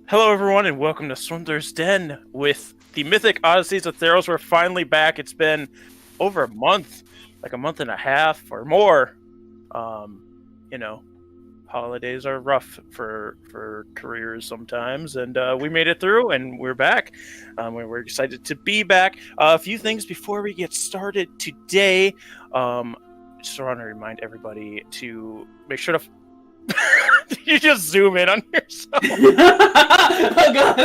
Hello, everyone, and welcome to Swindler's Den with the Mythic Odysseys of Theros. We're finally back. It's been over a month, like a month and a half or more. Holidays are rough for careers sometimes, and we made it through, and we're back. We're excited to be back. A few things before we get started today. Just want to remind everybody to make sure to. You just zoom in on yourself. Oh god!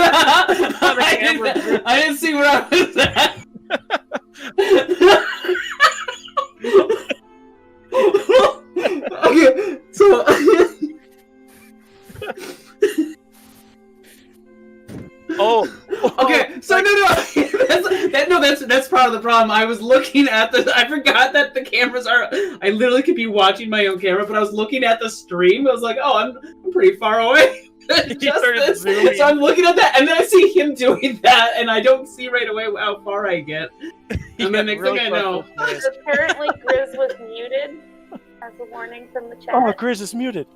I didn't see where I was at. Okay, so okay, so that's part of the problem. I was looking at I forgot that the cameras are. I literally could be watching my own camera, but I was looking at the stream. I was like, oh, I'm pretty far away. So I'm looking at that, and then I see him doing that, and I don't see right away how far I get. And then next thing I know, apparently Grizz was muted. As a warning from the chat. Oh, Grizz is muted.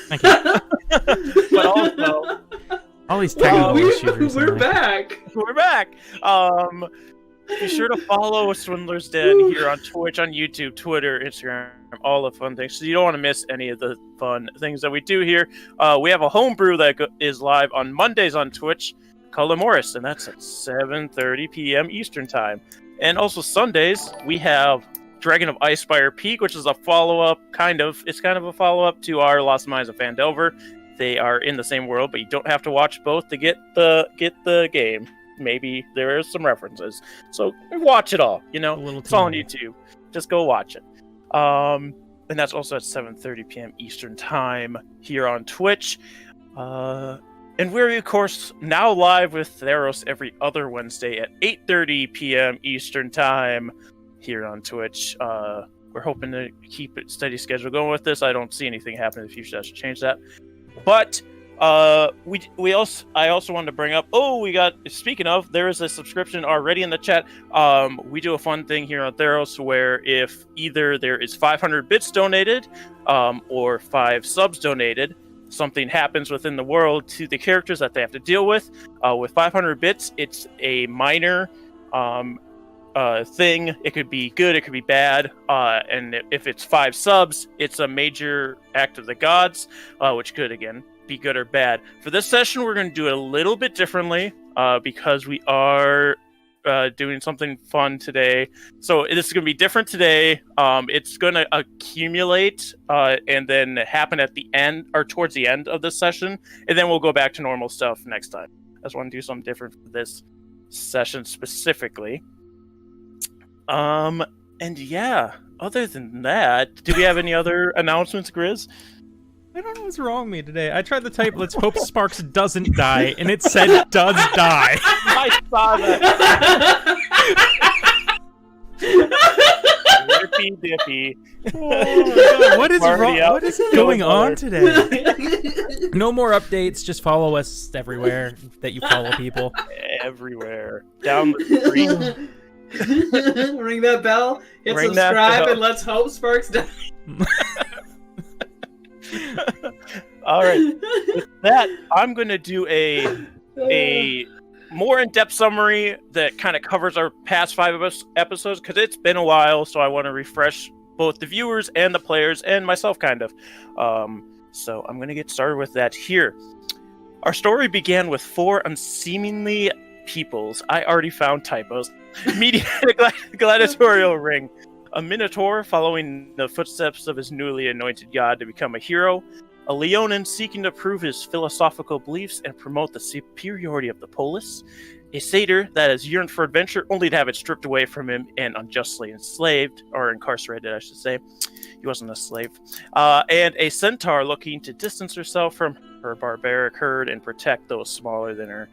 Thank you. But also, All these technical issues. we're back. we're back. Be sure to follow Swindler's Den here on Twitch, on YouTube, Twitter, Instagram, all the fun things. So you don't want to miss any of the fun things that we do here. We have a homebrew that is live on Mondays on Twitch called Morris, and that's at 7:30 p.m. Eastern Time. And also Sundays, we have Dragon of Icefire Peak, which is a follow-up, it's kind of a follow-up to our Lost Mines of Phandelver. They are in the same world, but you don't have to watch both to get the game. Maybe there are some references. So watch it all, It's all on YouTube. Just go watch it. And that's also at 7:30 p.m. Eastern Time here on Twitch. And we're, of course, now live with Theros every other Wednesday at 8:30 p.m. Eastern Time here on Twitch. We're hoping to keep it steady schedule going with this. I don't see anything happening in the future that should change that. But I also wanted to bring up, speaking of, there is a subscription already in the chat. We do a fun thing here on Theros where if either there is 500 bits donated or 5 subs donated, something happens within the world to the characters that they have to deal with. With 500 bits, it's a minor thing. It could be good, it could be bad, and if it's 5 subs, it's a major act of the gods, which could again be good or bad. For this session, we're going to do it a little bit differently because we are doing something fun today. So this is going to be different today. It's going to accumulate and then happen at the end or towards the end of this session, and then we'll go back to normal stuff next time. I just want to do something different for this session specifically. And yeah, other than that, do we have any other announcements, Grizz? I don't know what's wrong with me today. I tried to type, let's hope Sparks doesn't die, and it said does die. I saw that. Dippy dippy. Oh, God, what is wrong? What is going on today? No more updates. Just follow us everywhere that you follow people. Everywhere. Down the street. Ring that bell, hit subscribe, and let's hope Sparks die. All right. With that, I'm going to do a more in-depth summary that kind of covers our past 5 episodes because it's been a while, so I want to refresh both the viewers and the players and myself kind of. So I'm going to get started with that here. Our story began with 4 unseemly peoples. I already found typos. Meeting a gladiatorial ring. A minotaur following the footsteps of his newly anointed god to become a hero. A Leonin seeking to prove his philosophical beliefs and promote the superiority of the polis. A satyr that has yearned for adventure only to have it stripped away from him and unjustly enslaved, or incarcerated, I should say. He wasn't a slave. And a centaur looking to distance herself from her barbaric herd and protect those smaller than her.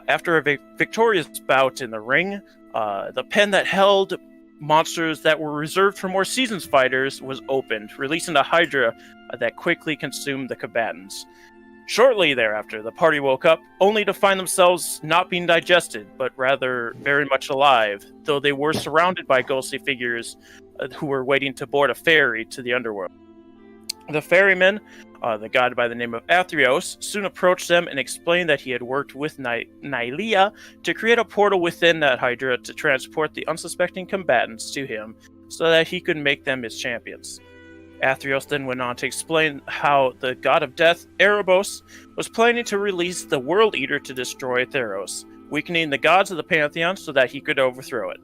After a victorious bout in the ring, the pen that held monsters that were reserved for more seasoned fighters was opened, releasing a hydra that quickly consumed the combatants. Shortly thereafter, the party woke up, only to find themselves not being digested, but rather very much alive, though they were surrounded by ghostly figures who were waiting to board a ferry to the underworld. The ferrymen The god by the name of Athreos soon approached them and explained that he had worked with Nylea to create a portal within that Hydra to transport the unsuspecting combatants to him so that he could make them his champions. Athreos then went on to explain how the god of death, Erebos, was planning to release the World Eater to destroy Theros, weakening the gods of the Pantheon so that he could overthrow it.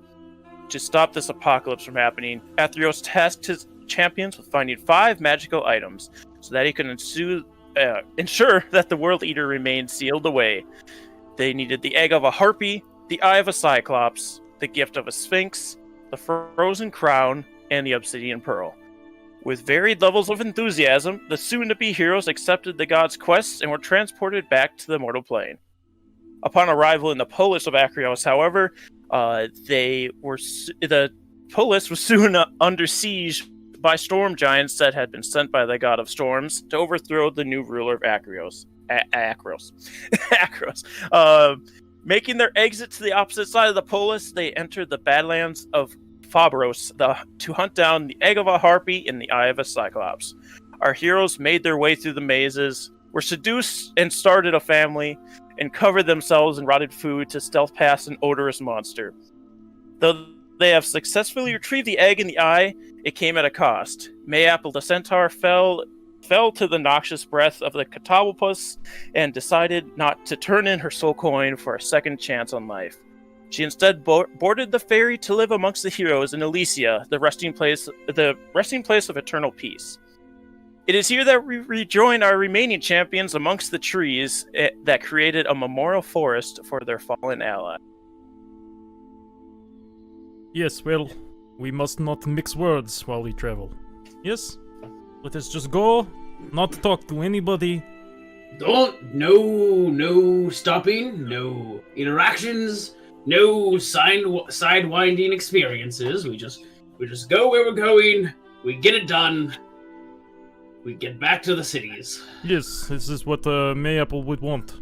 To stop this apocalypse from happening, Athreos tasked his champions with finding 5 magical items so that he could ensure that the World Eater remained sealed away. They needed the egg of a harpy, the eye of a cyclops, the gift of a sphinx, the frozen crown, and the obsidian pearl. With varied levels of enthusiasm, the soon-to-be heroes accepted the god's quests and were transported back to the mortal plane. Upon arrival in the polis of Athreos, however, the polis was soon under siege by storm giants that had been sent by the god of storms to overthrow the new ruler of Athreos. Making their exit to the opposite side of the polis, they entered the Badlands of Phobos to hunt down the egg of a harpy and the eye of a cyclops. Our heroes made their way through the mazes, were seduced and started a family, and covered themselves in rotted food to stealth past an odorous monster. Though they have successfully retrieved the egg and the eye, it came at a cost. Mayapple the centaur fell to the noxious breath of the Catawalpus and decided not to turn in her soul coin for a second chance on life. She instead boarded the ferry to live amongst the heroes in Elysia, the resting place of eternal peace. It is here that we rejoin our remaining champions amongst the trees that created a memorial forest for their fallen ally. Yes, well, we must not mix words while we travel. Yes? Let us just go, not talk to anybody. No stopping, no interactions, no sidewinding experiences. We just go where we're going, we get it done, we get back to the cities. Yes, this is what Mayapple would want.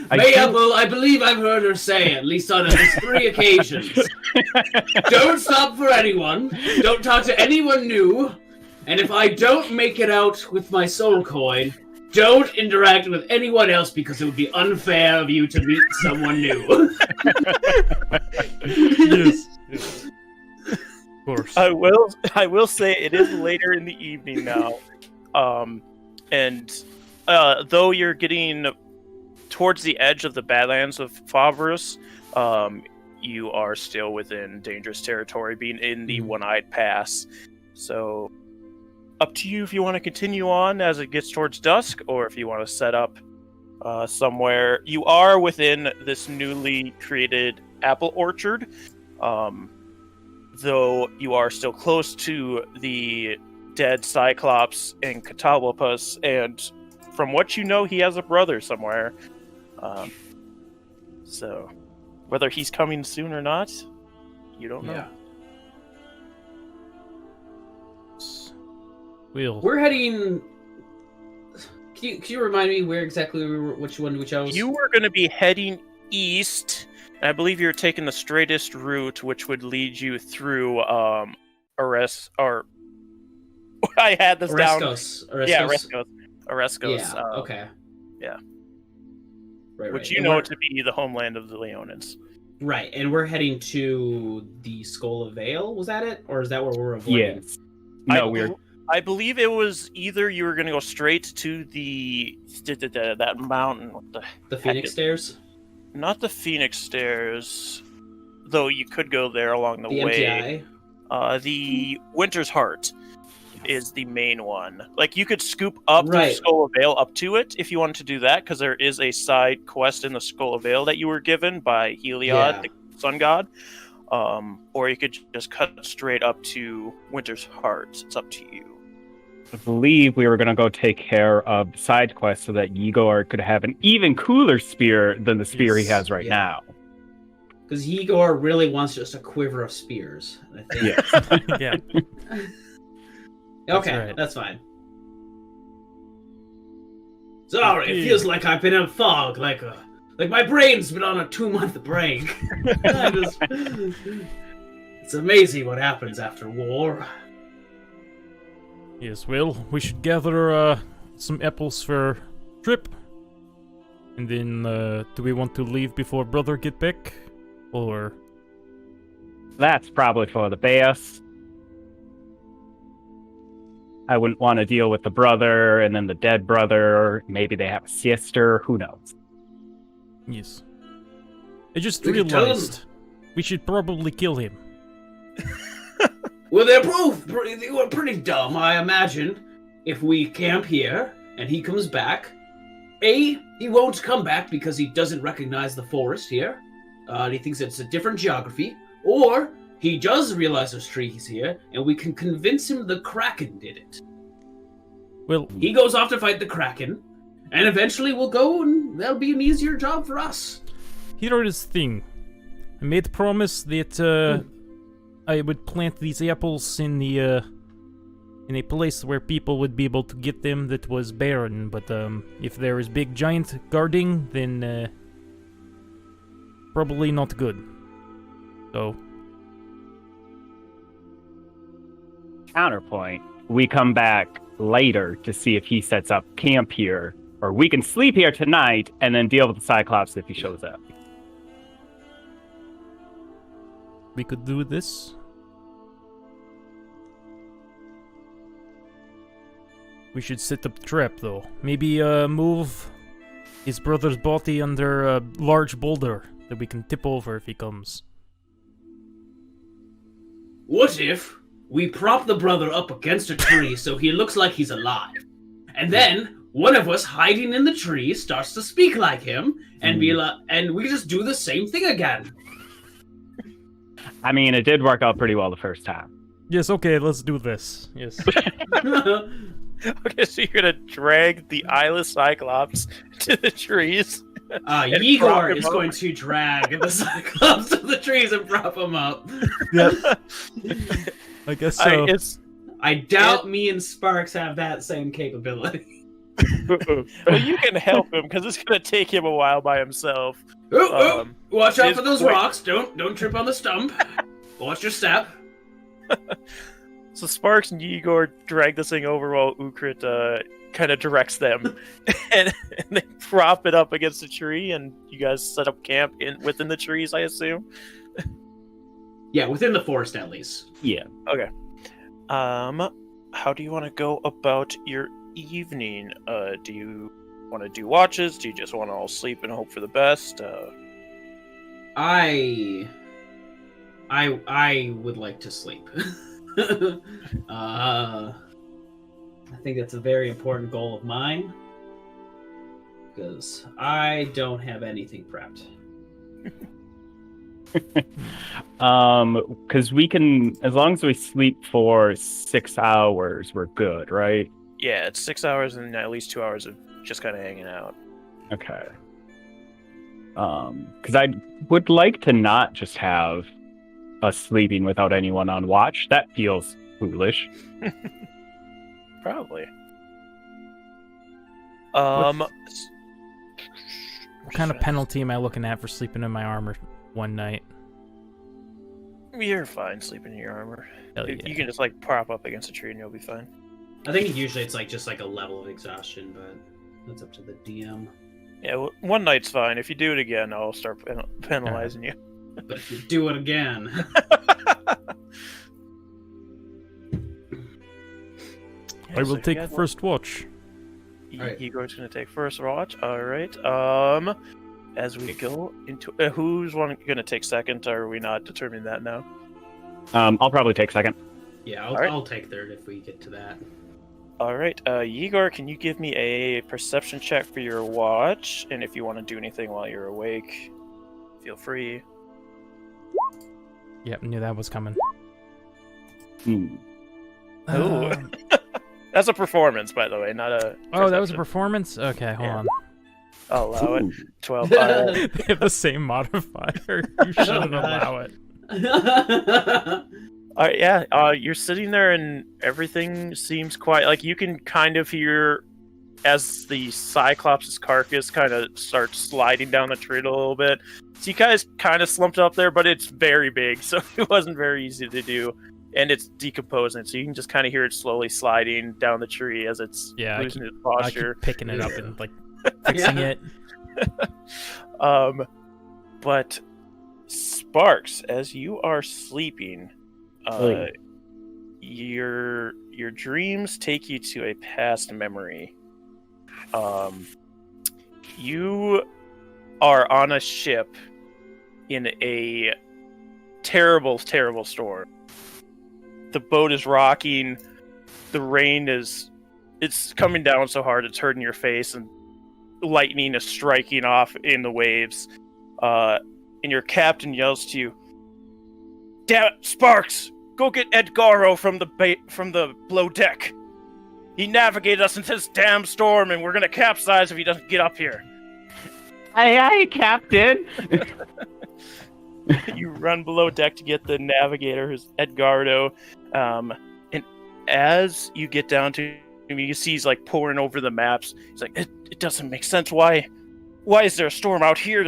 Mayapple, I believe I've heard her say, at least on at least 3 occasions, don't stop for anyone, don't talk to anyone new, and if I don't make it out with my soul coin, don't interact with anyone else because it would be unfair of you to meet someone new. Yes. Of course. I will say it is later in the evening now. And though you're getting towards the edge of the Badlands of Phobos, you are still within dangerous territory, being in the One-Eyed Pass. So, up to you if you want to continue on as it gets towards dusk, or if you want to set up somewhere. You are within this newly created apple orchard, though you are still close to the dead Cyclops and Catawalpus, and from what you know, he has a brother somewhere. So, whether he's coming soon or not, you don't know. Yeah. We're heading. Can you remind me where exactly we were? Which one we chose? You were going to be heading east. And I believe you're taking the straightest route, which would lead you through I had this down. Orescos. Yeah, Orescos. Yeah. Okay. Yeah. Right. Which you know to be the homeland of the Leonins. Right, and we're heading to the Skull of Vale. Was that it, or is that where we're avoiding? Yes. No, I believe it was either you were going to go straight to that mountain. What the Phoenix Stairs? Not the Phoenix Stairs, though you could go there along the way. MTI? The Winter's Heart is the main one. Like, you could scoop up Right. the Skull of Vale up to it if you wanted to do that, because there is a side quest in the Skull of Vale that you were given by Heliod, the sun god. Or you could just cut straight up to Winter's Heart. It's up to you. I believe we were going to go take care of side quests so that Igor could have an even cooler spear than the spear he has right now. Because Igor really wants just a quiver of spears. I think. Yeah. Yeah. Okay, right. That's fine. Sorry, it feels like I've been in a fog, like my brain's been on a 2-month break. It's amazing what happens after war. Yes, well, we should gather some apples for trip. And then, do we want to leave before brother get back? Or... That's probably for the best. I wouldn't want to deal with the brother and then the dead brother. Maybe they have a sister. Who knows? Yes. I just We could tell realized we should probably kill him. Well, they were pretty dumb, I imagine. If we camp here and he comes back, he won't come back because he doesn't recognize the forest here. And he thinks it's a different geography. Or he does realize there's trees here, and we can convince him the Kraken did it. Well, He goes off to fight the Kraken, and eventually we'll go, and that'll be an easier job for us. here is the thing. I made a promise that I would plant these apples in the in a place where people would be able to get them that was barren. But if there is big giant guarding, then probably not good. So Counterpoint. We come back later to see if he sets up camp here, or we can sleep here tonight and then deal with the Cyclops if he shows up. we could do this. We should set up the trap, though. Maybe move his brother's body under a large boulder that we can tip over if he comes. What if we prop the brother up against a tree so he looks like he's alive? And then one of us hiding in the tree starts to speak like him and be like, and we just do the same thing again. I mean, it did work out pretty well the first time. Yes, okay, let's do this. Yes. Okay, so you're gonna drag the eyeless Cyclops to the trees. And prop Igor him is up. going to drag the Cyclops to the trees and prop him up. Yep. I guess so. I doubt me and Sparks have that same capability. Well, you can help him because it's gonna take him a while by himself. Watch out his for those quick- rocks. Don't trip on the stump. Watch your step. So Sparks and Igor drag this thing over while Ukrit kind of directs them, and they prop it up against the tree, and you guys set up camp within the trees, I assume. Yeah, within the forest at least. Yeah. Okay. How do you want to go about your evening? Do you want to do watches? Do you just want to all sleep and hope for the best? I would like to sleep. I think that's a very important goal of mine because I don't have anything prepped. Because we can, as long as we sleep for 6 hours, we're good, right? Yeah, it's 6 hours and at least 2 hours of just kind of hanging out. Okay. Because I would like to not just have us sleeping without anyone on watch. That feels foolish. Probably. What kind of penalty am I looking at for sleeping in my armor one night? You're fine sleeping in your armor. Hell You yeah. can just like prop up against a tree and you'll be fine. I think usually it's like just like a level of exhaustion, but that's up to the DM. Yeah, well, one night's fine. If you do it again, I'll start penalizing you. But if you do it again, I will take first watch. Alright. Igor's gonna take first watch. All right. As we go into, who's gonna take second? Or are we not determining that now? I'll probably take second. yeah, Alright. I'll take third if we get to that. All right. Igor, can you give me a perception check for your watch? And if you want to do anything while you're awake, feel free. Yep, knew that was coming. Hmm. Ooh. That's a performance, by the way, not a. Oh, that was a perception. performance? Okay, hold Yeah. on. I'll allow it. 12. They have the same modifier. You shouldn't Oh, gosh. allow it. All right, yeah. You're sitting there, and everything seems quiet. Like you can kind of hear as the Cyclops' carcass kind of starts sliding down the tree a little bit. So you guys kind of slumped up there, but it's very big, so it wasn't very easy to do. and it's decomposing, so you can just kind of hear it slowly sliding down the tree as it's losing its I posture. keep picking it up and like fixing it. But Sparks, as you are sleeping, your dreams take you to a past memory. You are on a ship in a terrible, terrible storm. The boat is rocking. The rain it's coming down so hard it's hurting your face, and lightning is striking off in the waves. And your captain yells to you, "Damn it, Sparks! Go get Edgaro from the below deck. He navigated us into this damn storm, and we're gonna capsize if he doesn't get up here." Aye, Captain. You run below deck to get the navigator, who's Edgardo. And as you get down to him, you see he's like poring over the maps. He's like, it doesn't make sense. Why is there a storm out here?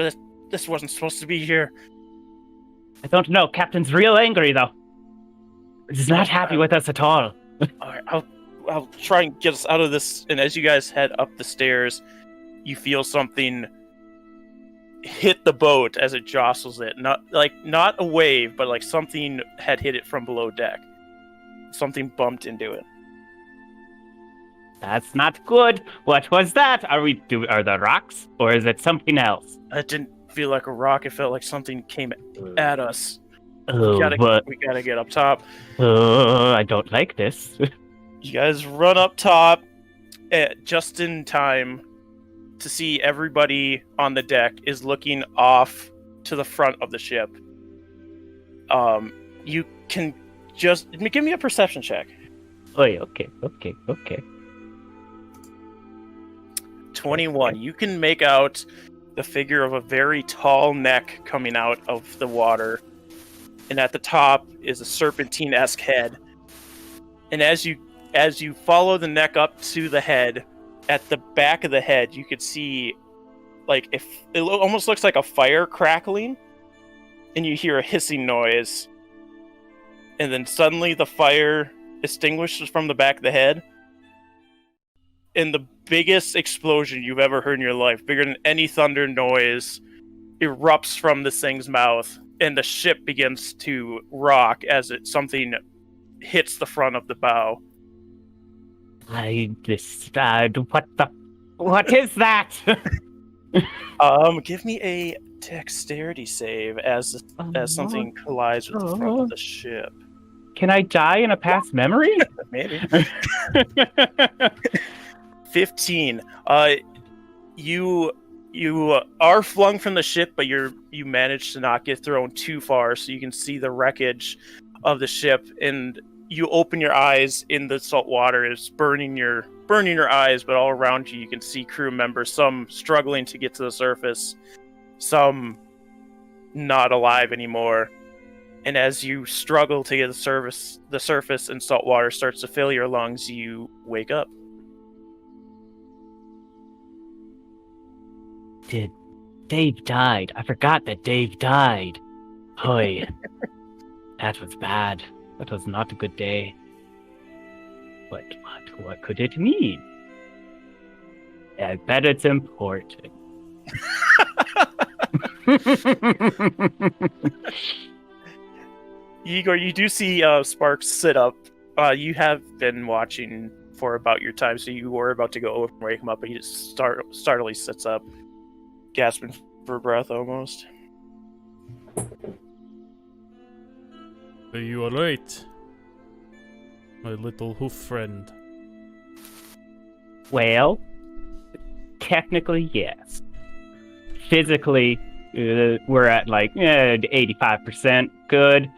This wasn't supposed to be here. I don't know. Captain's real angry, though. He's not happy with us at all. All right, I'll try and get us out of this. And as you guys head up the stairs, you feel something hit the boat as it jostles it. Not a wave, but like something had hit it from below deck. Something bumped into it. That's not good. What was that? Are the rocks, or is it something else? It didn't feel like a rock. It felt like something came at us. Oh, we gotta get up top. I don't like this. You guys run up top just in time to see everybody on the deck is looking off to the front of the ship. You can just give me a perception check. Okay. 21. You can make out the figure of a very tall neck coming out of the water, and at the top is a serpentine-esque head. And as you follow the neck up to the head, at the back of the head, you could see, like, if it almost looks like a fire crackling, and you hear a hissing noise, and then suddenly the fire extinguishes from the back of the head, and the biggest explosion you've ever heard in your life, bigger than any thunder noise, erupts from this thing's mouth, and the ship begins to rock as something hits the front of the bow. What is that? Give me a dexterity save as something collides with the front of the ship. Can I die in a past memory? Maybe. 15. You are flung from the ship, but you manage to not get thrown too far, so you can see the wreckage of the ship, and you open your eyes in the salt water. It's burning your eyes, but all around you can see crew members, some struggling to get to the surface, some not alive anymore. And as you struggle to get the surface and salt water starts to fill your lungs, you wake up. Dave died. I forgot that Dave died. Hoy. That was bad. That was not a good day. But what could it mean? I bet it's important. Igor, you do see Sparks sit up. You have been watching for about your time, so you were about to go over and wake him up, but he just startlingly sits up, gasping for breath almost. Are you alright, my little hoof friend? Well, technically, yes. Physically, we're at like 85% good.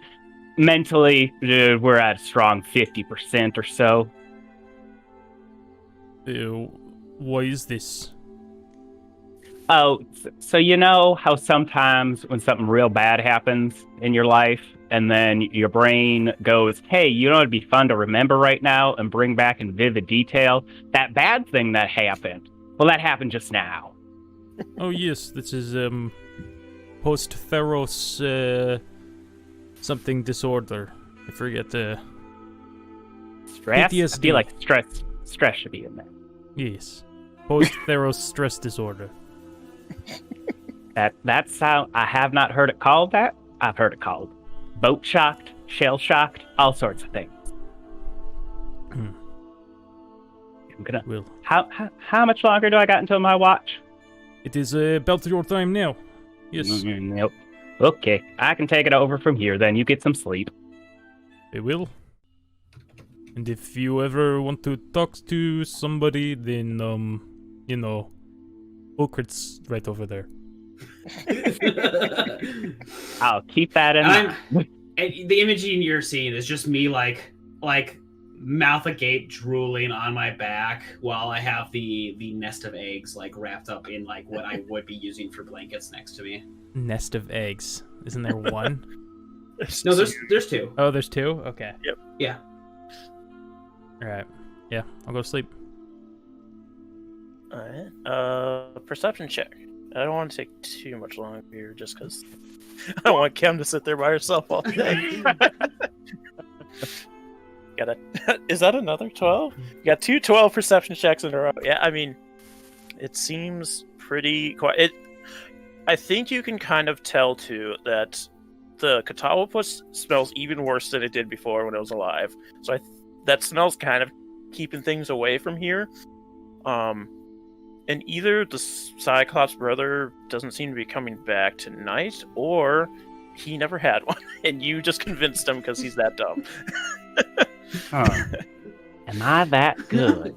Mentally, we're at a strong 50% or so. Why is this? Oh, so you know how sometimes when something real bad happens in your life, and then your brain goes, hey, you know it'd be fun to remember right now and bring back in vivid detail that bad thing that happened. Well, that happened just now. Oh yes, this is post-Theros something disorder. I forget the... Stress? I PTSD. feel like stress should be in there. Yes. Post-Theros stress disorder. That's how I have not heard it called that. I've heard it called boat shocked, shell shocked, all sorts of things. I'm gonna. Well, How much longer do I got until my watch? it is about your time now. Yes. Nope. Okay, I can take it over from here. Then you get some sleep. I will. And if you ever want to talk to somebody, then, you know, Okrit's right over there. I'll keep that in mind. The imaging you're seeing is just me like mouth agape, drooling on my back while I have the nest of eggs like wrapped up in like what I would be using for blankets next to me. Nest of eggs. Isn't there one? No, there's two. Oh, there's two? Okay. Yep. Yeah. Alright. Yeah, I'll go sleep. Alright. Perception check. I don't want to take too much longer here just because I don't want Cam to sit there by herself all day. Is that another 12? You got 2 12 perception checks in a row. Yeah, I mean, it seems pretty quiet. I think you can kind of tell, too, that the Catawapus smells even worse than it did before when it was alive. So that smells kind of keeping things away from here. And either the Cyclops brother doesn't seem to be coming back tonight, or he never had one, and you just convinced him because he's that dumb. Am I that good?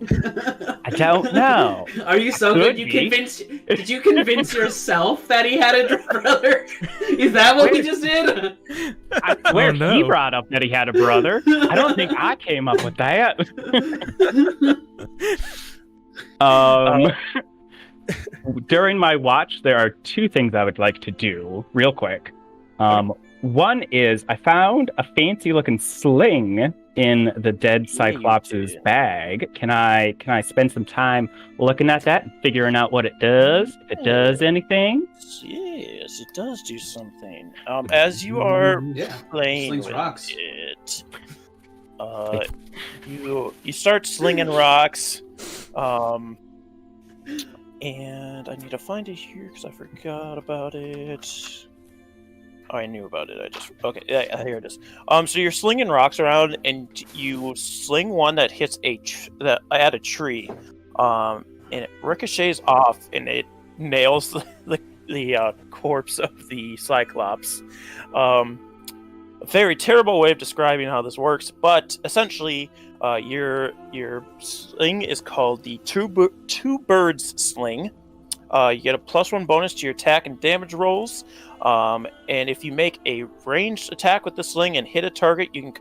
I don't know. Are you so good? Did you convince yourself that he had a brother? Is that what we just did? I swear he brought up that he had a brother. I don't think I came up with that. During my watch, there are 2 things I would like to do real quick. One is I found a fancy-looking sling in the dead Cyclops' bag. Can I spend some time looking at that and figuring out what it does? If it does anything? Yes, it does do something. As you are playing with rocks. it, you start slinging rocks. And I need to find it here because I forgot about it. Oh, I knew about it. Okay, yeah, here it is. So you're slinging rocks around, and you sling one that hits at a tree, and it ricochets off, and it nails the corpse of the Cyclops. A very terrible way of describing how this works, but essentially, your sling is called the two birds sling. You get a +1 bonus to your attack and damage rolls. And if you make a ranged attack with the sling and hit a target, you can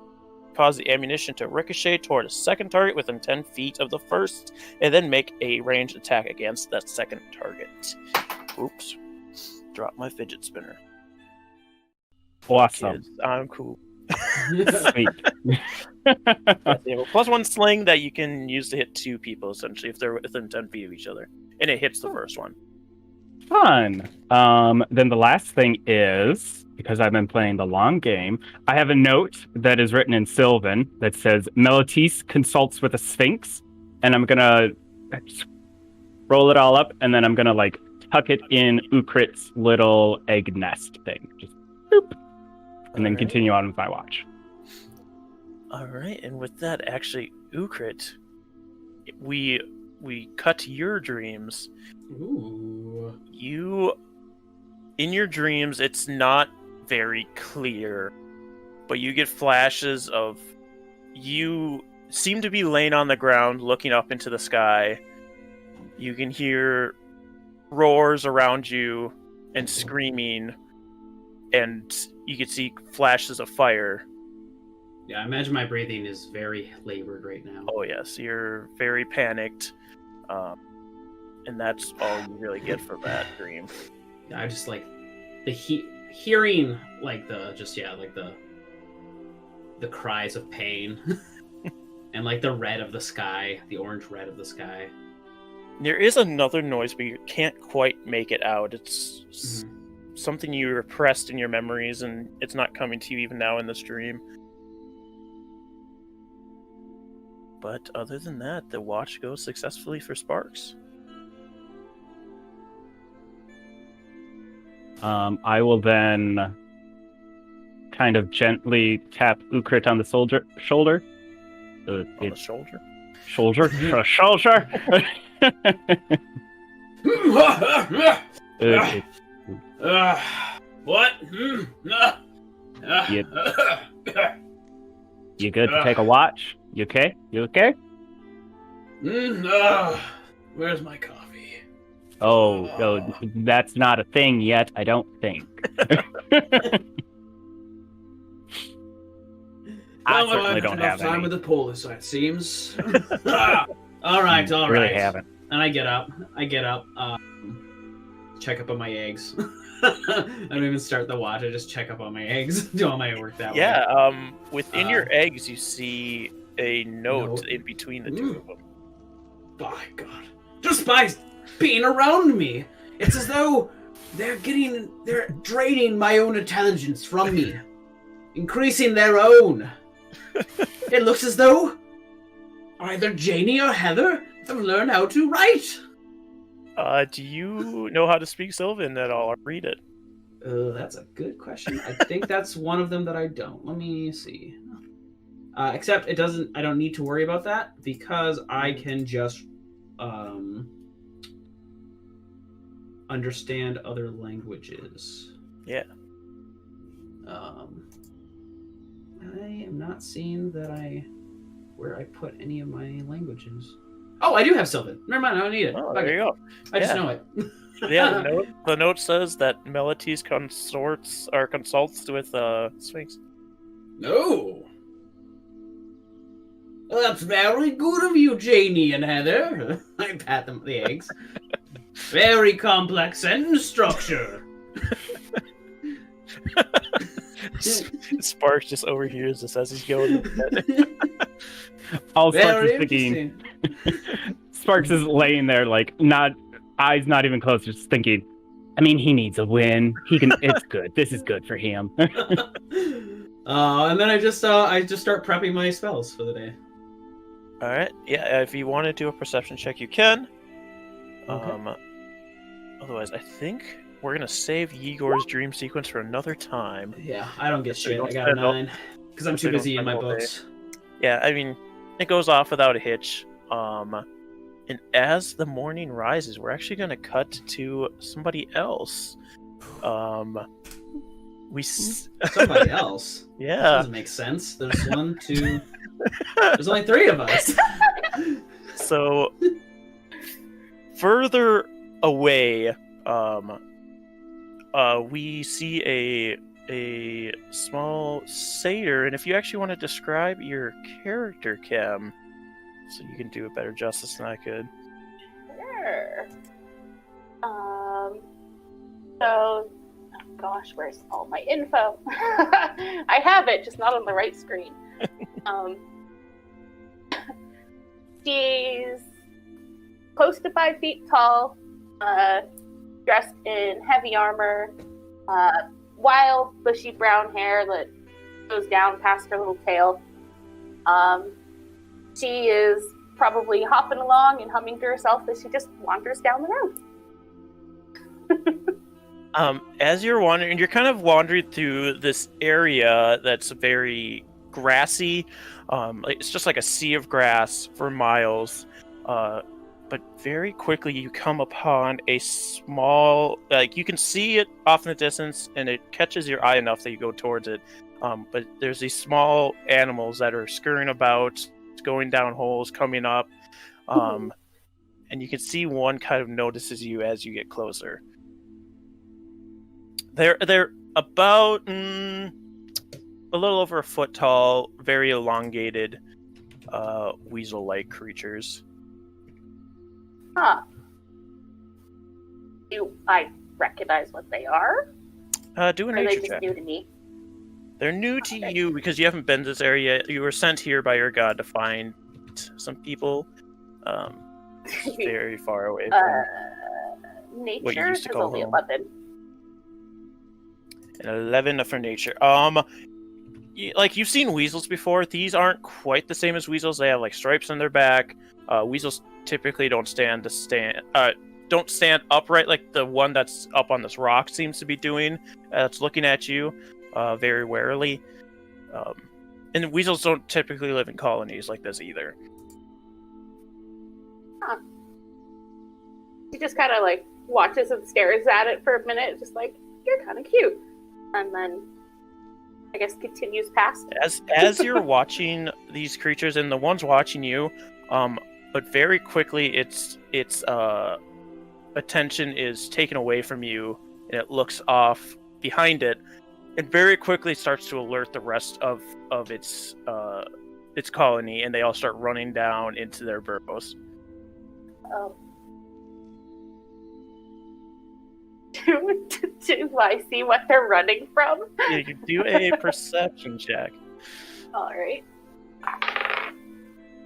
cause the ammunition to ricochet toward a second target within 10 feet of the first, and then make a ranged attack against that second target. Oops. Drop my fidget spinner. Awesome. Kids, I'm cool. Sweet. They have a +1 sling that you can use to hit 2 people, essentially, if they're within 10 feet of each other. And it hits the first one. Fun. Then the last thing is, because I've been playing the long game, I have a note that is written in Sylvan that says, Melitis consults with a sphinx, and I'm gonna roll it all up, and then I'm gonna, tuck it in Ukrit's little egg nest thing. Just boop. And then continue on with my watch. Alright, and with that, actually, Ukrit, we cut to your dreams. Ooh. In your dreams, it's not very clear, but you get flashes of you seem to be laying on the ground looking up into the sky. You can hear roars around you and screaming, and you can see flashes of fire. Yeah, I imagine my breathing is very labored right now. Oh yes, you're very panicked, and that's all you really get from that dream. Yeah, I just hearing the cries of pain, and the red of the sky, the orange red of the sky. There is another noise, but you can't quite make it out. It's something you repressed in your memories, and it's not coming to you even now in this dream. But other than that, the watch goes successfully for Sparks. I will then kind of gently tap Ukrit on the shoulder. On the shoulder? Shoulder? What? You good to take a watch? You okay? You okay? Where's my coffee? Oh, that's not a thing yet, I don't think. I certainly don't have time any. with the polis, it seems. All right. Really haven't. And I get up. Check up on my eggs. I don't even start the watch. I just check up on my eggs. Do all my work that way. Yeah. Within your eggs, you see a note in between the two of them. By God, just spies being around me. It's as though they're draining my own intelligence from me, increasing their own. It looks as though either Janie or Heather have learned how to write. Do you know how to speak Sylvan at all, or read it? That's a good question. I think that's one of them that I don't. Let me see. Except it doesn't. I don't need to worry about that because I can just understand other languages. Yeah. I am not seeing where I put any of my languages. Oh, I do have Sylvan. Never mind, I don't need it. Oh, there you go. I just know it. Yeah, the note says that Melites consults with Sphinx. No. Well, that's very good of you, Janie and Heather. I pat them the eggs. Very complex sentence structure. Sparks just overhears this as he's going to bed. All Sparks is thinking. Sparks is laying there, like eyes not even closed, just thinking. I mean, he needs a win. He can. It's good. This is good for him. And then I just start prepping my spells for the day. All right. Yeah. If you want to do a perception check, you can. Okay. Otherwise, I think we're gonna save Yegor's dream sequence for another time. Yeah, I don't get shit. don't I got a 9 because I'm so too you busy in don't my spend all books. Yeah, I mean, it goes off without a hitch. And as the morning rises, we're actually gonna cut to somebody else. Somebody else. That Yeah. doesn't make sense. There's 1, 2. There's only 3 of us. So further away, we see a small satyr, and if you actually want to describe your character, Kim, so you can do it better justice than I could. Sure. So, oh gosh, where's all my info? I have it, just not on the right screen. She's close to 5 feet tall, dressed in heavy armor, wild, bushy brown hair that goes down past her little tail. She is probably hopping along and humming to herself as she just wanders down the road. As you're wandering, you're kind of wandering through this area that's very grassy. It's just like a sea of grass for miles. But very quickly you come upon a small, you can see it off in the distance, and it catches your eye enough that you go towards it. But there's these small animals that are scurrying about, going down holes, coming up. And you can see one kind of notices you as you get closer. They're about a little over a foot tall, very elongated, weasel-like creatures. Huh. Do I recognize what they are? Do a Or are they nature just check. new to me? They're new to Okay. you because you haven't been to this area. You were sent here by your god to find some people very far away from Nature used is to call only home. 11. an 11 for nature. you've seen weasels before. These aren't quite the same as weasels. They have like stripes on their back. Weasels typically don't stand upright like the one that's up on this rock seems to be doing. That's looking at you very warily. And weasels don't typically live in colonies like this either. Huh. He just kind of like watches and stares at it for a minute, just like, you're kind of cute. And then I guess continues past. As you're watching these creatures, and the one's watching you, but very quickly its attention is taken away from you, and it looks off behind it, and very quickly starts to alert the rest of its colony, and they all start running down into their burrows. Oh. Do I see what they're running from? Yeah, you can do a perception check. Alright.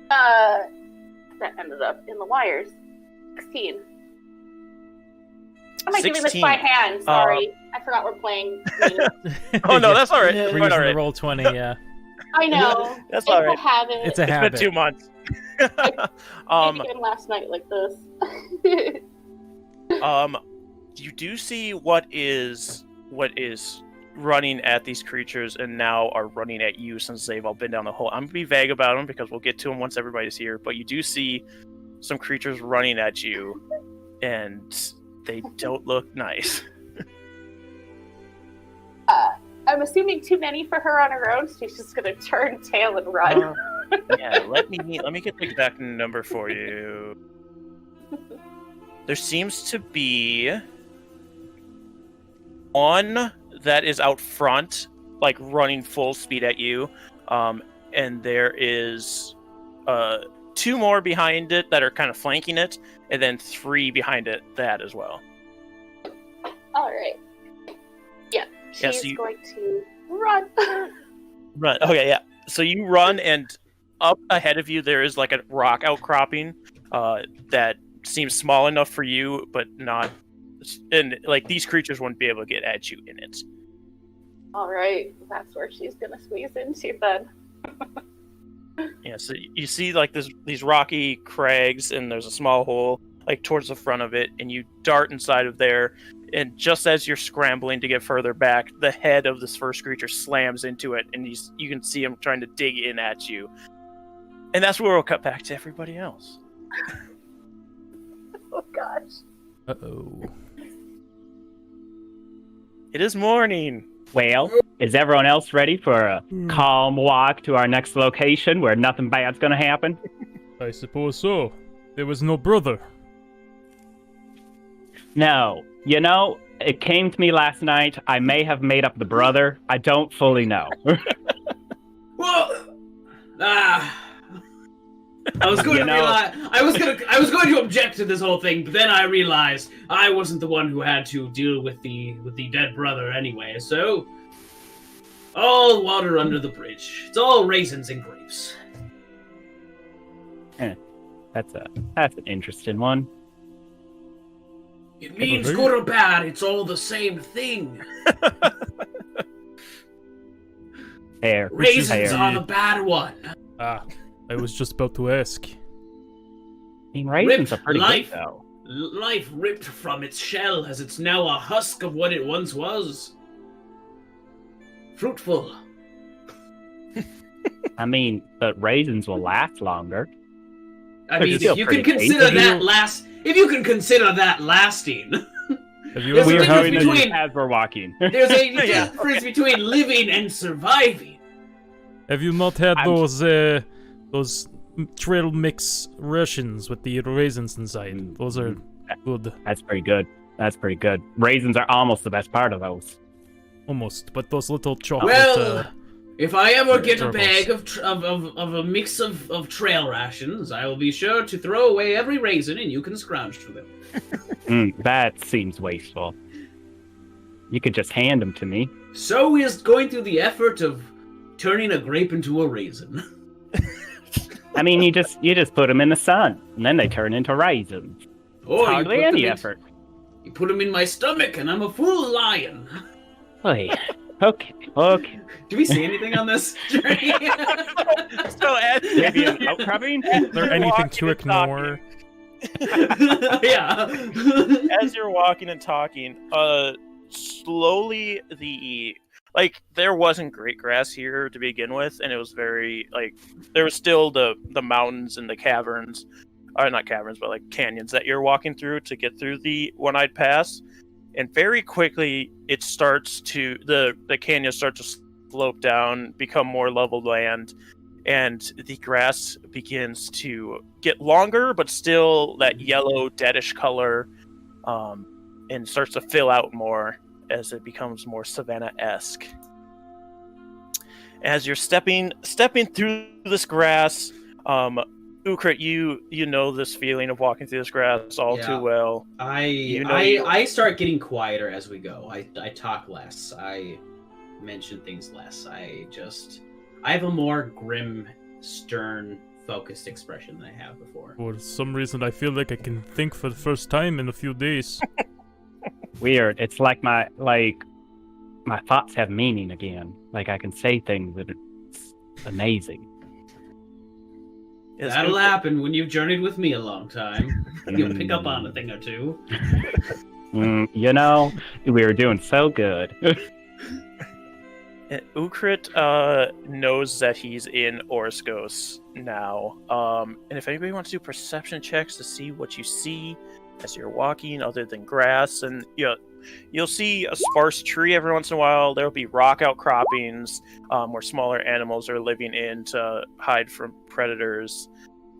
That ended up in the wires. 16. Am I giving this by hand? Sorry. I forgot we're playing. Oh no, that's alright. We're using the roll 20, yeah. I know. That's alright. It's a habit. It's a habit. It's been 2 months. I began last night like this. You do see what is running at these creatures and now are running at you since they've all been down the hole. I'm gonna be vague about them because we'll get to them once everybody's here, but you do see some creatures running at you, and they don't look nice. I'm assuming too many for her on her own, so she's just gonna turn tail and run. Yeah, let me get the exact number for you. There seems to be one that is out front, like running full speed at you, and there is 2 more behind it that are kind of flanking it, and then 3 behind it that as well. All right. Yeah, she's going to run. Run. Okay, yeah. So you run, and up ahead of you there is like a rock outcropping that seems small enough for you, but not. And like these creatures wouldn't be able to get at you in it. All right, that's where she's gonna squeeze into then. Yeah, so you see like these rocky crags, and there's a small hole like towards the front of it, and you dart inside of there. And just as you're scrambling to get further back, the head of this first creature slams into it, and you can see him trying to dig in at you. And that's where we'll cut back to everybody else. Oh gosh. Uh-oh. It is morning. Well, is everyone else ready for a calm walk to our next location where nothing bad's gonna happen? I suppose so. There was no brother. No. You know, it came to me last night. I may have made up the brother. I don't fully know. Well, I was going to realize I was going to object to this whole thing, but then I realized I wasn't the one who had to deal with the dead brother anyway. So, all water under the bridge. It's all raisins and grapes. That's an interesting one. It means good or bad, it's all the same thing. Hair. Raisins are the bad one. Ah, I was just about to ask. I mean, raisins are pretty life, good, though. Life ripped from its shell as it's now a husk of what it once was. Fruitful. I mean, but raisins will last longer. I mean, if you can consider that lasting. There's a difference between as we're walking. There's a difference between living and surviving. Have you not had those trail mix rations with the raisins inside? Those are good. That's pretty good. Raisins are almost the best part of those. Almost, but those little chocolate. Well, if I ever get a bag of a mix of trail rations, I will be sure to throw away every raisin, and you can scrounge for them. That seems wasteful. You could just hand them to me. So is going through the effort of turning a grape into a raisin. I mean, you just put them in the sun, and then they turn into raisins. Or hardly any effort. You put them in my stomach, and I'm a full lion. Hey, Okay. Do we see anything on this journey? So as Maybe an outcropping? Is there anything to ignore? Yeah. As you're walking and talking, slowly there wasn't great grass here to begin with, and it was very there was still the mountains and the caverns, or not caverns, but like canyons that you're walking through to get through the One-Eyed Pass, and very quickly it starts to the canyons start to slope down, become more level land, and the grass begins to get longer, but still that yellow, deadish color, and starts to fill out more as it becomes more savanna-esque. As you're stepping through this grass, Ukrit, you know this feeling of walking through this grass all too well. I start getting quieter as we go. I talk less. I mention things less. I have a more grim, stern, focused expression than I have before. For some reason, I feel like I can think for the first time in a few days. Weird. It's like my thoughts have meaning again. Like I can say things that it's amazing. That'll happen when you've journeyed with me a long time. You'll pick up on a thing or two. You know, we were doing so good. Ukrit knows that he's in Orskos now. And if anybody wants to do perception checks to see what you see as you're walking, other than grass, and you'll see a sparse tree every once in a while. There'll be rock outcroppings where smaller animals are living in to hide from predators.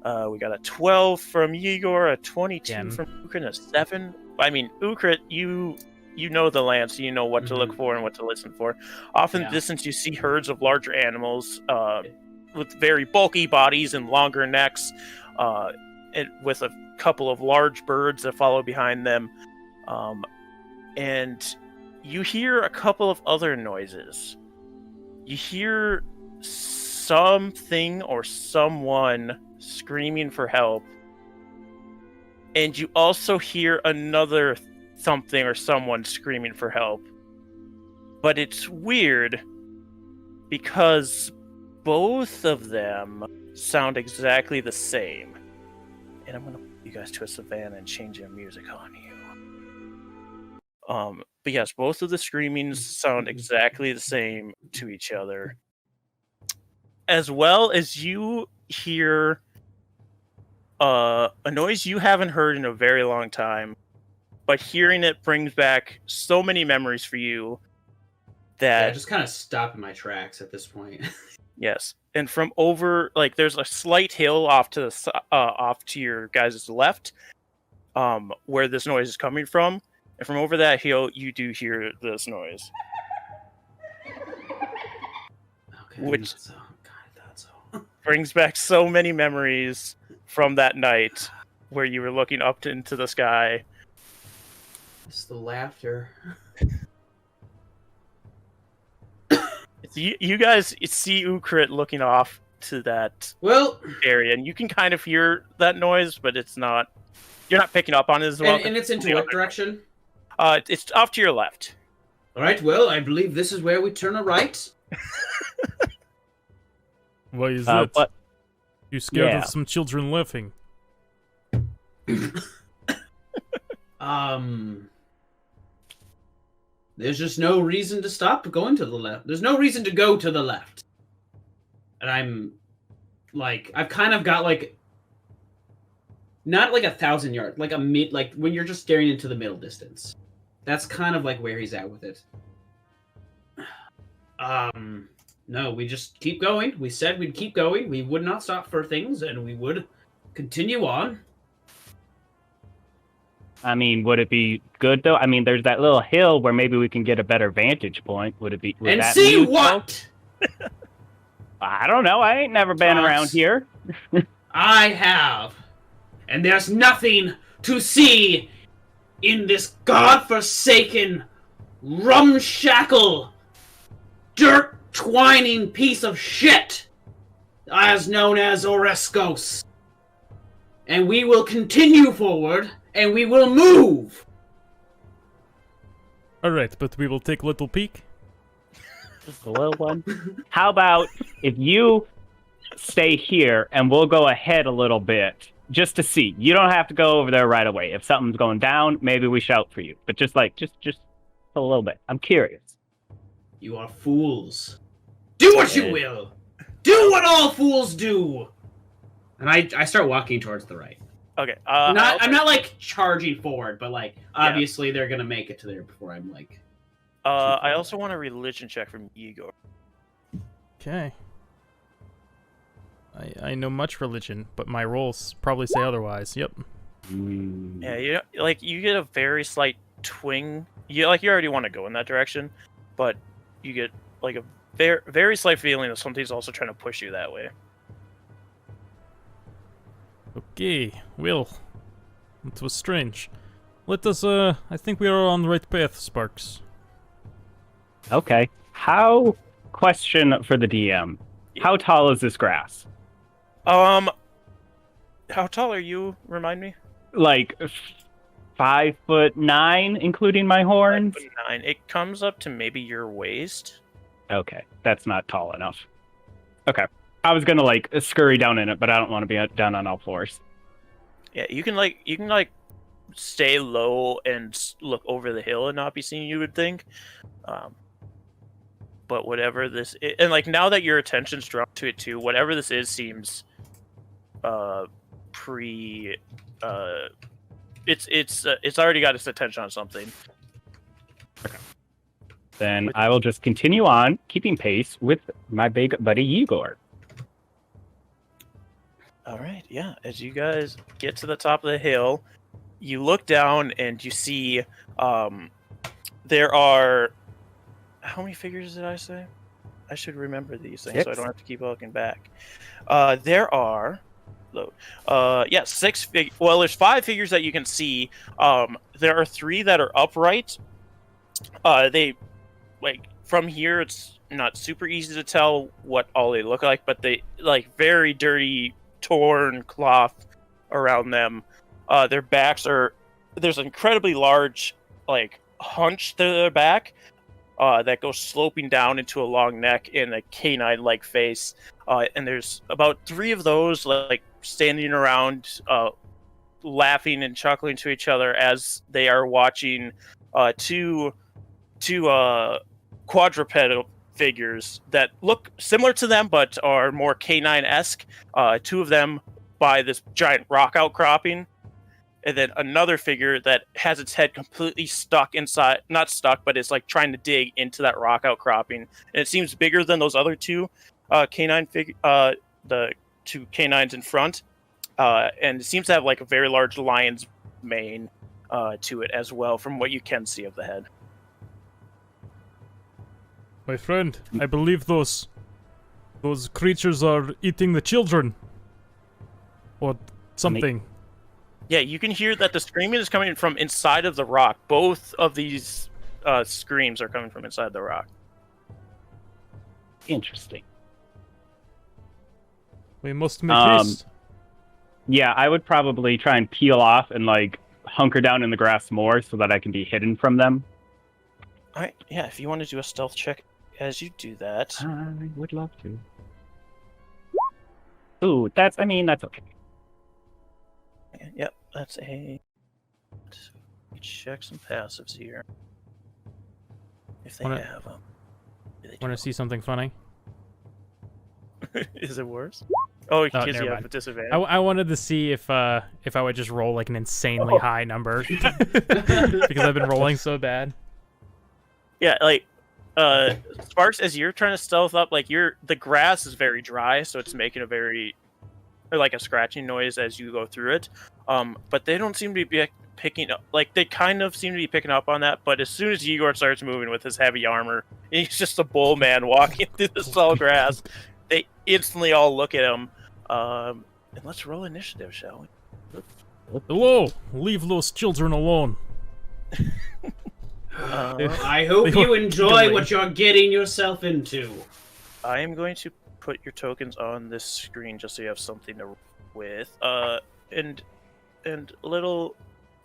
We got a 12 from Yegor, a 22 from Ukrit, and a 7. I mean, Ukrit, you know the land, so you know what to look for and what to listen for. Off in the distance, you see herds of larger animals with very bulky bodies and longer necks, and with a couple of large birds that follow behind them. And you hear a couple of other noises. You hear something or someone screaming for help. And you also hear another something or someone screaming for help. But it's weird because both of them sound exactly the same. And I'm going to put you guys to a savannah and change your music on you. But yes, both of the screamings sound exactly the same to each other. As well as you hear a noise you haven't heard in a very long time, but hearing it brings back so many memories for you that... I just kind of stop in my tracks at this point. Yes. And from over, there's a slight hill off to your guys' left, where this noise is coming from. And from over that hill, you do hear this noise. Okay, which I thought so. brings back so many memories from that night where you were looking up into the sky. It's the laughter. You guys see Ukrit looking off to that area, and you can kind of hear that noise, but it's not... You're not picking up on it as well. And it's into what direction? It's off to your left. All right, well, I believe this is where we turn a right. Why is that? But, You scared of some children laughing? There's just no reason to stop going to the left. There's no reason to go to the left. And I've kind of got not 1,000 yards, when you're just staring into the middle distance. That's kind of where he's at with it. No, we just keep going. We said we'd keep going. We would not stop for things, and we would continue on. I mean, would it be good though? I mean, there's that little hill where maybe we can get a better vantage point. Would it be? And see what? I don't know. I ain't never been around here. I have. And there's nothing to see in this godforsaken, rumshackle, dirt-twining piece of shit as known as Oreskos. And we will continue forward, and we will move. Alright, but we will take a little peek. Just a little one. How about if you stay here and we'll go ahead a little bit just to see. You don't have to go over there right away. If something's going down, maybe we shout for you. But just a little bit. I'm curious. You are fools. Do what you will. Do what all fools do. And I start walking towards the right. Okay. I'm not like charging forward, but like obviously they're gonna make it to there before I'm like. I also want a religion check from Igor. Okay. I know much religion, but my rolls probably say otherwise. Yep. Yeah, you get a very slight twing. You already want to go in that direction, but you get like a very very slight feeling that something's also trying to push you that way. Okay, well, it was strange. Let us, I think we are on the right path, Sparks. Okay. Question for the DM. How tall is this grass? How tall are you? Remind me. Like 5'9", including my horns. 5'9". It comes up to maybe your waist. Okay, that's not tall enough. Okay, I was gonna like scurry down in it, but I don't want to be down on all fours. Yeah, you can stay low and look over the hill and not be seen. You would think. But whatever this is, and like now that your attention's drawn to it too, whatever this is seems it's already got its attention on something. Okay. Then I will just continue on, keeping pace with my big buddy Igor. All right, yeah. As you guys get to the top of the hill, you look down and you see there are... How many figures did I say? I should remember these things 6. so I don't have to keep looking back. There are... 6 figures. Well, there's 5 figures that you can see. There are 3 that are upright. They... Like, from here, it's not super easy to tell what all they look like, but they, like, very dirty, torn cloth around them. Their backs are... There's an incredibly large, like, hunch to their back that goes sloping down into a long neck and a canine-like face. And there's about 3 of those, like, standing around, laughing and chuckling to each other as they are watching two quadrupedal figures that look similar to them but are more canine-esque. 2 of them by this giant rock outcropping, and then another figure that has its head completely stuck inside, not stuck, but it's like trying to dig into that rock outcropping. And it seems bigger than those other 2 the 2 canines in front. And it seems to have like a very large lion's mane to it as well, from what you can see of the head. My friend, I believe those creatures are eating the children. Or something. Yeah, you can hear that the screaming is coming from inside of the rock. Both of these screams are coming from inside the rock. Interesting. We must make haste. Yeah, I would probably try and peel off and like hunker down in the grass more so that I can be hidden from them. All right, yeah, if you want to do a stealth check as you do that. I would love to. Ooh, that's okay. Yep, that's a... Let's check some passives here. If they have them. Want to see something funny? Is it worse? Oh, because you have a disadvantage. I wanted to see if I would just roll like an insanely high number. Because I've been rolling so bad. Yeah, like, Sparks, as you're trying to stealth up, like, the grass is very dry, so it's making a very... like a scratching noise as you go through it, but they don't seem to be picking up. Like, they kind of seem to be picking up on that, but as soon as Igor starts moving with his heavy armor, he's just a bull man walking through the tall grass. They instantly all look at him. And let's roll initiative, shall we? Hello, leave those children alone. I hope you enjoy what you're getting yourself into. I am going to put your tokens on this screen just so you have something to with. And little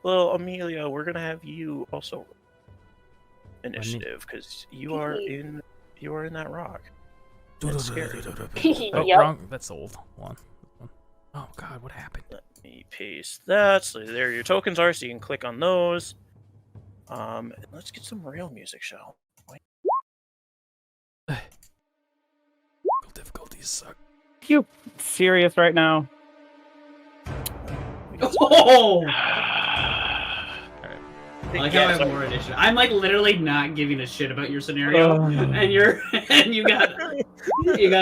Amelia, we're gonna have you also initiative because you are in you are in that rock. That's scary. Oh, Yep. wrong. That's the old one. Oh God, what happened? Let me paste that. So there your tokens are, so you can click on those. And let's get some real music, shall we? Difficulties suck. You serious right now? Oh! Alright. I like how I have more initiative. I'm like literally not giving a shit about your scenario, and you got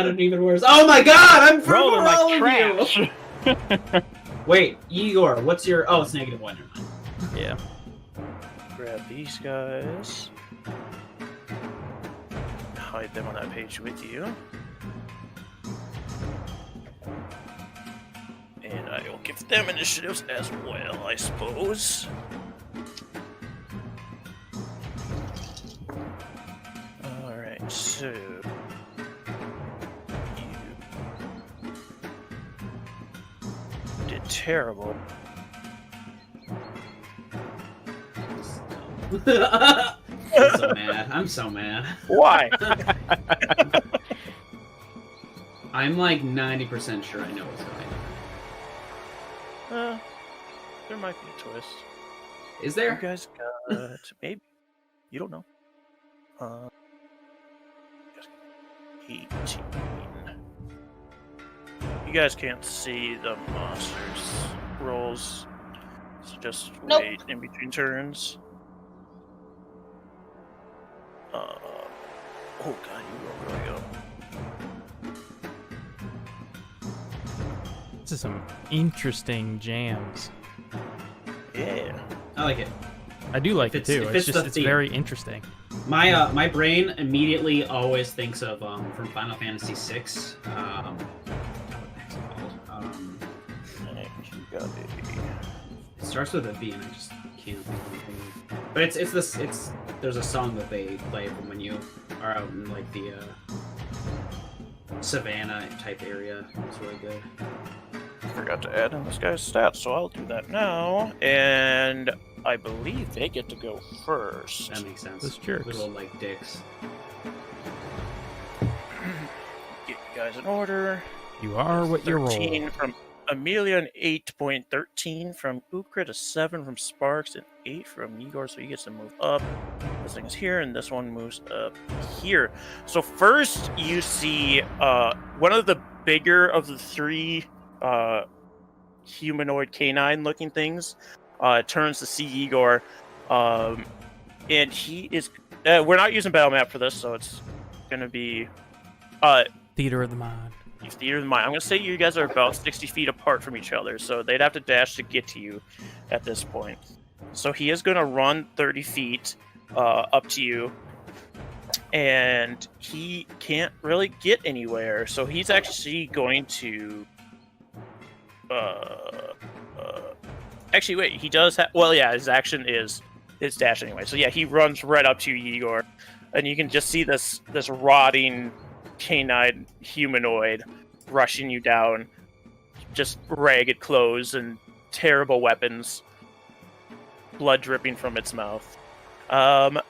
it even worse. Oh my god, I'm Rolling all like of you. trash. Wait, Igor, what's your? Oh, it's -1. Never mind. Yeah. Grab these guys. Hide them on that page with you. And I will give them initiatives as well, I suppose. Alright, so... You... did terrible. I'm so mad. I'm so mad. Why? I'm like 90% sure I know what's going on. There might be a twist. Is You there? guys got... maybe. You don't know. 18. You guys can't see the monsters rolls, so just Nope. wait in between turns. Oh god, you roll really go. This is some interesting jams. Yeah. I like it. I do like If it it's- too. if It's it's just the it's theme. very interesting. My brain immediately always thinks of from Final Fantasy VI. What the heck's it called? And you got It starts with a V, and I just can't think of anything. But it's there's a song that they play from when you are out in like the savannah type area. It's really good. forgot to add in this guy's stats, so I'll do that now. And I believe they get to go first. That makes sense. Those jerks. Little like dicks. Get you guys in order. You are what you 13 roll. from Amelia, and 8.13 from Ukrit, a 7 from Sparks, and 8 from Igor, so he gets to move up. This thing is here, and this one moves up here. So first, you see one of the bigger of the three humanoid canine-looking things turns to see Igor, and he is... we're not using battle map for this, so it's going to be... Theater of the mind. Theater of the mind. I'm going to say you guys are about 60 feet apart from each other, so they'd have to dash to get to you at this point. So he is going to run 30 feet up to you, and he can't really get anywhere. So he's actually going to... actually, wait, he does have... Well, yeah, his action is dash anyway. So yeah, he runs right up to you, Igor, and you can just see this rotting canine humanoid rushing you down, just ragged clothes and terrible weapons, blood dripping from its mouth. And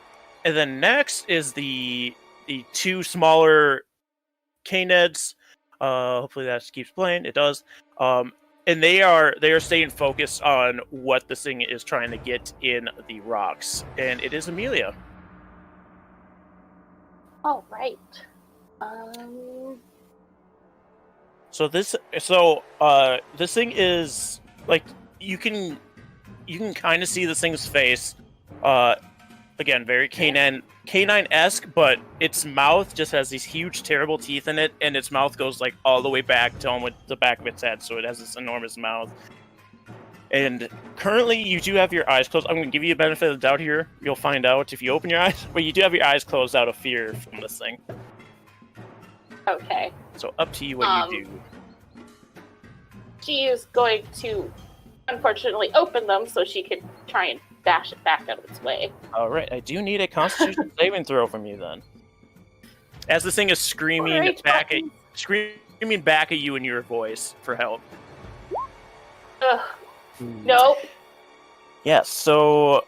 then next is the two smaller canids. Hopefully that keeps playing. It does. And they are staying focused on what this thing is trying to get in the rocks, and it is Amelia. All right. So this thing is like you can kind of see this thing's face. Again, very canine-esque, but its mouth just has these huge, terrible teeth in it, and its mouth goes like all the way back to almost the back of its head, so it has this enormous mouth. And currently, you do have your eyes closed. I'm going to give you a benefit of the doubt here. You'll find out if you open your eyes, but you do have your eyes closed out of fear from this thing. Okay. So up to you what you do. She is going to, unfortunately, open them so she can try and dash it back out of its way. All right, I do need a Constitution saving throw from you then. As this thing is screaming Alright, back at you in your voice for help. Ugh. Nope. Yes. So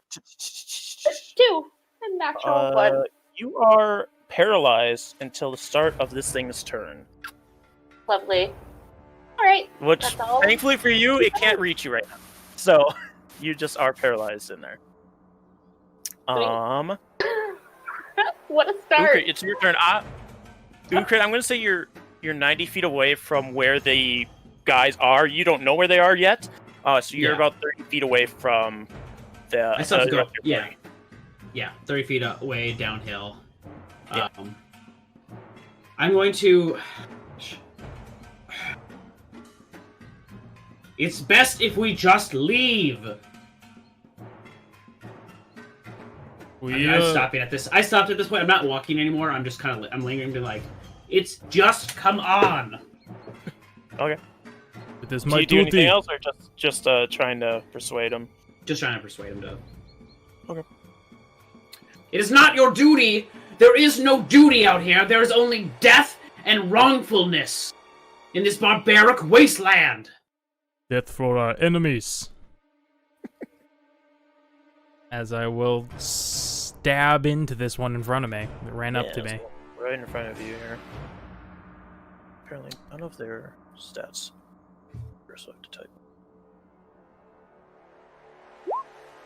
It's 2. A natural 1. you are paralyzed until the start of this thing's turn. Lovely. All right. Which, That's all. thankfully for you, it can't reach you right now. So, you just are paralyzed in there. What a start. Ukrit, it's your turn. Ukrit, I'm going to say you're 90 feet away from where the guys are. You don't know where they are yet. So you're about 30 feet away from the... I still have to go, yeah, 30 feet away downhill. Yeah. I'm going to... It's best if we just leave. I'm stopping at this. I stopped at this point. I'm not walking anymore. I'm just kind of... I'm lingering to like... It's just come on. Okay. It is Do my you do duty. anything else, or just trying to persuade him? Just trying to persuade him to... Okay. It is not your duty. There is no duty out here. There is only death and wrongfulness in this barbaric wasteland. Death for our enemies. As I will stab into this one in front of me that ran up to me. Right in front of you here. Apparently, none of their stats. So I have to type.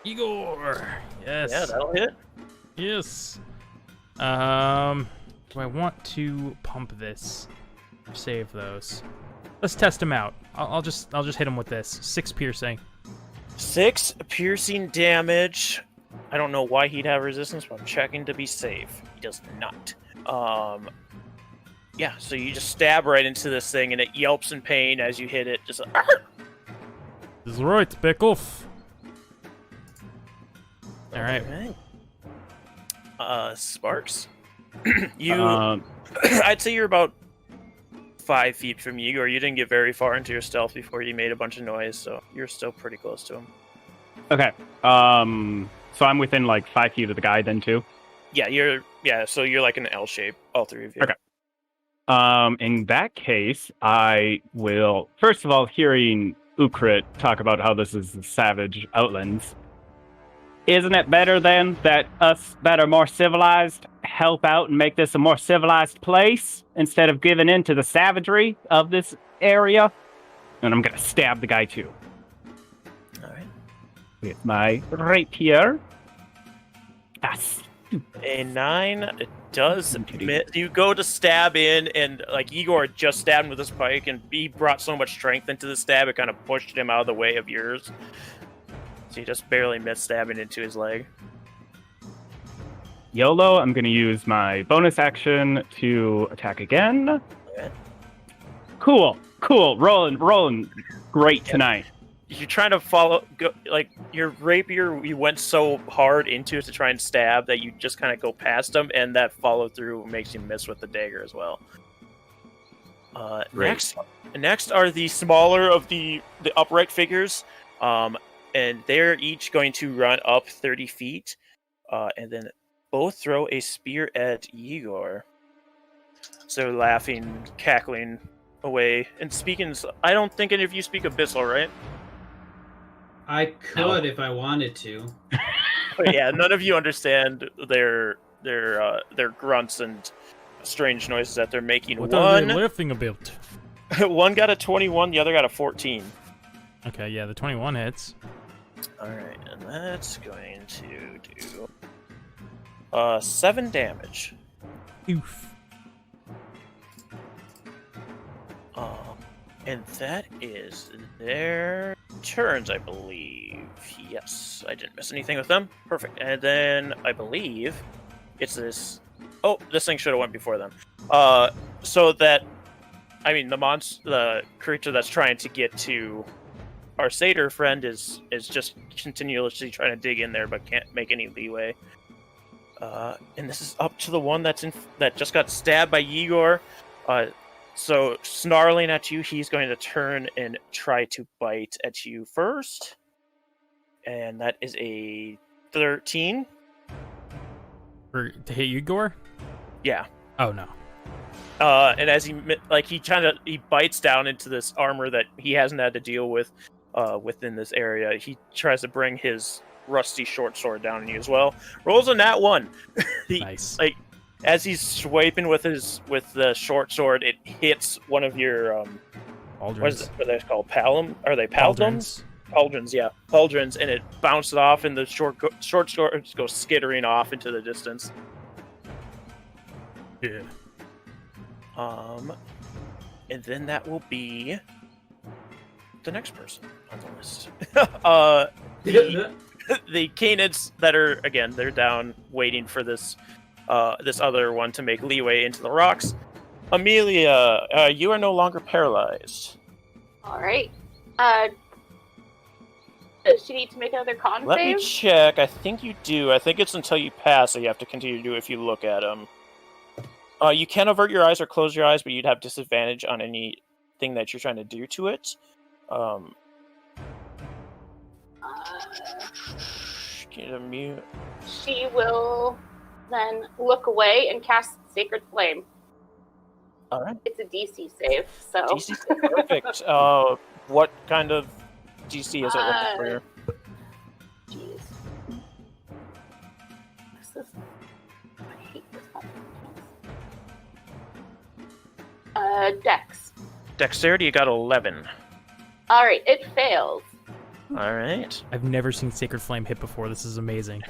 Igor! Yes. Yeah, that'll hit. Yes. Do I want to pump this? Save those. Let's test him out. I'll just hit him with this. 6 piercing. 6 piercing damage. I don't know why he'd have resistance, but I'm checking to be safe. He does not. Yeah, so you just stab right into this thing, and it yelps in pain as you hit it. Just This is right, back off. All right. Sparks. I'd say you're about 5 feet from Igor. You didn't get very far into your stealth before you made a bunch of noise, so you're still pretty close to him. Okay. So I'm within like 5 feet of the guy then too. Yeah, so you're like an L shape, all three of you. Okay. In that case, I will first of all, hearing Ukrit talk about how this is the savage outlands. Isn't it better then that us that are more civilized help out and make this a more civilized place instead of giving in to the savagery of this area? And I'm gonna stab the guy too. Alright. With my rapier. Yes. A 9 it does miss. You go to stab in, and like Igor just stabbed him with his pike, and he brought so much strength into the stab, it kind of pushed him out of the way of yours. So you just barely missed stabbing into his leg. YOLO, I'm going to use my bonus action to attack again. Okay. Cool. Rolling great tonight. You're trying to like your rapier, you went so hard into it to try and stab that you just kind of go past him, and that follow through makes you miss with the dagger as well. Next are the smaller of the upright figures, and they're each going to run up 30 feet, and then both throw a spear at Igor. So laughing, cackling away, and speaking. I don't think any of you speak Abyssal, right? I could if I wanted to. But yeah, none of you understand their grunts and strange noises that they're making. What are they laughing about? One got a 21, the other got a 14. Okay, yeah, the 21 hits. Alright, and that's going to do 7 damage. Oof. And that is their turns, I believe. Yes, I didn't miss anything with them. Perfect. And then I believe it's this. Oh, this thing should have went before them. So that, I mean, the creature that's trying to get to our satyr friend is just continuously trying to dig in there, but can't make any leeway. And this is up to the one that just got stabbed by Igor. So, snarling at you, he's going to turn and try to bite at you first. And that is a 13. To hit Igor? Yeah. Oh, no. And as he bites down into this armor that he hasn't had to deal with within this area, he tries to bring his rusty short sword down on you as well. Rolls on that one. Nice. as he's swiping with the short sword, it hits one of your what is it? What are they called? Palum? Are they paldums? Pauldrons, yeah, pauldrons, and it bounces off, and the short sword goes skittering off into the distance. Yeah. And then that will be the next person on the list. The Canids that are, again, they're down waiting for this other one to make leeway into the rocks. Amelia, you are no longer paralyzed. All right. Does she need to make another con Let save? me check. I think you do. I think it's until you pass that you have to continue to do if you look at them. You can avert your eyes or close your eyes, but you'd have disadvantage on anything that you're trying to do to it. Get a mute. She will then look away and cast Sacred Flame. All right. It's a DC save, so. DC, perfect. What kind of DC is it looking for you? Jeez. What's this? I hate this button. Dex. Dexterity, you got 11. Alright, it fails. All right. I've never seen Sacred Flame hit before. This is amazing.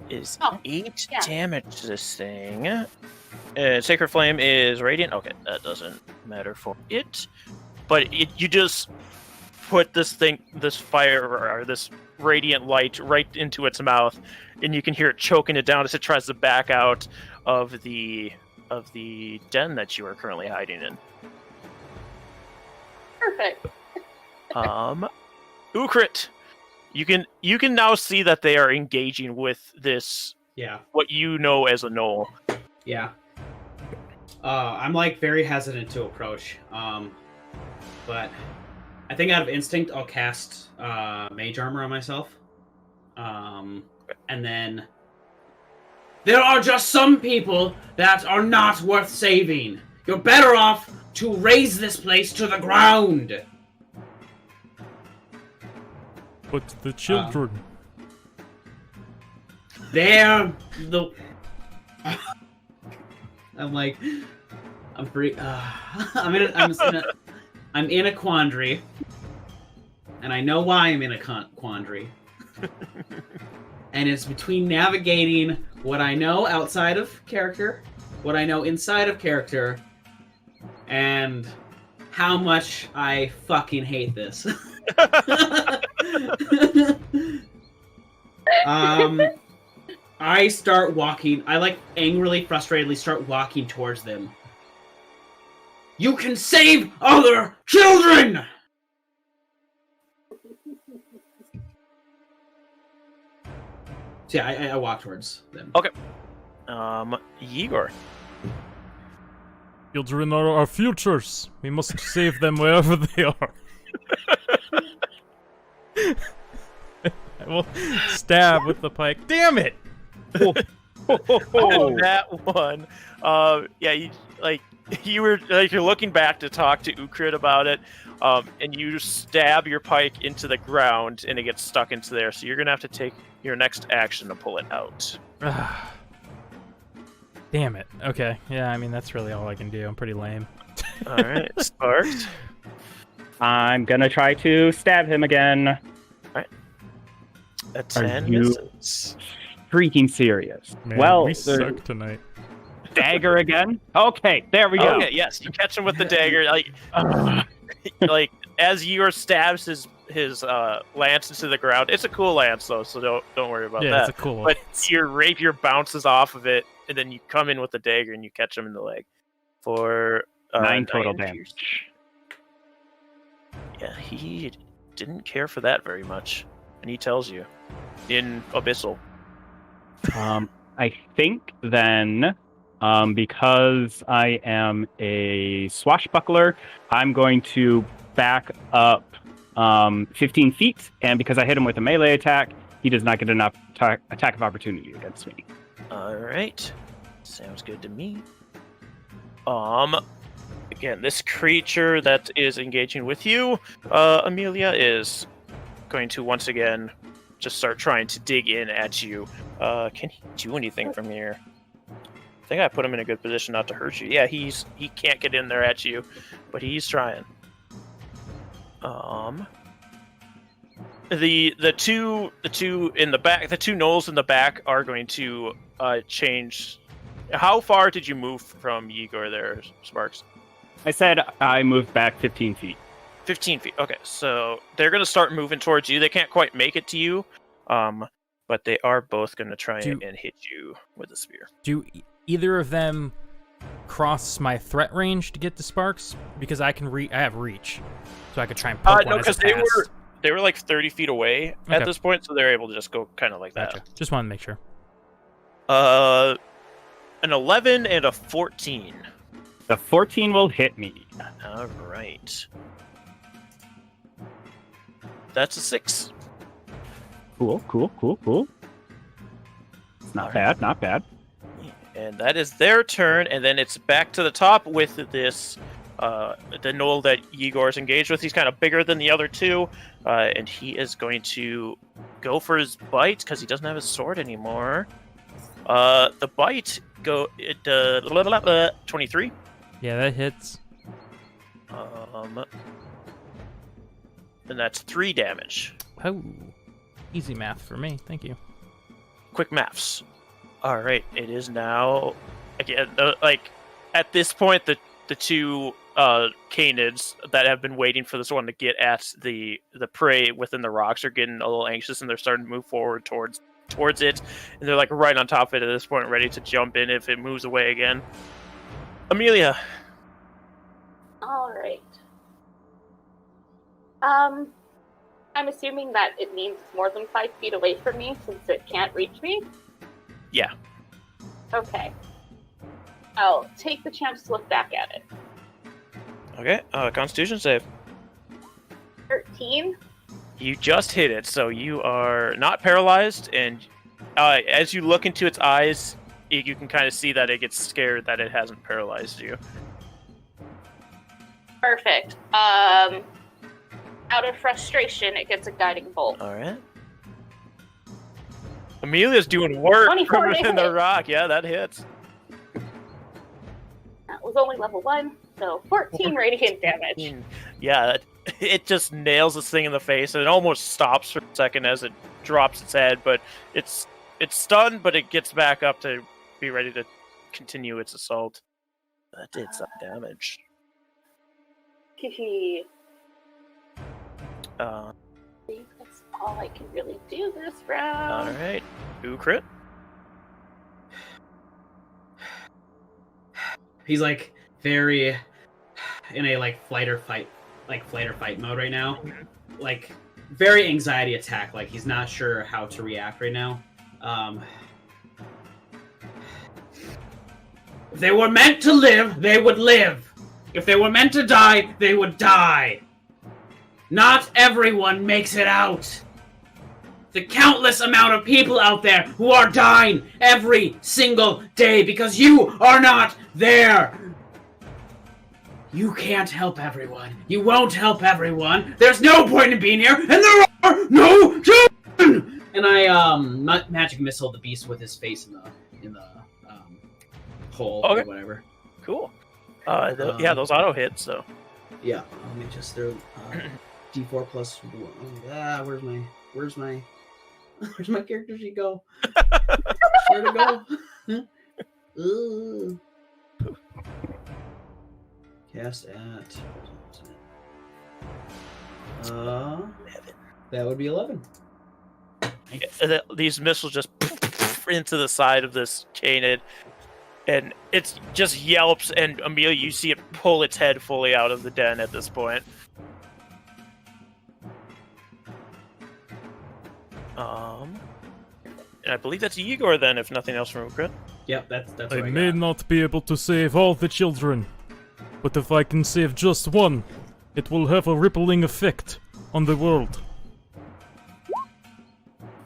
Is Oh, 8 yeah. damage to this thing. Sacred Flame is radiant. Okay, that doesn't matter for it. But you just put this fire or this radiant light right into its mouth, and you can hear it choking it down as it tries to back out of the den that you are currently hiding in. Perfect. Ukrit, you can now see that they are engaging with this. Yeah. What you know as a gnoll. Yeah. I'm like very hesitant to approach. But I think out of instinct I'll cast Mage Armor on myself. And then there are just some people that are not worth saving. You're better off to raise this place to the ground. But the children. They're the. I'm like, I'm pretty. I'm in a quandary, and I know why I'm in a quandary. And it's between navigating what I know outside of character, what I know inside of character, and how much I fucking hate this. I start walking. I like angrily, frustratedly start walking towards them. You can save other children! So yeah, I walk towards them. Okay. Igor. Children are our futures. We must save them wherever they are. I will stab with the pike. Damn it! Oh, that one. You're looking back to talk to Ukrit about it, and you stab your pike into the ground, and it gets stuck into there. So you're gonna have to take your next action to pull it out. Damn it. Okay. Yeah, I mean, that's really all I can do. I'm pretty lame. All right, Sparks. I'm gonna try to stab him again. All right. A 10 misses. Freaking serious. Man, well, we suck tonight. Dagger again. Okay, there we go. Okay, yes, you catch him with the dagger. Like as Igor stabs his lance into the ground. It's a cool lance though, so don't worry about that. Yeah, it's a cool But lance. your rapier bounces off of it, and then you come in with the dagger and you catch him in the leg for 9 total damage. Yeah, he didn't care for that very much, and he tells you in Abyssal. I think then, because I am a swashbuckler, I'm going to back up 15 feet, and because I hit him with a melee attack, he does not get enough attack of opportunity against me. All right, sounds good to me. Again, this creature that is engaging with you, Amelia, is going to once again just start trying to dig in at you. Can he do anything from here? I think I put him in a good position not to hurt you. Yeah, he can't get in there at you, but he's trying. The two in the back, the two gnolls in the back are going to change. How far did you move from Igor there, Sparks? I said I moved back 15 feet. 15 feet. Okay, so they're going to start moving towards you. They can't quite make it to you, but they are both going to try and hit you with a spear. Do either of them cross my threat range to get to Sparks? Because I can I have reach, so I could try and poke one as it passed. They were like 30 feet away at this point, so they're able to just go kind of like that. Gotcha. Just wanted to make sure. An 11 and a 14. The 14 will hit me. All right. That's a 6. Cool. It's not bad, not bad. And that is their turn, and then it's back to the top with this, the gnoll that Igor's engaged with. He's kind of bigger than the other two, and he is going to go for his bite, because he doesn't have his sword anymore. The bite, 23. Yeah, that hits. And that's 3 damage. Oh, easy math for me. Thank you. Quick maths. All right, it is now again. Like at this point, the two canids that have been waiting for this one to get at the prey within the rocks are getting a little anxious, and they're starting to move forward towards it, and they're like right on top of it at this point, ready to jump in if it moves away again. Amelia. All right. I'm assuming that it means it's more than 5 feet away from me since it can't reach me. Yeah. Okay. I'll take the chance to look back at it. Okay. Constitution save. 13. You just hit it, so you are not paralyzed, and as you look into its eyes, you can kind of see that it gets scared that it hasn't paralyzed you. Perfect. Out of frustration, it gets a guiding bolt. All right. Amelia's doing work from within the rock. Yeah, that hits. That was only level 1, so 14 radiant damage. Yeah, it just nails this thing in the face, and it almost stops for a second as it drops its head, but it's stunned, but it gets back up to be ready to continue its assault. That did some damage. I think that's all I can really do this round. Alright. Who crit? He's like very in a like flight or fight mode right now. Like very anxiety attack, like he's not sure how to react right now. If they were meant to live, they would live. If they were meant to die, they would die. Not everyone makes it out. The countless amount of people out there who are dying every single day because you are not there. You can't help everyone. You won't help everyone. There's no point in being here, and there are no children. And I magic missile the beast with his face in the hole or whatever. Cool. Yeah, those auto hits. So. Yeah. Let me just throw D4 plus 1. Where's my character sheet go? Where'd it go? Ooh. Cast at. That would be 11. These missiles just into the side of this canid, and it just yelps. And Amelia, you see it pull its head fully out of the den at this point. And I believe that's Igor then, if nothing else from Ukrit. Yep, that's I may not be able to save all the children, but if I can save just one, it will have a rippling effect on the world.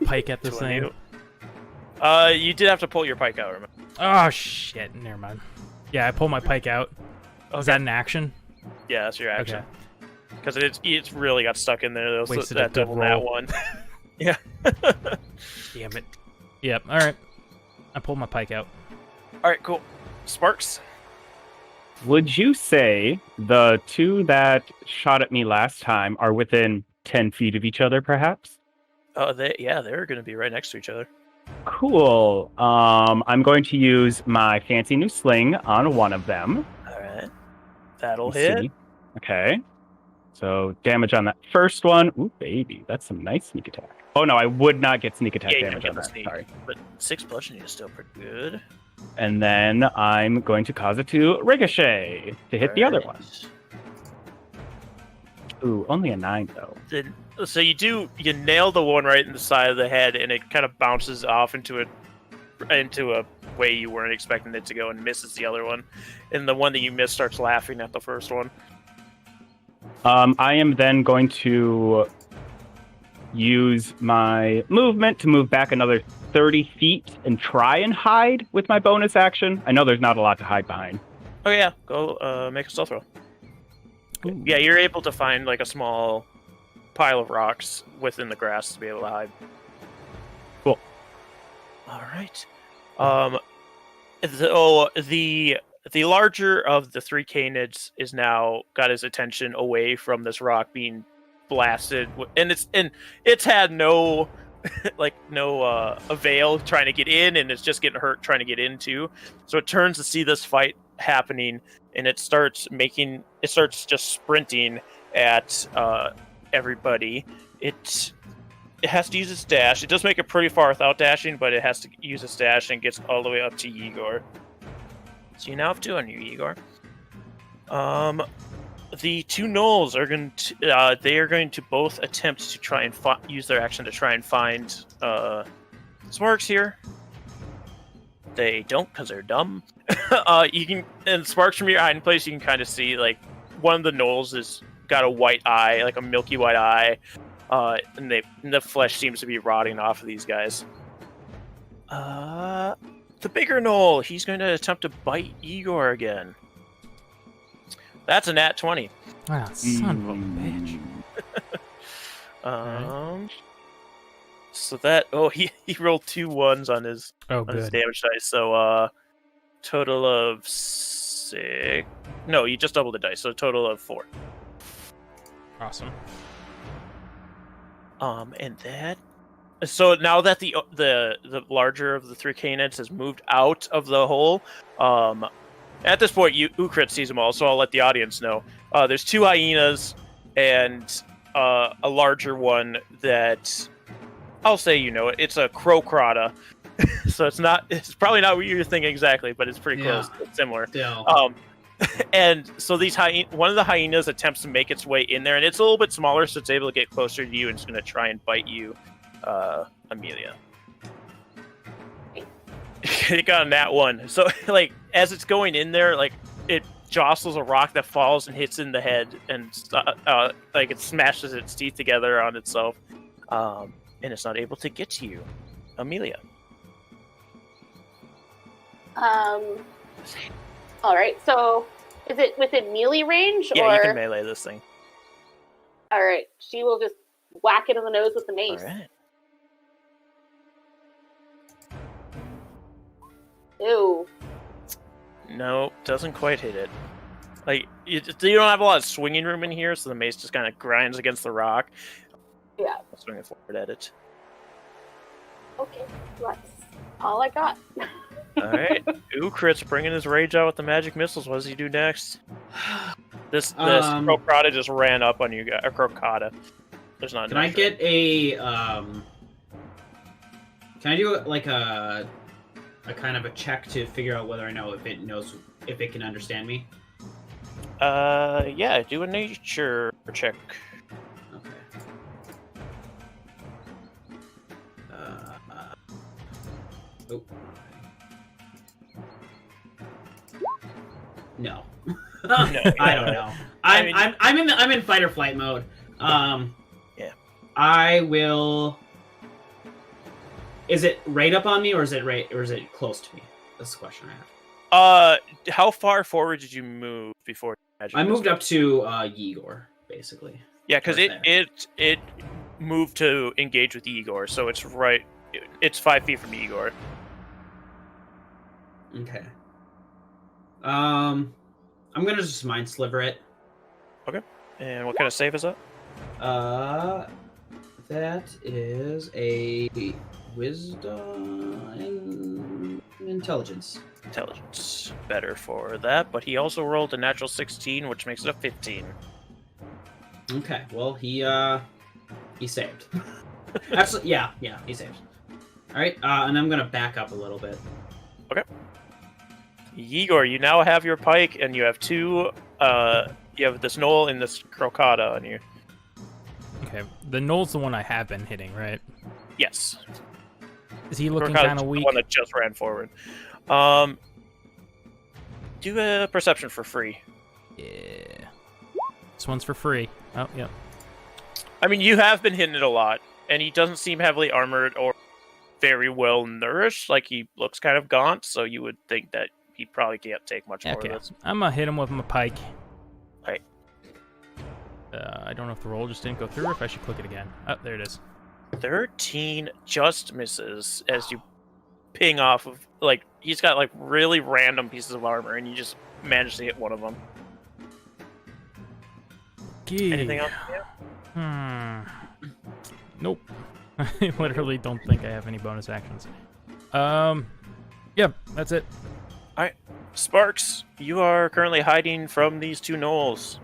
Pike at the same. You did have to pull your pike out, remember? Oh shit, never mind. Yeah, I pull my pike out. Okay. Is that an action? Yeah, that's your action. Because it's really got stuck in there. Wasted that double that one. Yeah. Damn it. Yep. All right. I pulled my pike out. All right, cool. Sparks. Would you say the two that shot at me last time are within 10 feet of each other, perhaps? Oh, they're going to be right next to each other. Cool. I'm going to use my fancy new sling on one of them. All right. That'll Let's hit. see. Okay. So damage on that first one. Ooh, baby. That's some nice sneak attack. Oh, no, I would not get sneak attack Yeah, you damage don't on get that. the sneak. Sorry. But 6 bludgeoning is still pretty good. And then I'm going to cause it to ricochet to hit the other one. Ooh, only a 9, though. So you nail the one right in the side of the head, and it kind of bounces off into a way you weren't expecting it to go, and misses the other one. And the one that you missed starts laughing at the first one. I am then going to use my movement to move back another 30 feet and try and hide with my bonus action. I know there's not a lot to hide behind. Oh yeah, go make a stealth roll. Ooh. Yeah, you're able to find like a small pile of rocks within the grass to be able to hide. Cool. All right. The larger of the 3 canids is now got his attention away from this rock being blasted, and it's had no avail trying to get in, and it's just getting hurt trying to get in too. So it turns to see this fight happening, and it starts just sprinting at everybody. It has to use its dash. It does make it pretty far without dashing, but it has to use its dash and gets all the way up to Igor. So you now have 2 on you, Igor. The 2 gnolls are going to both attempt to try and use their action to try and find Sparks here. They don't, because they're dumb. And Sparks, from your hiding place, you can kind of see like one of the gnolls has got a white eye, like a milky white eye, and the flesh seems to be rotting off of these guys. The bigger gnoll, he's going to attempt to bite Igor again. That's a nat 20. Ah, son of a bitch. So that he rolled 2 1s on his his damage dice. So total of 6. No, you just doubled the dice. So a total of 4. Awesome. And that. So now that the larger of the 3 canids has moved out of the hole, at this point, Ukrit sees them all, so I'll let the audience know. There's 2 hyenas and a larger one that I'll say it's a crocrata. So it's probably not what you're thinking exactly, but it's pretty close. It's similar. Yeah. And so one of the hyenas attempts to make its way in there, and it's a little bit smaller, so it's able to get closer to you, and it's going to try and bite you, Amelia. It got a nat 1. So, like, as it's going in there, like, it jostles a rock that falls and hits in the head, and like it smashes its teeth together on itself, and it's not able to get to you, Amelia. All right. So, is it within melee range? Yeah, or... you can melee this thing. All right. She will just whack it in the nose with the mace. All right. Ew. No, doesn't quite hit it. Like, you don't have a lot of swinging room in here, so the mace just kind of grinds against the rock. Yeah. Swinging forward at it. Okay, that's all I got. Alright. Ukrit's bringing his rage out with the magic missiles. What does he do next? This crocata just ran up on you guys. Or crocata. There's not. Can I get a Can I do like a kind of a check to figure out whether I know if it can understand me? Yeah. Do a nature check. Okay. Oh. No. I don't know. I'm in fight or flight mode. Yeah. I will. Is it right up on me, or is it close to me? That's the question I have. How far forward did you move before magic? I moved up to Igor, basically. Yeah, because it moved to engage with Igor, so it's right. It's 5 feet from Igor. Okay. I'm gonna just mind sliver it. Okay. And what kind of save is that? That is a wisdom and intelligence. Intelligence. Better for that, but he also rolled a natural 16, which makes it a 15. Okay, well he saved. Absolutely, yeah, he saved. All right, and I'm gonna back up a little bit. Okay. Igor, you now have your pike, and you have two. You have this knoll and this crocata on you. Okay, the knoll's the one I have been hitting, right? Yes. Is he looking Crocata's kind of weak? The one that just ran forward. Do a perception for free. Yeah. This one's for free. Oh, yeah. I mean, you have been hitting it a lot, and he doesn't seem heavily armored or very well nourished. Like, he looks kind of gaunt, so you would think that he probably can't take much more Okay, of this. I'm gonna hit him with my pike. Right. I don't know if the roll just didn't go through or if I should click it again. Oh, there it is. 13 just misses as you ping off of, like, he's got, like, really random pieces of armor, and you just manage to hit one of them. Gee. Anything else? Nope. I literally don't think I have any bonus actions. Yeah, that's it. Alright. Sparks, you are currently hiding from these two gnolls.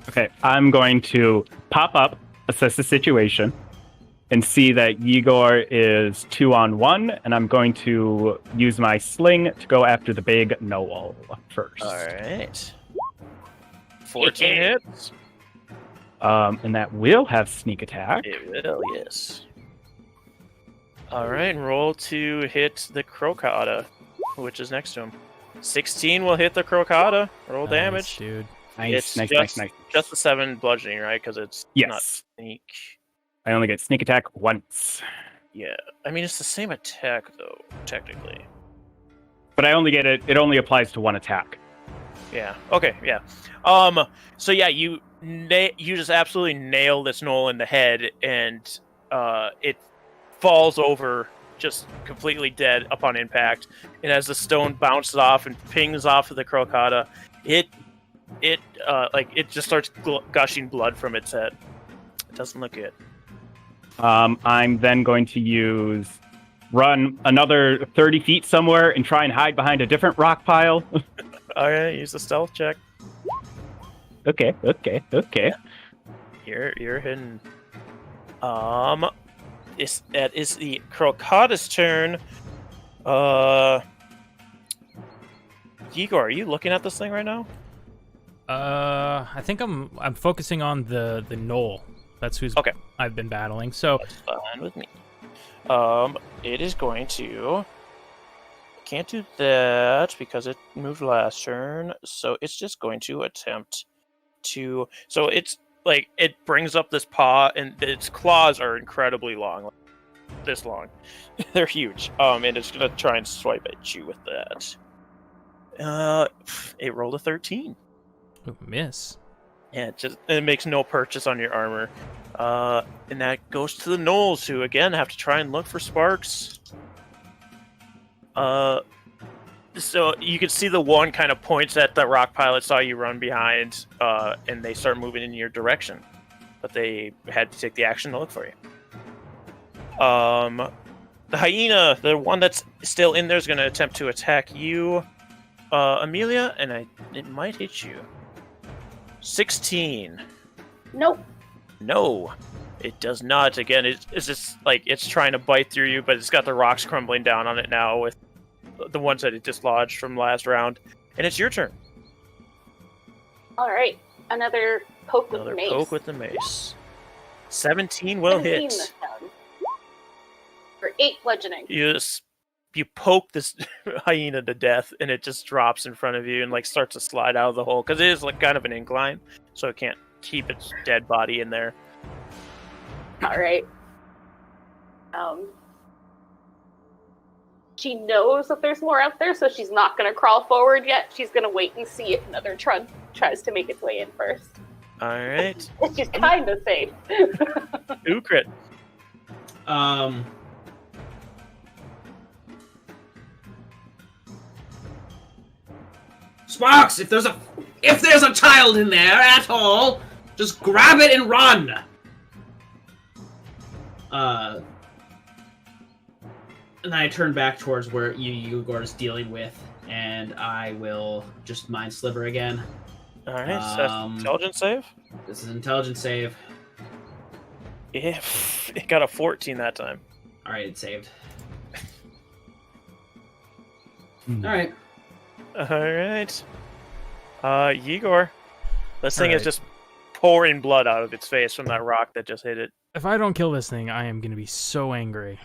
Okay, I'm going to pop up, assess the situation, and see that Igor is 2-on-1, and I'm going to use my sling to go after the big gnoll first. Alright. 14 hits. And that will have sneak attack. It will, yes. Alright, roll to hit the crocata, which is next to him. 16 will hit the crocata. Roll damage. Dude. Nice, It's nice. Just the 7 bludgeoning, right? Because it's not sneak. I only get sneak attack once. Yeah. I mean, it's the same attack, though, technically. But I only get it. It only applies to one attack. Yeah. Okay, yeah. So yeah, you just absolutely nail this gnoll in the head, and it falls over just completely dead upon impact. And as the stone bounces off and pings off of the crocata, it just starts gushing blood from its head. It doesn't look good. I'm then going to run another 30 feet somewhere and try and hide behind a different rock pile. Alright, use the stealth check. Okay. You're hidden. That is the crocata's turn. Igor, are you looking at this thing right now? I think I'm focusing on the gnoll. That's who's I've been battling. So that's fine with me. It is going to. Can't do that because it moved last turn. So it's just going to attempt to. So it's like it brings up this paw, and its claws are incredibly long, like this long. They're huge. And it's gonna try and swipe at you with that. It rolled a 13. Ooh, miss. Yeah, it makes no purchase on your armor. And that goes to the gnolls, who again have to try and look for sparks. So you can see the one kind of points at the rock pilot, saw you run behind, and they start moving in your direction. But they had to take the action to look for you. The hyena, the one that's still in there, is going to attempt to attack you, Amelia, and it might hit you. 16. Nope. No, it does not. Again, it's just like it's trying to bite through you, but it's got the rocks crumbling down on it now with the ones that it dislodged from last round. And it's your turn. All right. Another poke with the mace. Poke with the mace. 17 will 17 hit. this time. For 8 bludgeoning. You poke this hyena to death, and it just drops in front of you and like starts to slide out of the hole because it is like kind of an incline, so it can't keep its dead body in there. All right. She knows that there's more out there, so she's not going to crawl forward yet. She's going to wait and see if another trunk tries to make its way in first. All right. She's kind of safe. Ooh, crit. Sparks, if there's a child in there at all, just grab it and run. And I turn back towards where Igor's dealing with, and I will just mind sliver again. All right, so intelligence save. This is an intelligence save. Yeah, it got a 14 that time. All right, it's saved. All right. All right. Igor, this thing is right. just pouring blood out of its face from that rock that just hit it. If I don't kill this thing, I am going to be so angry.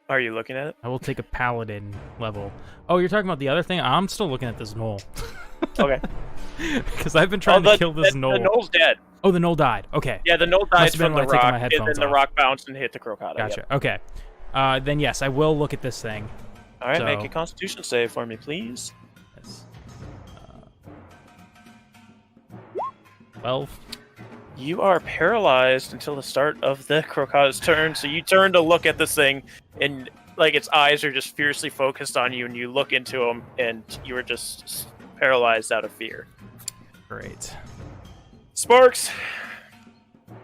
Are you looking at it? I will take a paladin level. Oh, you're talking about the other thing? I'm still looking at this gnoll. Okay. Because I've been trying to kill this gnoll. The gnoll's dead. Oh, the gnoll died. Okay. Yeah, the gnoll died Must have been from the when I took my rock, and headphones then the off. rock bounced and hit the crocodile. Gotcha. Yep. Okay. Then yes, I will look at this thing. All right, So- make a Constitution save for me, please. Yes. 12. You are paralyzed until the start of the crocodile's turn. So you turn to look at this thing, and like its eyes are just fiercely focused on you, and you look into them, and you are just paralyzed out of fear. Great. Sparks.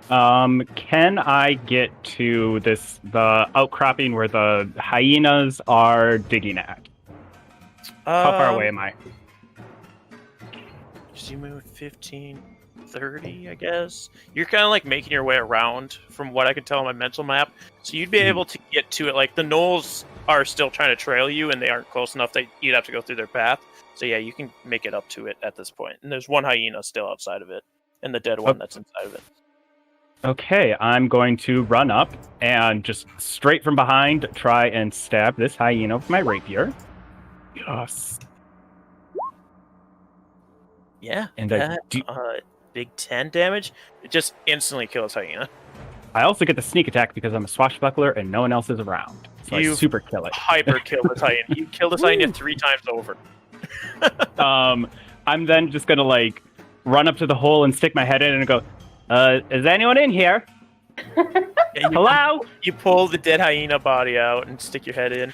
Can I get to the outcropping where the hyenas are digging at? How far away am I? You move 15, 30, I guess. You're kind of like making your way around from what I can tell on my mental map. So you'd be able to get to it. Like the gnolls are still trying to trail you, and they aren't close enough that you'd have to go through their path. So yeah, you can make it up to it at this point. And there's one hyena still outside of it, and the dead one that's inside of it. Okay, I'm going to run up and just straight from behind try and stab this hyena with my rapier. Yes. Yeah, And I do- big 10 damage. It just instantly kills hyena. I also get the sneak attack because I'm a swashbuckler and no one else is around. So I super kill it. Hyper kill this hyena. You kill this hyena 3 times over. I'm then just gonna like run up to the hole and stick my head in and go, is anyone in here? Yeah, Hello? You pull the dead hyena body out and stick your head in.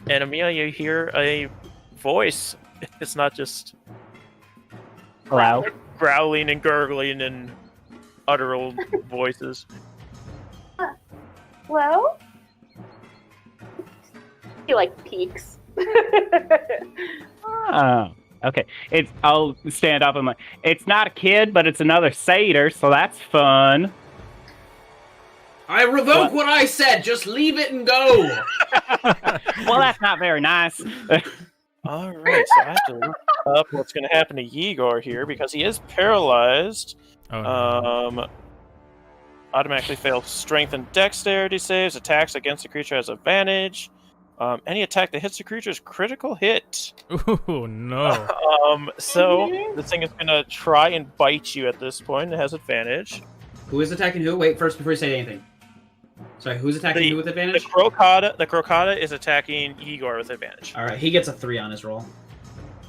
And Amelia, you hear a voice. It's not just Hello? growling and gurgling and utteral voices. Hello? He like peeks. Oh, okay. I'll stand up and like, it's not a kid, but it's another satyr, so that's fun. I revoke what I said. Just leave it and go. Well, that's not very nice. All right, so I have to look up what's going to happen to Igor here because he is paralyzed. Oh, no. Automatically fails strength and dexterity saves. Attacks against the creature has advantage. Any attack that hits the creature is critical hit. Ooh, no. So this thing is going to try and bite you at this point. It has advantage. Who is attacking who? Wait, first before you say anything. Sorry, who's attacking who with advantage? The crocodile is attacking Igor with advantage. All right, he gets a 3 on his roll.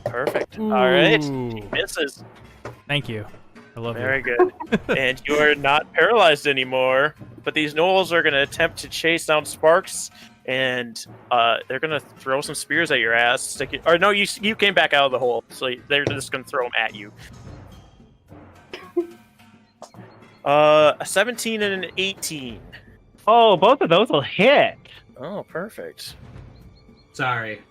Perfect. All right, Ooh. he misses. Thank you. I love you. Very good. And you're not paralyzed anymore. But these gnolls are going to attempt to chase down Sparks, and they're going to throw some spears at your ass. Or no, you came back out of the hole, so they're just going to throw them at you. A 17 and an 18. Oh, both of those will hit. Oh, perfect. Sorry.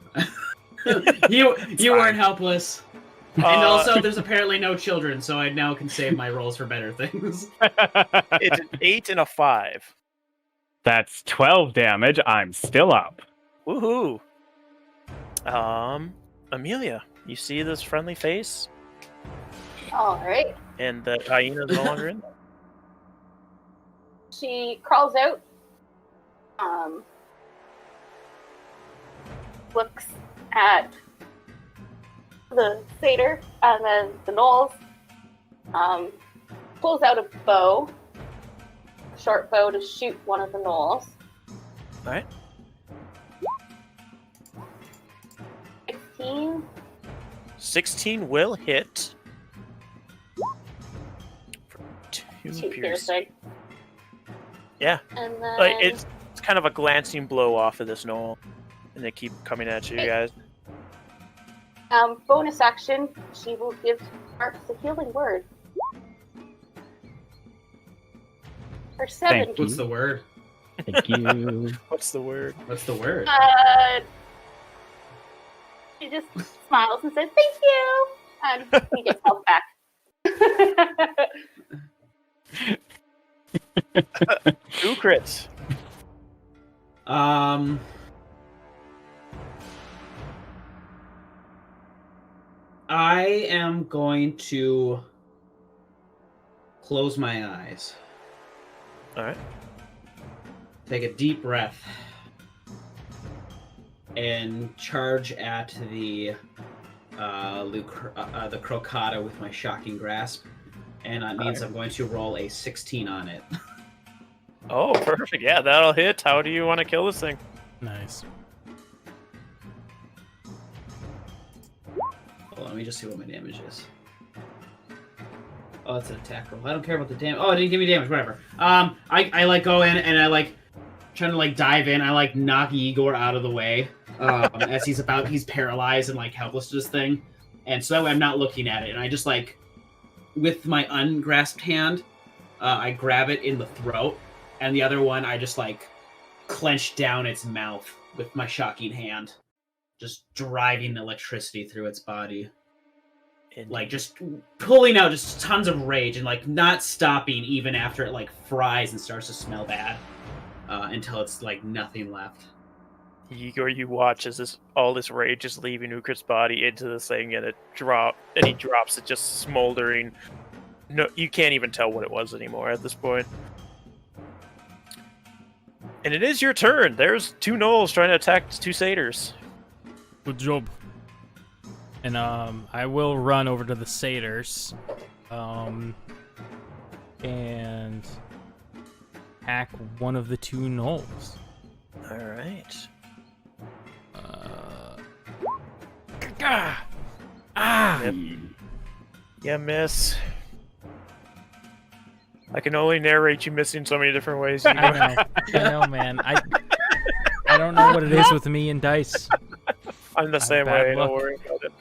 you weren't helpless. And also, there's apparently no children, so I now can save my rolls for better things. It's an 8 and a 5. That's 12 damage. I'm still up. Woohoo! Amelia, you see this friendly face? Alright. And the hyena is no longer in there. She crawls out. Looks at the satyr and then the gnolls. Pulls out a bow. Short bow to shoot one of the gnolls. Alright. 16. 16 will hit. For 2 Two piercing. piercing. Yeah. And then Like it's kind of a glancing blow off of this gnoll. And they keep coming at you guys. Bonus action, she will give Sparks a healing word. For 7. Thank you. What's the word? Thank you. What's the word? What's the word? She just smiles and says, "Thank you," and he gets health back. 2 crits. I am going to close my eyes. All right. Take a deep breath. And charge at the Crocata with my shocking grasp. And that means I'm going to roll a 16 on it. Oh, perfect. Yeah, that'll hit. How do you want to kill this thing? Nice. Hold on, let me just see what my damage is. Oh, that's an attack roll. I don't care about the damage. Oh, it didn't give me damage. Whatever. I like go in and I like trying to like dive in. I like knock Igor out of the way as he's paralyzed and like helpless to this thing, and so that way I'm not looking at it. And I just like with my ungrasped hand, I grab it in the throat, and the other one I just like clench down its mouth with my shocking hand, just driving electricity through its body. Like, just pulling out just tons of rage and, like, not stopping even after it, like, fries and starts to smell bad until it's, like, nothing left. Igor, you watch as all this rage is leaving Ukrit's body into this thing, and he drops it just smoldering. No, you can't even tell what it was anymore at this point. And it is your turn. There's 2 gnolls trying to attack 2 satyrs. Good job. And I will run over to the satyrs, and hack one of the 2 gnolls. All right. Yep. Yeah, miss. I can only narrate you missing so many different ways. I know, man. I don't know what it is with me and dice. I'm the same bad way. luck. Don't worry about it.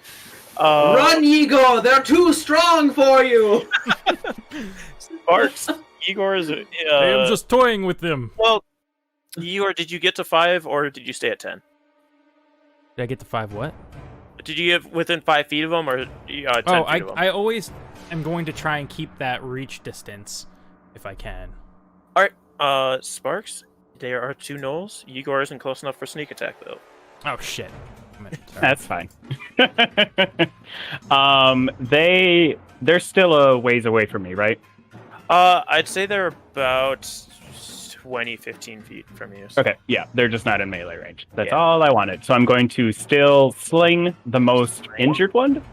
Run, Igor! They're too strong for you! Sparks. Igor is. I am just toying with them. Well, Igor, did you get to 5 or did you stay at 10? Did I get to 5 what? Did you get within 5 feet of them or 10 feet of them? I always am going to try and keep that reach distance if I can. All right, Sparks. There are 2 gnolls. Igor isn't close enough for sneak attack though. Oh shit. That's fine. They're still a ways away from me, right? I'd say they're about 15 feet from you. So. Okay, yeah, they're just not in melee range. That's all I wanted. So I'm going to still sling the most injured one.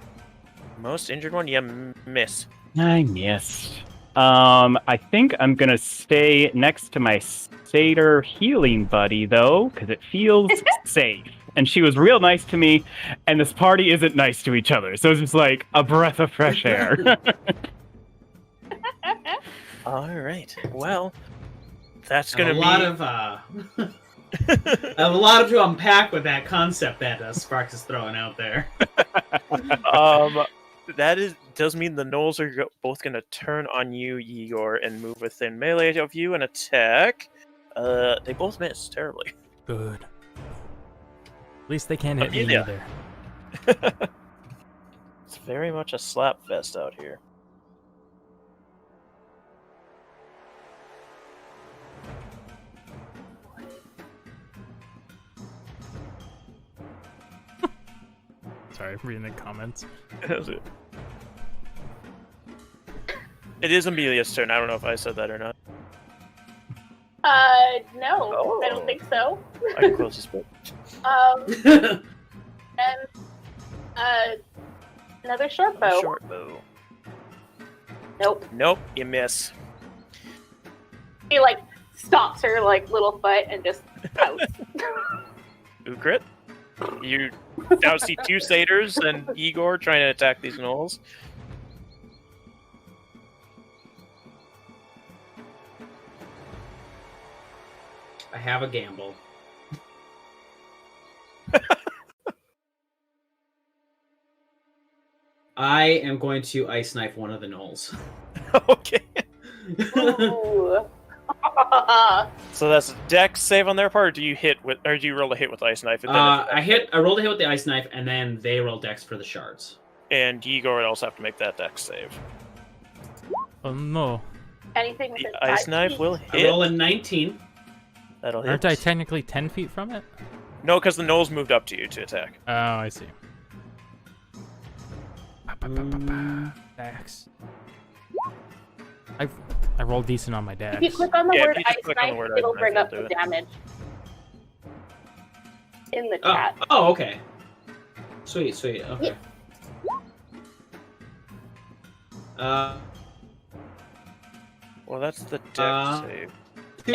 Most injured one? Yeah, miss. I missed. I think I'm gonna stay next to my satyr healing buddy though, because it feels safe. And she was real nice to me, and this party isn't nice to each other. So it's just like a breath of fresh air. All right. Well, that's gonna be a lot to unpack with that concept that Sparks is throwing out there. That does mean the gnolls are both gonna turn on you, Igor, and move within melee of you and attack. They both miss terribly. Good. At least they can't hit me either. It's very much a slap fest out here. Sorry, I'm reading the comments. It is Amelia's turn. I don't know if I said that or not. No, Oh. I don't think so. I can close this book. And another short bow. Short bow. Nope. Nope, you miss. He like stops her like little foot and just pouts. Ukrit. You now see 2 satyrs and Igor trying to attack these gnolls. I have a gamble. I am going to ice knife one of the gnolls. Okay. Ooh. So that's a dex save on their part, or do you roll a hit with ice knife? And then I rolled a hit with the ice knife, and then they roll dex for the shards. And Igor would also have to make that dex save. Oh no. Anything The within ice 5 knife feet? will I hit. roll a 19. That'll hit. Aren't I technically 10 feet from it? No, because the gnolls moved up to you to attack. Oh, I see. Dax. I rolled decent on my dax. If you click on the Yeah, if word you just ice click on the knife, word ice it'll knife, bring it'll up do the it. damage in the Oh, chat. oh, okay. Sweet. Okay. Well, that's the dex save.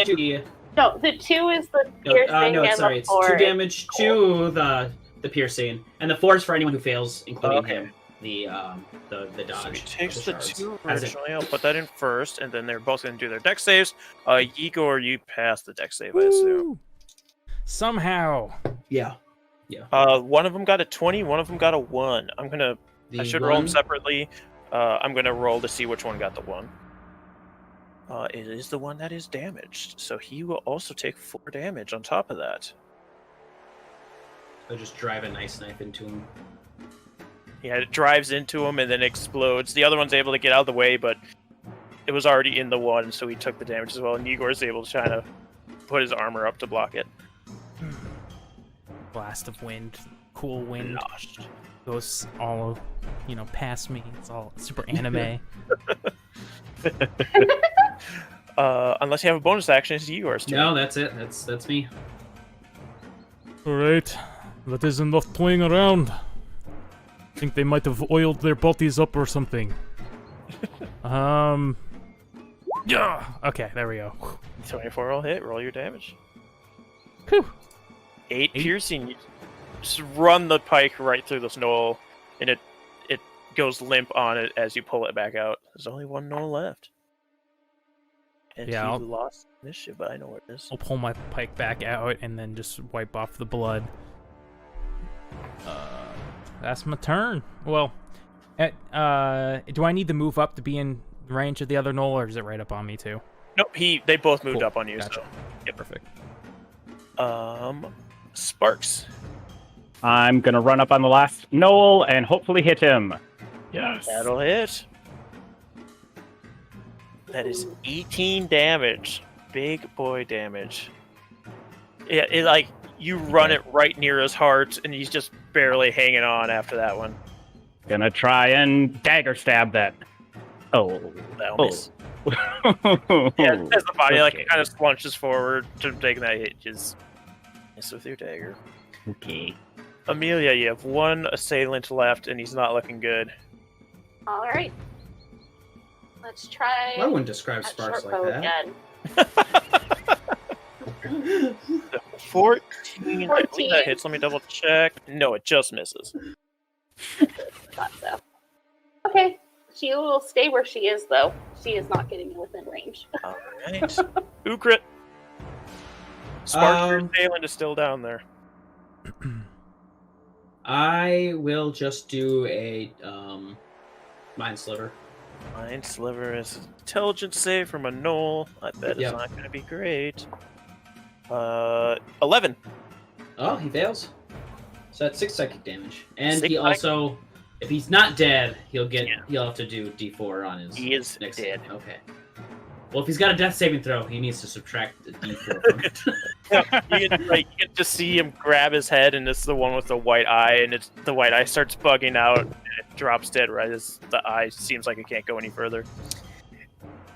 2 No, the 2 is the piercing no, and sorry. the It's 4. 2 damage to the piercing, and the 4 is for anyone who fails, including him. The dodge. So he of takes the the shards. 2 As it- originally. I'll put that in first, and then they're both going to do their dex saves. Igor, you pass the dex save, I assume. Woo! Somehow. Yeah. One of them got a 20, one of them got a 1. I should roll them separately. I'm going to roll to see which one got the 1. It is the one that is damaged, so he will also take 4 damage on top of that. So just drive a nice knife into him. Yeah, it drives into him and then explodes. The other one's able to get out of the way, but it was already in the one, so he took the damage as well. And Igor's able to kind of put his armor up to block it. Blast of wind, cool wind Gosh. goes all, past me. It's all super anime. Unless you have a bonus action, it's Igor's turn. No, that's it. That's me. Alright, that is enough playing around. I think they might have oiled their bodies up or something. Yeah. Okay, there we go. 24 will hit. Roll your damage. Whew. 8 piercing. You just run the pike right through this knoll, and it goes limp on it as you pull it back out. There's only one knoll left. And Yeah, he I'll- lost initiative, but I know where it is. I'll pull my pike back out and then just wipe off the blood. That's my turn. Well, do I need to move up to be in range of the other knoll, or is it right up on me too? Nope, they both moved Cool, up on you, gotcha. so. Yep. Perfect. Sparks. I'm gonna run up on the last knoll and hopefully hit him. Yes. That'll hit. That is 18 damage. Big boy damage. Yeah, you run it right near his heart, and he's just barely hanging on after that one. Gonna try and dagger stab that. Oh. That'll Oh. miss. Yeah, as the body Okay. kind of slunches forward to taking that hit, just miss with your dagger. Okay. Amelia, you have one assailant left, and he's not looking good. All right. Let's try I wouldn't describe that sparks short like bow that. again. 14. I 14. believe that hits. Let me double check. No, it just misses. Thought so. Okay. She will stay where she is, though. She is not getting within range. All right. Ukrit. Spark, your assailant is still down there. I will just do a mind sliver. Mind Sliver is an intelligence save from a knoll. I bet Yep. it's not going to be great. 11. Oh, he fails. So that's 6 psychic damage, and 6 he also, if he's not dead, he'll have to do D4 on his. He is next dead. hit. Okay. Well, if he's got a death saving throw, he needs to subtract the D4 from it. You can just see him grab his head, and it's the one with the white eye, and the white eye starts bugging out, and it drops dead right as the eye seems like it can't go any further.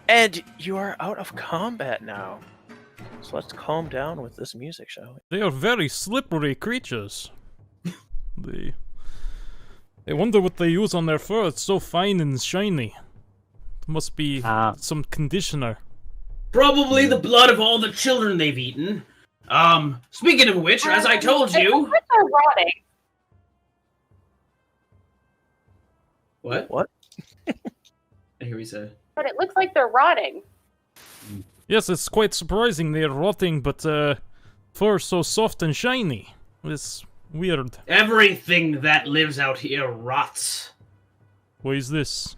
And you are out of combat now. So let's calm down with this music, shall we? They are very slippery creatures. I wonder what they use on their fur. It's so fine and shiny. It must be some conditioner. Probably the blood of all the children they've eaten. Speaking of which, as I told It you. looks like they're rotting. What? What? I hear he said. But it looks like they're rotting. Yes, it's quite surprising they are rotting, but fur so soft and shiny. It's weird. Everything that lives out here rots. Why is this?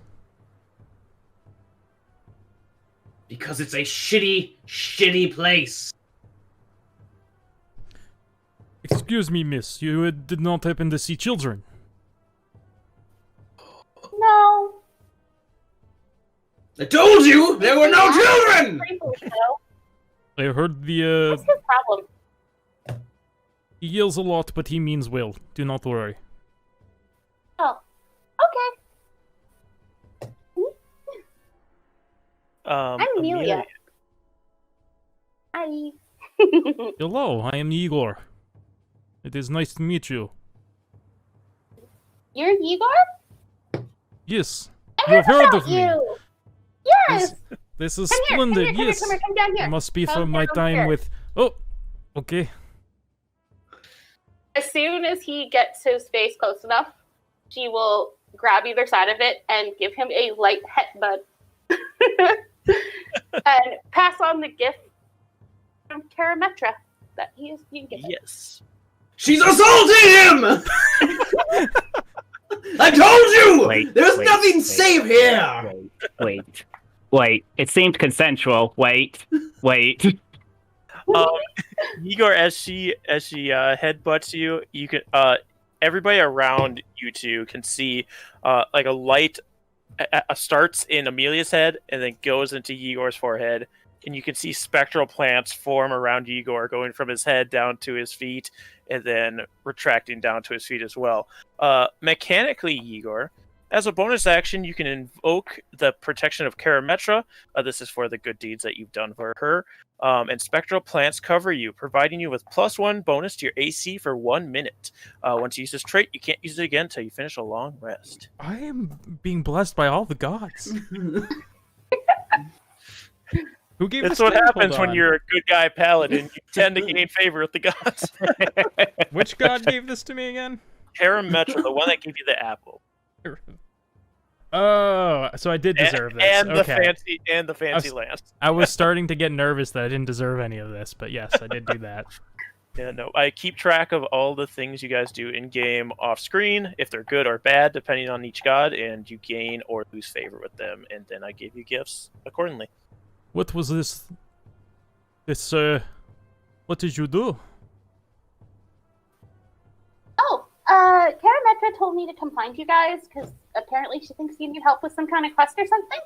Because it's a shitty place. Excuse me, miss. You did not happen to see children? No. I told you there were no children! I heard the, What's his problem? He yells a lot, but he means well. Do not worry. Oh, okay. I'm Amelia. Hi. Hello, I am Igor. It is nice to meet you. You're Igor? Yes, I you have heard about of me. you. Yes. This is Come here, splendid. come here, Yes, come here, come down here. it must be Come from my down time here. with. Oh, okay. As soon as he gets his face close enough, she will grab either side of it and give him a light headbutt. And pass on the gift from Karametra that you can get. Yes. She's assaulting him! I told you! There's nothing safe here! Wait. It seemed consensual. Wait. Igor, as she headbutts you, you can everybody around you two can see like a light starts in Amelia's head and then goes into Igor's forehead, and you can see spectral plants form around Igor, going from his head down to his feet, and then retracting down to his feet as well. Mechanically, Igor, as a bonus action, you can invoke the protection of Karametra. This is for the good deeds that you've done for her. And spectral plants cover you, providing you with +1 bonus to your AC for 1 minute. Once you use this trait, you can't use it again until you finish a long rest. I am being blessed by all the gods. Who gave That's this what to me? happens Hold when on. you're a good guy paladin. You tend to gain favor with the gods. Which god gave this to me again? Karametra, the one that gave you the apple. Oh, so I did deserve this. And okay. the fancy lance. I was starting to get nervous that I didn't deserve any of this, but yes, I did do that. Yeah, no, I keep track of all the things you guys do in game, off screen, if they're good or bad, depending on each god, and you gain or lose favor with them, and then I give you gifts accordingly. What was this? What did you do? Oh, Karametra told me to come find you guys because apparently she thinks you need help with some kind of quest or something.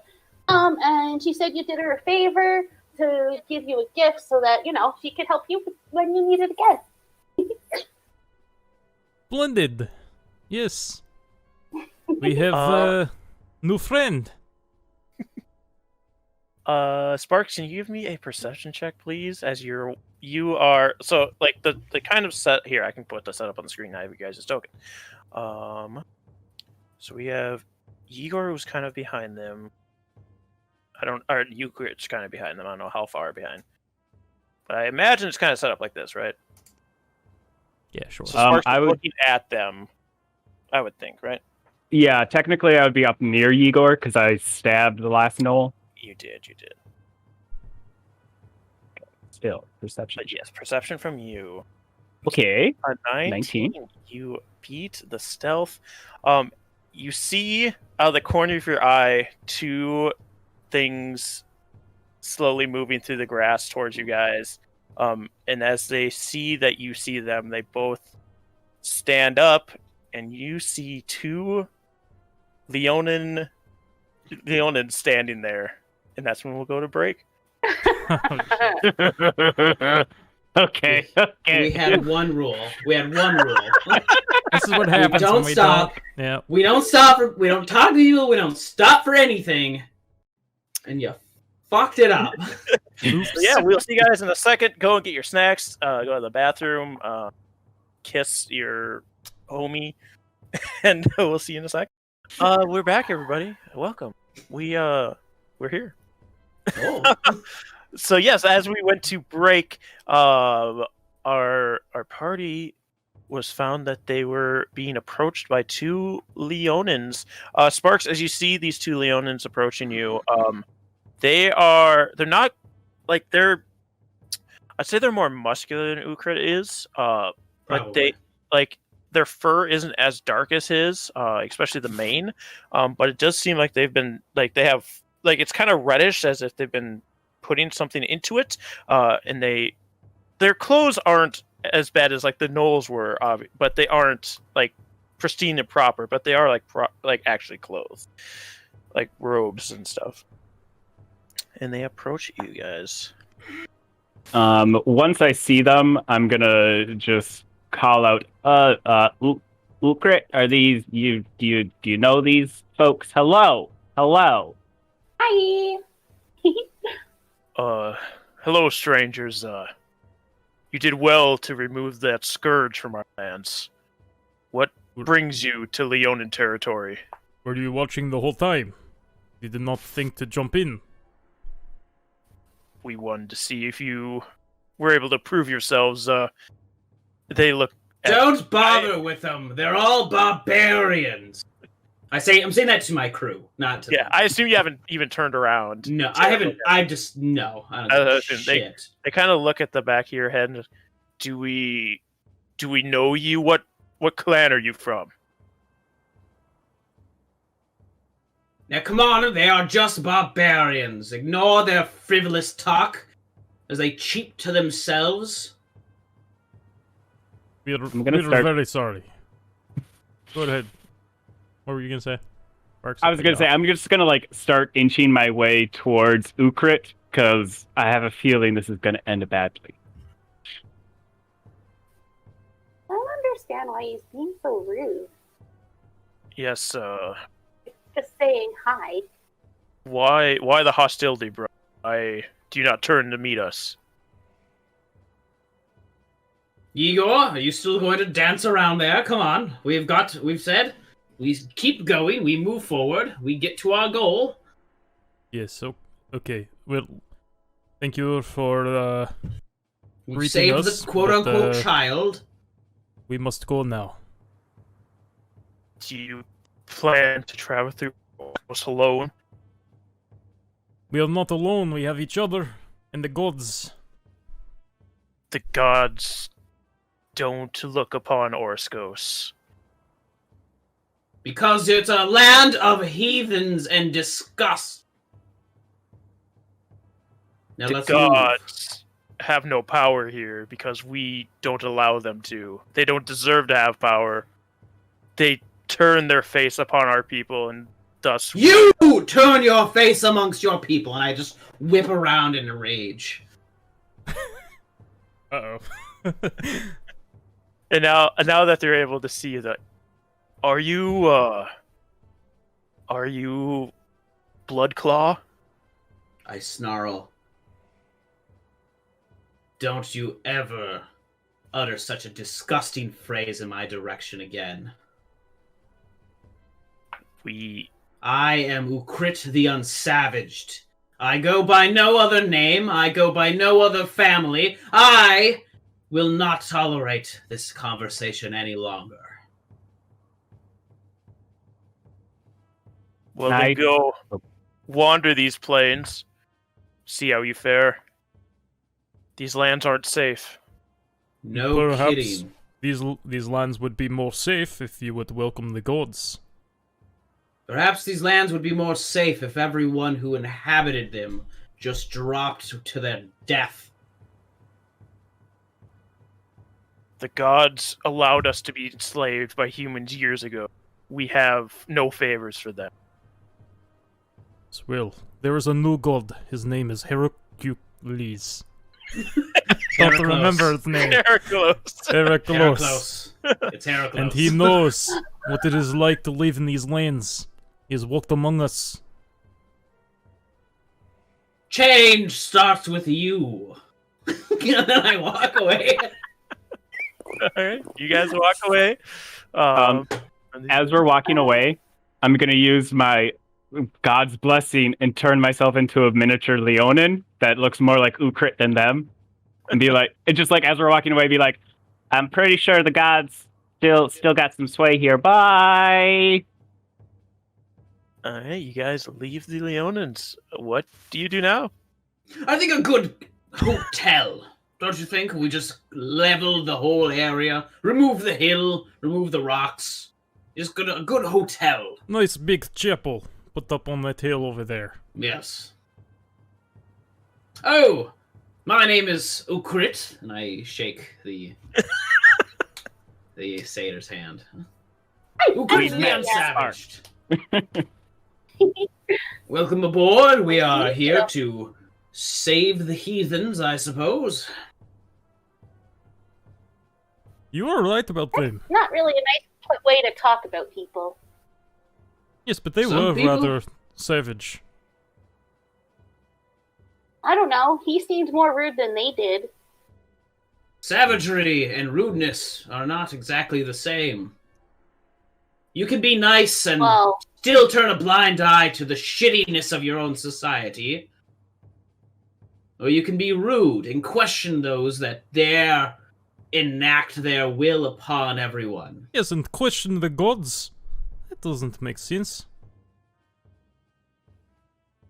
And she said you did her a favor to give you a gift so that, she could help you when you need it again. Splendid. Yes. We have a new friend. Sparks, can you give me a perception check, please? As you are so like the kind of set here. I can put the setup on the screen. I have you guys' token. So we have Igor, who's kind of behind them. Or Euclid's kind of behind them. I don't know how far behind, but I imagine it's kind of set up like this, right? Yeah, sure. So Sparks is looking at them, I would think, right? Yeah, technically I would be up near Igor because I stabbed the last gnoll. You did. Still, perception. But yes, perception from you. Okay. A 19. You beat the stealth. You see out of the corner of your eye 2 things slowly moving through the grass towards you guys. And as they see that you see them, they both stand up, and you see 2 Leonin standing there. And that's when we'll go to break. Okay. We had one rule. This is what happens don't when we stop. don't. Yeah. We don't stop. We don't talk to people. We don't stop for anything. And you fucked it up. Oops. Yeah, we'll see you guys in a second. Go and get your snacks. Go to the bathroom. Kiss your homie. And we'll see you in a second. We're back, everybody. Welcome. We're here. Oh. So yes, as we went to break, our party was found that they were being approached by 2 Leonins. Sparks, as you see these 2 Leonins approaching you, they're not like I'd say they're more muscular than Ukrit is. But they their fur isn't as dark as his, especially the mane. But it does seem like they've been they have it's kind of reddish, as if they've been putting something into it. And their clothes aren't as bad as the gnolls were, but they aren't pristine and proper. But they are actually clothes, like robes and stuff. And they approach you guys. Once I see them, I'm gonna just call out, Ukrit, are these do you know these folks? Hello. Hi. Hello, strangers. You did well to remove that scourge from our lands. What brings you to Leonin territory? Were you watching the whole time? You did not think to jump in? We wanted to see if you were able to prove yourselves. They look. Don't bother with them. They're all barbarians. I'm saying that to my crew, not to them. I assume you haven't even turned around. No, I haven't. I don't know shit. They kind of look at the back of your head and do we know you? What clan are you from? Now come on, they are just barbarians. Ignore their frivolous talk, as they cheat to themselves. We're very sorry. Go ahead. What were you gonna say? I was gonna say I'm just gonna start inching my way towards Ukrit because I have a feeling this is gonna end badly. I don't understand why he's being so rude. Yes, Just saying hi. Why the hostility, bro? Why do you not turn to meet us? Igor, are you still going to dance around there? Come on. We've said we keep going, we move forward, we get to our goal. Yes, okay. Well, thank you for we saved the quote-unquote child. We must go now. Do you plan to travel through us alone? We are not alone, we have each other and the gods. The gods don't look upon Orskos. Because it's a land of heathens and disgust. Now the gods have no power here because we don't allow them to. They don't deserve to have power. They turn their face upon our people, and thus you turn your face amongst your people. And I just whip around in a rage. Uh-oh. And now that they're able to see that, are you Bloodclaw? I snarl. Don't you ever utter such a disgusting phrase in my direction again. I am Ukrit the Unsavaged. I go by no other name. I go by no other family. I will not tolerate this conversation any longer. Well, then go wander these plains. See how you fare. These lands aren't safe. No Perhaps kidding. These lands would be more safe if you would welcome the gods. Perhaps these lands would be more safe if everyone who inhabited them just dropped to their death. The gods allowed us to be enslaved by humans years ago. We have no favors for them. Well, there is a new god. His name is Hercules. Don't remember his name. Heraclos. It's Heraclos. And he knows what it is like to live in these lands. He has walked among us. Change starts with you. And then I walk away. Alright, you guys walk away. As we're walking away, I'm going to use my God's blessing and turn myself into a miniature Leonin that looks more like Ukrit than them. And be like, and just like as we're walking away, be like, I'm pretty sure the gods still got some sway here. Bye! Alright, you guys leave the Leonins. What do you do now? I think a good hotel don't you think? We just level the whole area, remove the hill, remove the rocks. Just a good hotel. Nice big chapel put up on that hill over there. Yes. Oh, my name is Ukrit, and I shake the the satyr's hand. Ukrit the Unsavaged. Welcome aboard. We are here to save the heathens, I suppose. You are right about them. Not really a nice way to talk about people. Yes, but they Some were people- rather savage. I don't know. He seemed more rude than they did. Savagery and rudeness are not exactly the same. You can be nice and Well, still turn a blind eye to the shittiness of your own society. Or you can be rude and question those that dare enact their will upon everyone. Yes, and question the gods. That doesn't make sense.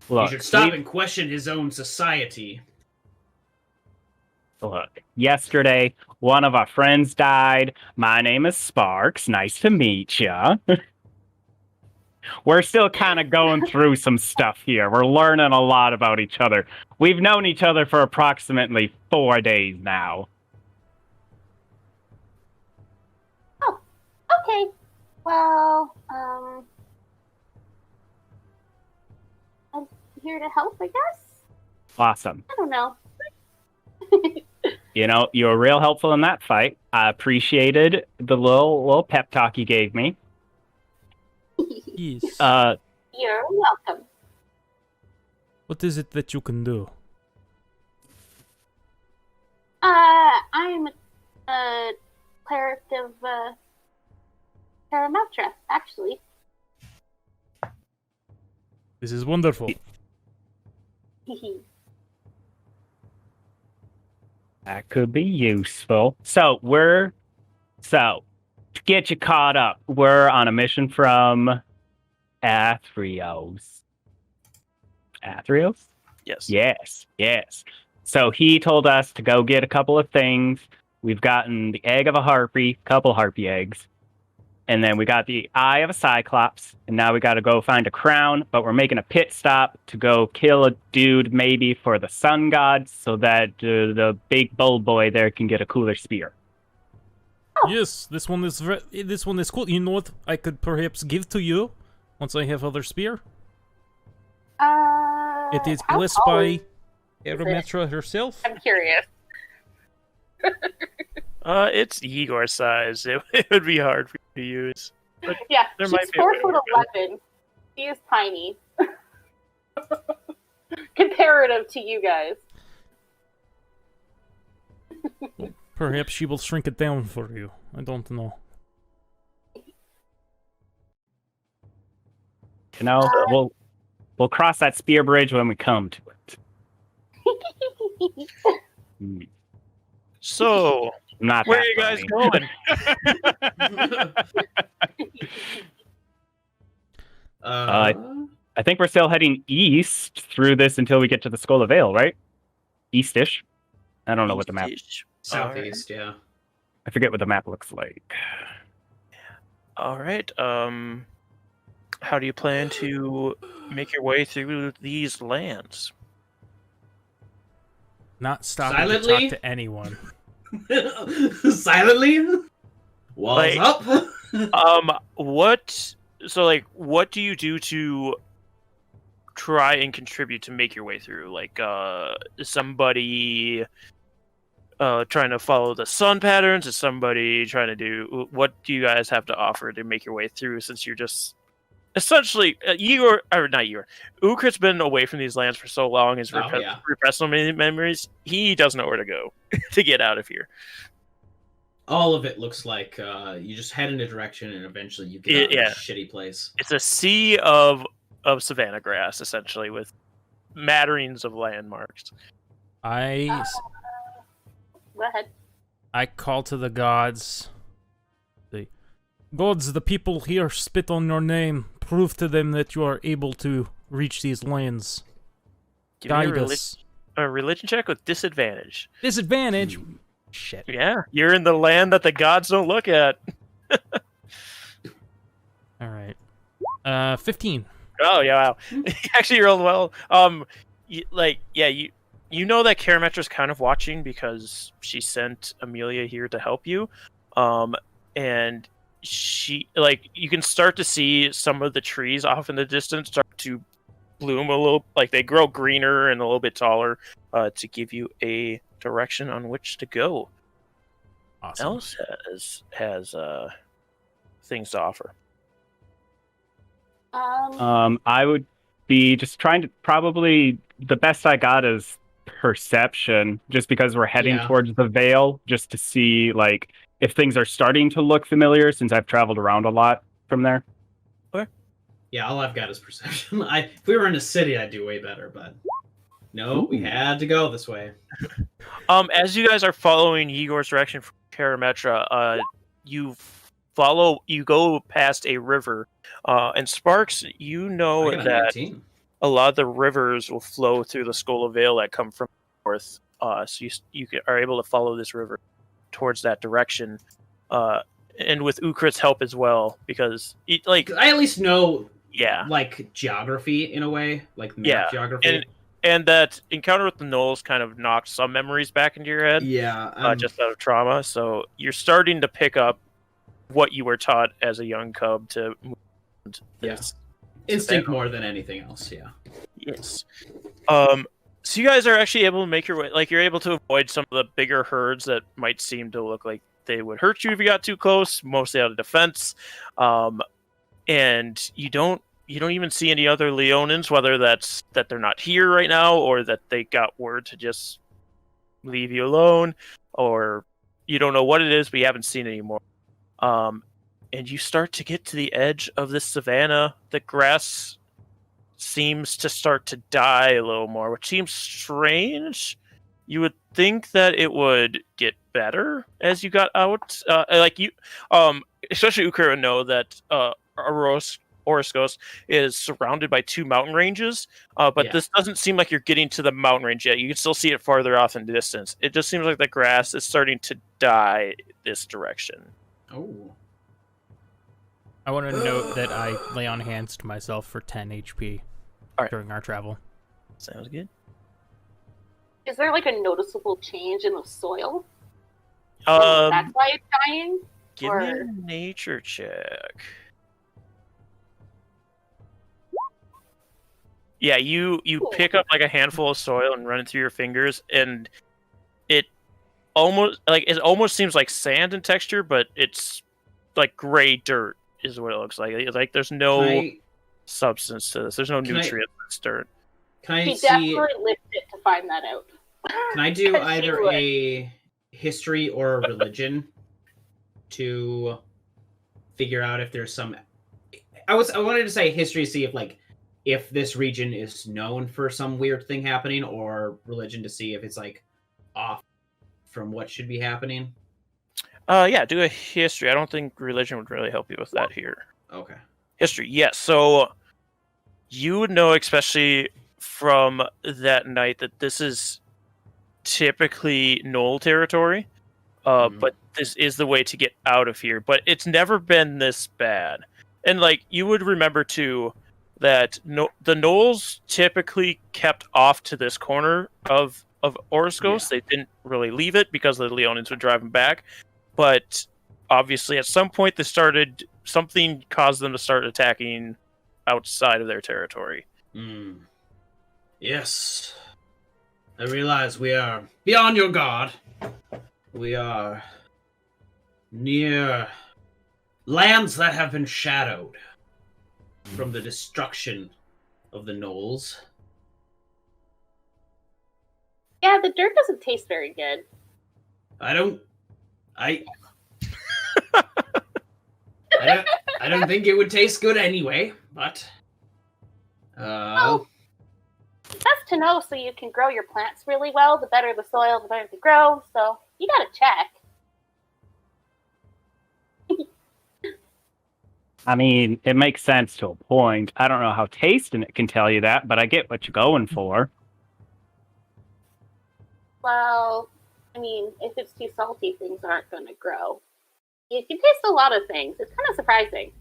You Look, should stop and question his own society. look, yesterday, one of our friends died. My name is Sparks. Nice to meet ya. We're still kind of going through some stuff here. We're learning a lot about each other. We've known each other for approximately 4 days now. okay. Well, I'm here to help, I guess? Awesome. I don't know. You know, you were real helpful in that fight. I appreciated the little pep talk you gave me. Yes. You're welcome. What is it that you can do? I'm a cleric of, Paramoutra, actually. This is wonderful. That could be useful. So, to get you caught up, we're on a mission from Athreos. Athreos? Yes. Yes. So he told us to go get a couple of things. We've gotten the egg of a harpy, couple harpy eggs. And then we got the eye of a cyclops. And now we got to go find a crown. But we're making a pit stop to go kill a dude maybe for the sun god so that the big bull boy there can get a cooler spear. Yes, this one is cool. You know what I could perhaps give to you once I have other spear? It is how blessed tall by is Arametra herself. I'm curious. It's Igor's size. It would be hard for you to use. Yeah, There she's might be a way 4'11". She is tiny. Comparative to you guys. Perhaps she will shrink it down for you. I don't know. You know, we'll cross that spear bridge when we come to it. So, Not where that are you guys funny. going? I think we're still heading east through this until we get to the Skull of Vale, right? Eastish. I don't know what the map. Southeast, yeah. I forget what the map looks like. All right. How do you plan to make your way through these lands? Not stopping Silently? to talk to anyone. Silently? Walls Like- up? What? So, like, what do you do to try and contribute to make your way through? Like, somebody trying to follow the sun patterns? Is somebody trying to do? What do you guys have to offer to make your way through? Since you're just essentially Igor, or not Igor, Ukrit's been away from these lands for so long. He's repressed so many memories. He doesn't know where to go to get out of here. All of it looks like you just head in a direction and eventually you get out of this shitty place. It's a sea of savanna grass, essentially, with matterings of landmarks. Go ahead. I call to the gods. The gods, the people here spit on your name. Prove to them that you are able to reach these lands. Give me a Guide us. a religion check with disadvantage. Disadvantage. Shit. Yeah, you're in the land that the gods don't look at. All right. 15. Oh yeah, wow. Actually, you rolled well. You know that Karametra's kind of watching because she sent Amelia here to help you, and she you can start to see some of the trees off in the distance start to bloom a little, like they grow greener and a little bit taller, to give you a direction on which to go. Awesome. Else has things to offer. I would be just trying to, probably the best I got is perception, just because we're heading towards the Vale, just to see like if things are starting to look familiar, since I've traveled around a lot from there. Okay. Yeah, all I've got is perception. If we were in a city, I'd do way better, but no, we had to go this way. As you guys are following Igor's direction from Karametra, you go past a river, and Sparks, you know that a lot of the rivers will flow through the Skull of Vale that come from north. So you are able to follow this river towards that direction, and with Ukrit's help as well, because I at least know, yeah, like geography in a way, like map geography. And that encounter with the gnolls kind of knocked some memories back into your head. Yeah. Just out of trauma. So you're starting to pick up what you were taught as a young cub to move this. Yes. Instinct more than anything else, yeah. Yes. So you guys are actually able to make your way, you're able to avoid some of the bigger herds that might seem to look like they would hurt you if you got too close, mostly out of defense. And you don't even see any other Leonins, whether that's that they're not here right now or that they got word to just leave you alone, or you don't know what it is, but you haven't seen any more. And you start to get to the edge of this savanna. The grass seems to start to die a little more, which seems strange. You would think that it would get better as you got out. Especially Ukra would know that Oroscos is surrounded by two mountain ranges, but this doesn't seem like you're getting to the mountain range yet. You can still see it farther off in the distance. It just seems like the grass is starting to die this direction. Oh. I want to note that I lay on hands to myself for 10 HP during our travel. Sounds good. Is there like a noticeable change in the soil? That's why it's dying? Give me a nature check. Yeah, you pick up like a handful of soil and run it through your fingers, and it almost seems like sand in texture, but it's like gray dirt is what it looks like. It's like there's no substance to this. There's no nutrient in this dirt. She definitely licked it to find that out. Can I do either a history or a religion to figure out if there's some? I wanted to say history to see if this region is known for some weird thing happening, or religion to see if it's like off from what should be happening. Yeah, do a history. I don't think religion would really help you with that here. Okay. History, yes. So you would know, especially from that night, that this is typically Knoll territory, but this is the way to get out of here. But it's never been this bad. And you would remember too that the Knolls typically kept off to this corner of Oroscos. They didn't really leave it because the Leonins would drive them back. But obviously, at some point, something caused them to start attacking outside of their territory. Yes. I realize we are beyond your guard. We are near lands that have been shadowed from the destruction of the Knolls. Yeah, the dirt doesn't taste very good. I don't think it would taste good anyway, but well, it's best to know so you can grow your plants really well. The better the soil, the better they grow. So you gotta check. I mean, it makes sense to a point. I don't know how tasting it can tell you that, but I get what you're going for. Well, I mean, if it's too salty, things aren't going to grow. You can taste a lot of things. It's kind of surprising.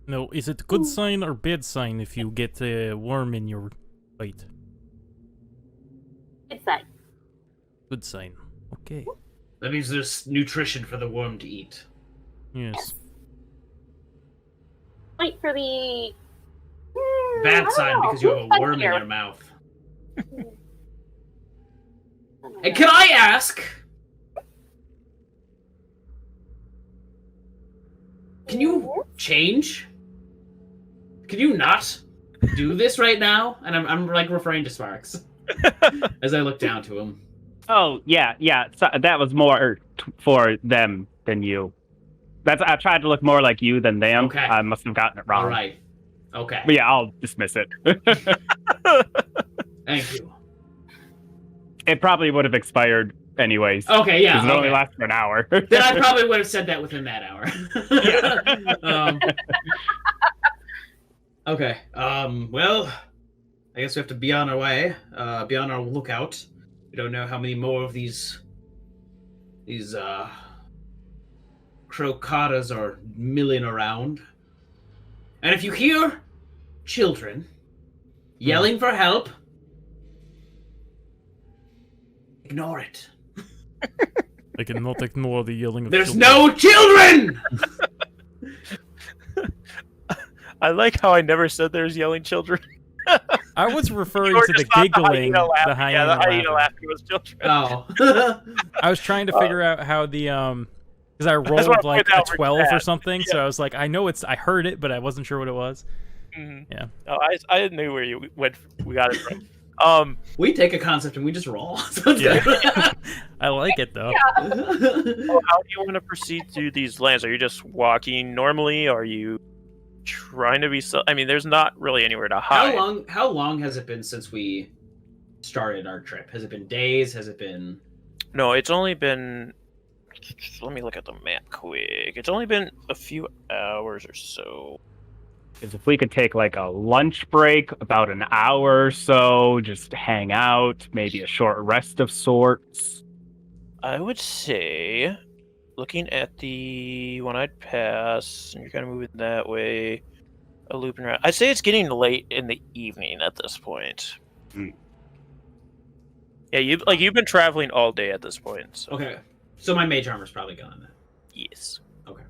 No, is it good sign or bad sign if you get a worm in your bite? Good sign. Good sign. Okay. That means there's nutrition for the worm to eat. Yes. Wait for the... Bad sign because you have a worm in your mouth. And can I ask? Can you change? Can you not do this right now? And I'm like referring to Sparks as I look down to him. Oh, yeah. So that was more for them than you. I tried to look more like you than them. Okay. I must have gotten it wrong. All right. Okay. But yeah, I'll dismiss it. Thank you. It probably would have expired anyways. Okay, yeah. Because it only lasts for an hour. Then I probably would have said that within that hour. Okay. Well, I guess we have to be on our way. Be on our lookout. We don't know how many more of these crocatas are milling around. And if you hear children yelling for help, ignore it. I cannot ignore the yelling of There's children. no children! I like how I never said there's yelling children. I was referring Or to the just not giggling. the The hyena hyena laughing. laughing was children. Oh. I was trying to figure out how the because I wanna rolled like point a out where 12 it's or at. something, so I was like, I know I heard it, but I wasn't sure what it was. Mm-hmm. Yeah. Oh, I knew where we got it from. We take a concept and we just roll. Sounds Yeah. good. I like it though. So how do you want to proceed through these lands? Are you just walking normally? Are you trying to be? I mean, there's not really anywhere to hide. How long has it been since we started our trip? Has it been days? Has it been? No, it's only been. Let me look at the map quick. It's only been a few hours or so. Because if we could take like a lunch break, about an hour or so, just hang out, maybe a short rest of sorts. I would say, looking at the one-eyed pass, and you're kind of moving that way, a looping around. I'd say it's getting late in the evening at this point. Hmm. Yeah, you've been traveling all day at this point. So. Okay, so my mage armor's probably gone then. Yes. Okay.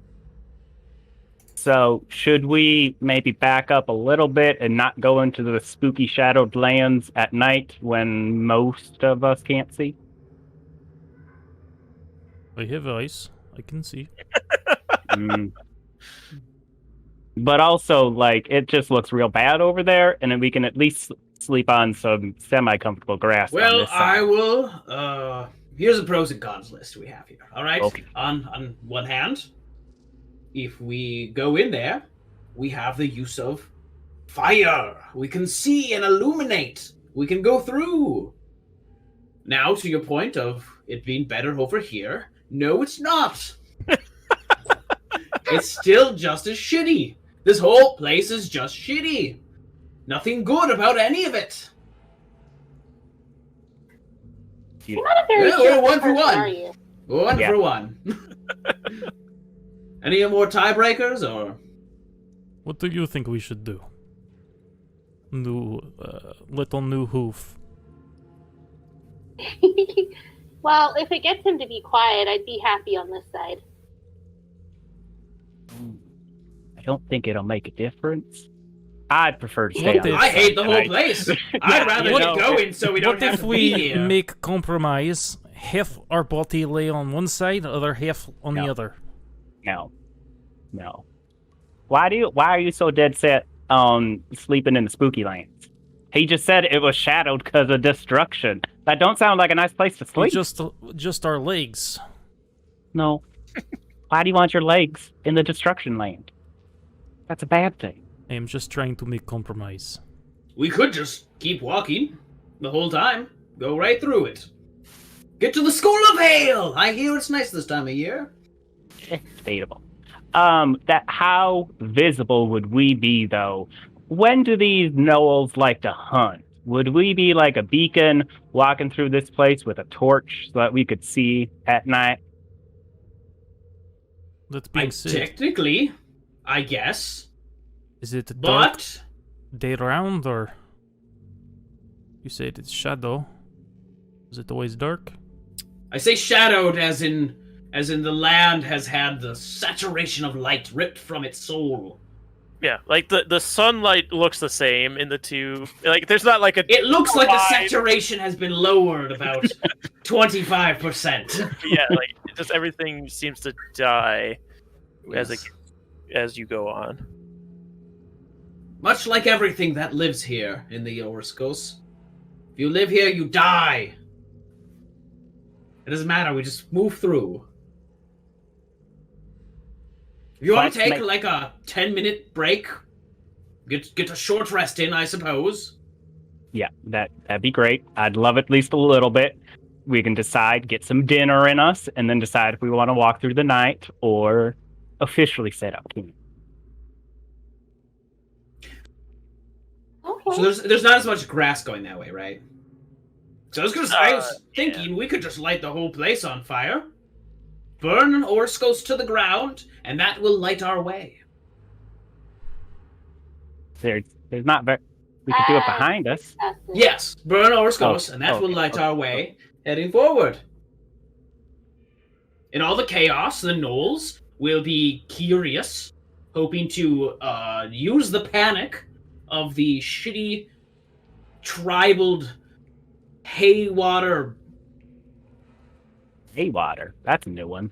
So should we maybe back up a little bit and not go into the spooky shadowed lands at night when most of us can't see? I have eyes. I can see. But also, like, it just looks real bad over there, and then we can at least sleep on some semi-comfortable grass. on Well, this side. I will. Here's a pros and cons list we have here. All right. Okay. On one hand, if we go in there, we have the use of fire. We can see and illuminate. We can go through. Now, to your point of it being better over here, no, it's not. It's still just as shitty. This whole place is just shitty. Nothing good about any of it. You're not a very Yeah, we're good 1 for person, 1. are you? 1 Yeah. for 1. Any more tiebreakers or? What do you think we should do? Little new hoof. Well, if it gets him to be quiet, I'd be happy on this side. I don't think it'll make a difference. I'd prefer to stay What on if- this I hate side the whole tonight. place. I'd rather you get know, going so we don't What have if to we be here. make compromise? Half our body lay on one side, the other half on the No. other. No. Why are you so dead set on sleeping in the spooky lands? He just said it was shadowed because of destruction. That don't sound like a nice place to We sleep. just our legs. No. Why do you want your legs in the destruction land? That's a bad thing. I am just trying to make compromise. We could just keep walking the whole time. Go right through it. Get to the School of Ale! I hear it's nice this time of year. Debatable. That how visible would we be though? When do these gnolls like to hunt? would we be like a beacon walking through this place with a torch so that we could see at night? That being said, Technically, I guess. is it dark But day round, or you said it's shadow? Is it always dark? I say shadowed as in the land has had the saturation of light ripped from its soul. Yeah, like the sunlight looks the same in the two. Like there's not like a. It looks like the divide. saturation has been lowered about 25%. Yeah, like just everything seems to die as you go on. Much like everything that lives here in the Orskos. If you live here, you die. It doesn't matter, we just move through. If you want to take like a 10-minute break, get a short rest in, I suppose. Yeah, that'd be great. I'd love at least a little bit. We can decide, get some dinner in us, and then decide if we want to walk through the night or officially set up camp. Okay. So there's not as much grass going that way, right? So I was thinking we could just light the whole place on fire, burn Orskos to the ground, and that will light our way. There's not very... We could do it behind us. Yes, burn Orskos, and that will light our way heading forward. In all the chaos, the gnolls will be curious, hoping to use the panic of the shitty, tribaled Haywater. Haywater? That's a new one.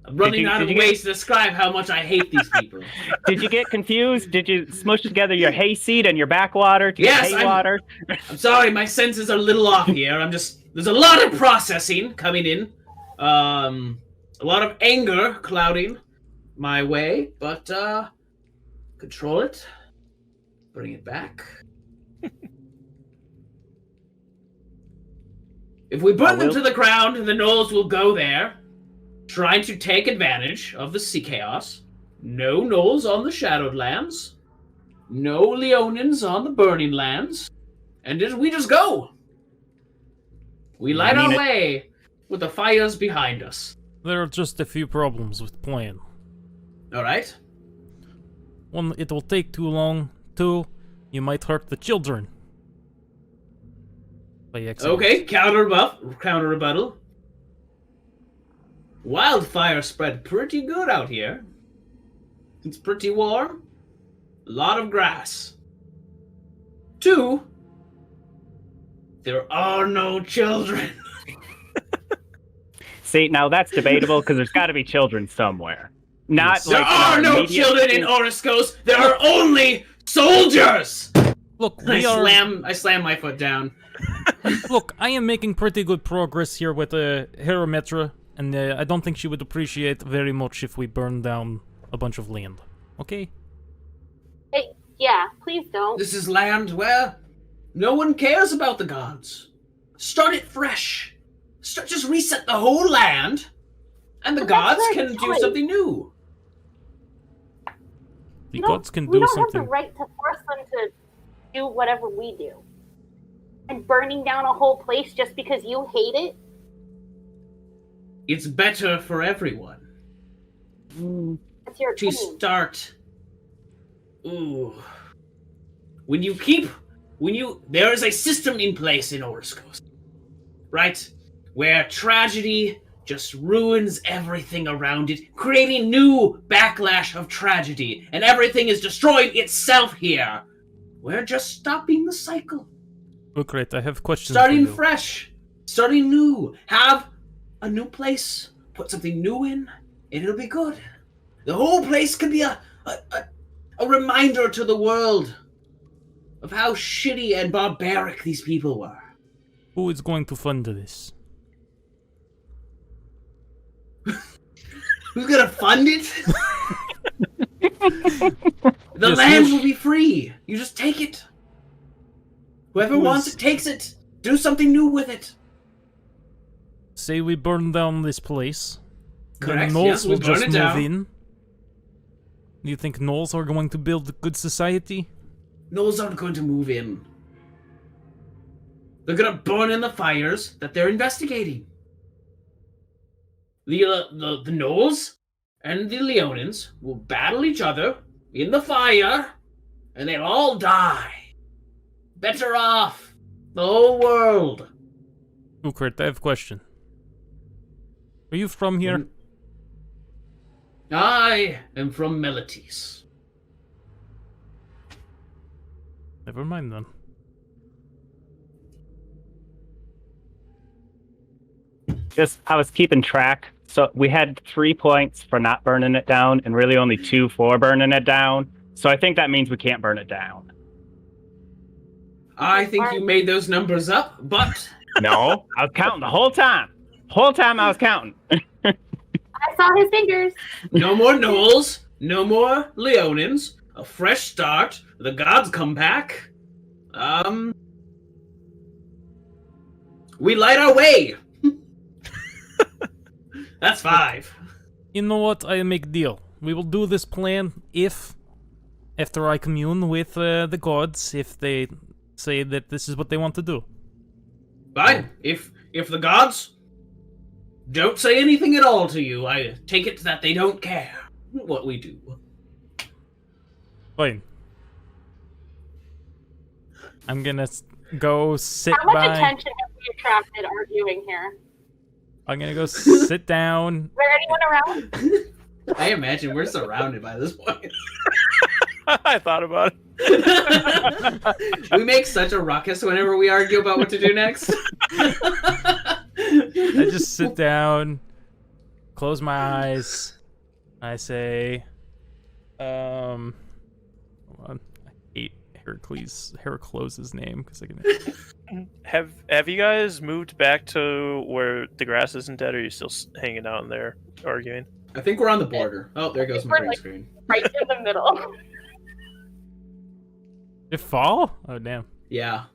I'm running out of ways to describe how much I hate these people. Did you get confused? Did you smush together your hayseed and your backwater to Yes, get haywater? I'm sorry, my senses are a little off here. There's a lot of processing coming in. A lot of anger clouding my way, but control it. Bring it back. If we burn them to the ground, the gnolls will go there, trying to take advantage of the sea chaos. No gnolls on the shadowed lands. No Leonins on the burning lands. And we just go. We light our way with the fires behind us. There are just a few problems with the plan. Alright. One, it will take too long. Two, you might hurt the children. By accident. Okay, counter rebuttal. Wildfire spread pretty good out here. It's pretty warm. A lot of grass. Two, there are no children. See, now that's debatable because there's got to be children somewhere. Not There like are no children in Orskos. There are only soldiers. Look, I slam my foot down. Look, I am making pretty good progress here with Herometra, and I don't think she would appreciate very much if we burn down a bunch of land. Okay? Hey, yeah, please don't. This is land where no one cares about the gods. Start it fresh. Just reset the whole land, and the gods can do something new. The gods can do something. We don't have the right to force them to do whatever we do. And burning down a whole place just because you hate it? It's better for everyone. That's your To opinion. start. Ooh. There is a system in place in Orskos. Right? Where tragedy just ruins everything around it, creating new backlash of tragedy, and everything is destroying itself here. We're just stopping the cycle. Look, right, I have questions Starting for you. fresh. Starting new. Have a new place. Put something new in, and it'll be good. The whole place could be a reminder to the world of how shitty and barbaric these people were. Who is going to fund this? Who's gonna fund it? The land will be free. You just take it. Whoever wants it takes it. Do something new with it. Say we burn down this place. Correct, Then yes, gnolls we will burn just it move down. in. Do you think gnolls are going to build a good society? Gnolls aren't going to move in. They're gonna burn in the fires that they're investigating. The gnolls and the Leonins will battle each other in the fire, and they'll all die. Better off, the whole world. Ukrit, I have a question. Are you from here? I am from Melitis. Never mind then. I was keeping track. So we had 3 points for not burning it down, and really only 2 for burning it down. So I think that means we can't burn it down. I think you made those numbers up, but No, I was counting the whole time. Whole time I was counting. I saw his fingers. no more gnolls, no more Leonins. A fresh start. The gods come back. We light our way. That's 5. You know what? I make a deal. We will do this plan if, after I commune with the gods, if they say that this is what they want to do. Fine. If the gods don't say anything at all to you, I take it that they don't care what we do. Fine. I'm gonna go sit How much by... attention have we attracted arguing here? I'm gonna go sit down. Is there anyone around? I imagine we're surrounded by this point. I thought about it. We make such a ruckus whenever we argue about what to do next. I just sit down, close my eyes. I say, hold on. I hate Heracles' name because I can. Have you guys moved back to where the grass isn't dead, or are you still hanging out in there arguing? I think we're on the border. Oh, there goes my green screen. Right in the middle. Did it fall? Oh damn. Yeah.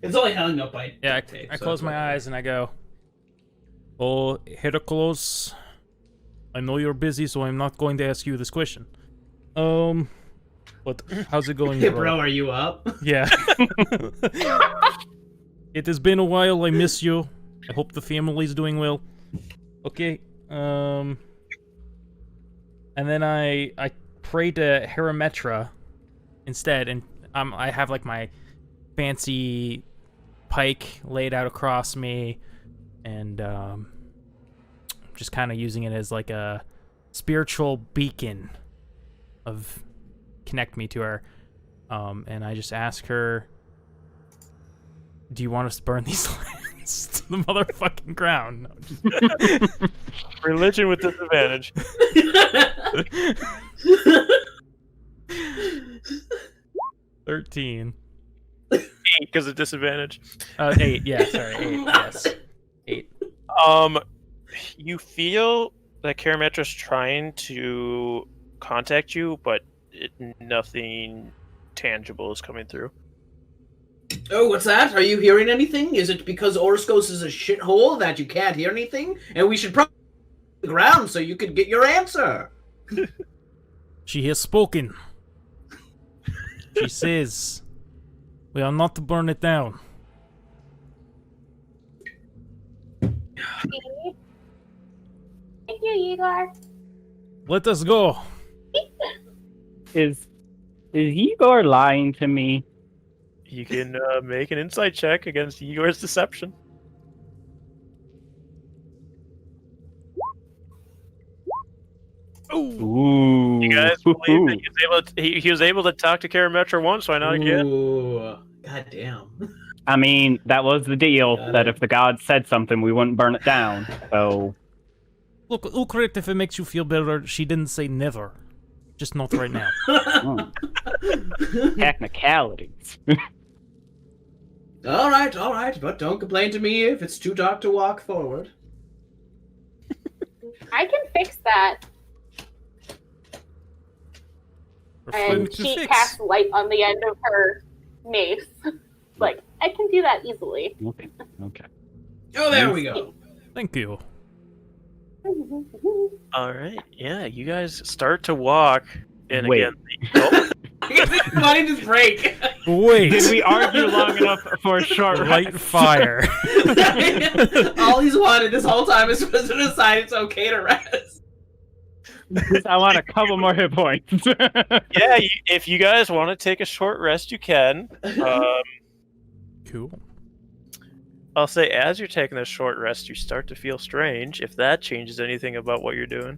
It's only hung up by Yeah, tape, I so close it's my okay. eyes and I go, "Oh, Heracles, I know you're busy, so I'm not going to ask you this question. But how's it going, Hey, bro, are you up? Yeah. It has been a while. I miss you. I hope the family's doing well. Okay. And then I pray to Herametra instead, and I have like my fancy pike laid out across me, and just kind of using it as like a spiritual beacon of connect me to her. And I just ask her, do you want us to burn these lands to the motherfucking ground? No, Religion with disadvantage. 13. 8 because of disadvantage. 8, yeah, sorry, 8, yes. 8. You feel that Karametra's trying to contact you, but nothing tangible is coming through. Oh, what's that? Are you hearing anything? Is it because Orskos is a shithole that you can't hear anything? And we should probably the ground so you could get your answer. She has spoken. She says, we are not to burn it down. Thank you, Igor. Let us go. Is Igor lying to me? You can make an insight check against Igor's deception. Ooh. You guys believe that he was able to talk to Karametra once, why not again? Ooh, goddamn. I mean, that was the deal, that if the gods said something, we wouldn't burn it down, so... Look, Ukrit, if it makes you feel better, she didn't say never. Just not right now. Technicalities. All right, but don't complain to me if it's too dark to walk forward. I can fix that. Her friend And to she fix. casts light on the end of her mace. Like, I can do that easily. Okay. Oh, there we go. Thank you. All right, yeah, you guys start to walk, and Wait. again, Why did this break? Wait. Did we argue long enough for a short Light fire. All he's wanted this whole time is for us to decide it's okay to rest. I want a couple more hit points. Yeah, if you guys want to take a short rest, you can. Cool. I'll say as you're taking a short rest, you start to feel strange. If that changes anything about what you're doing.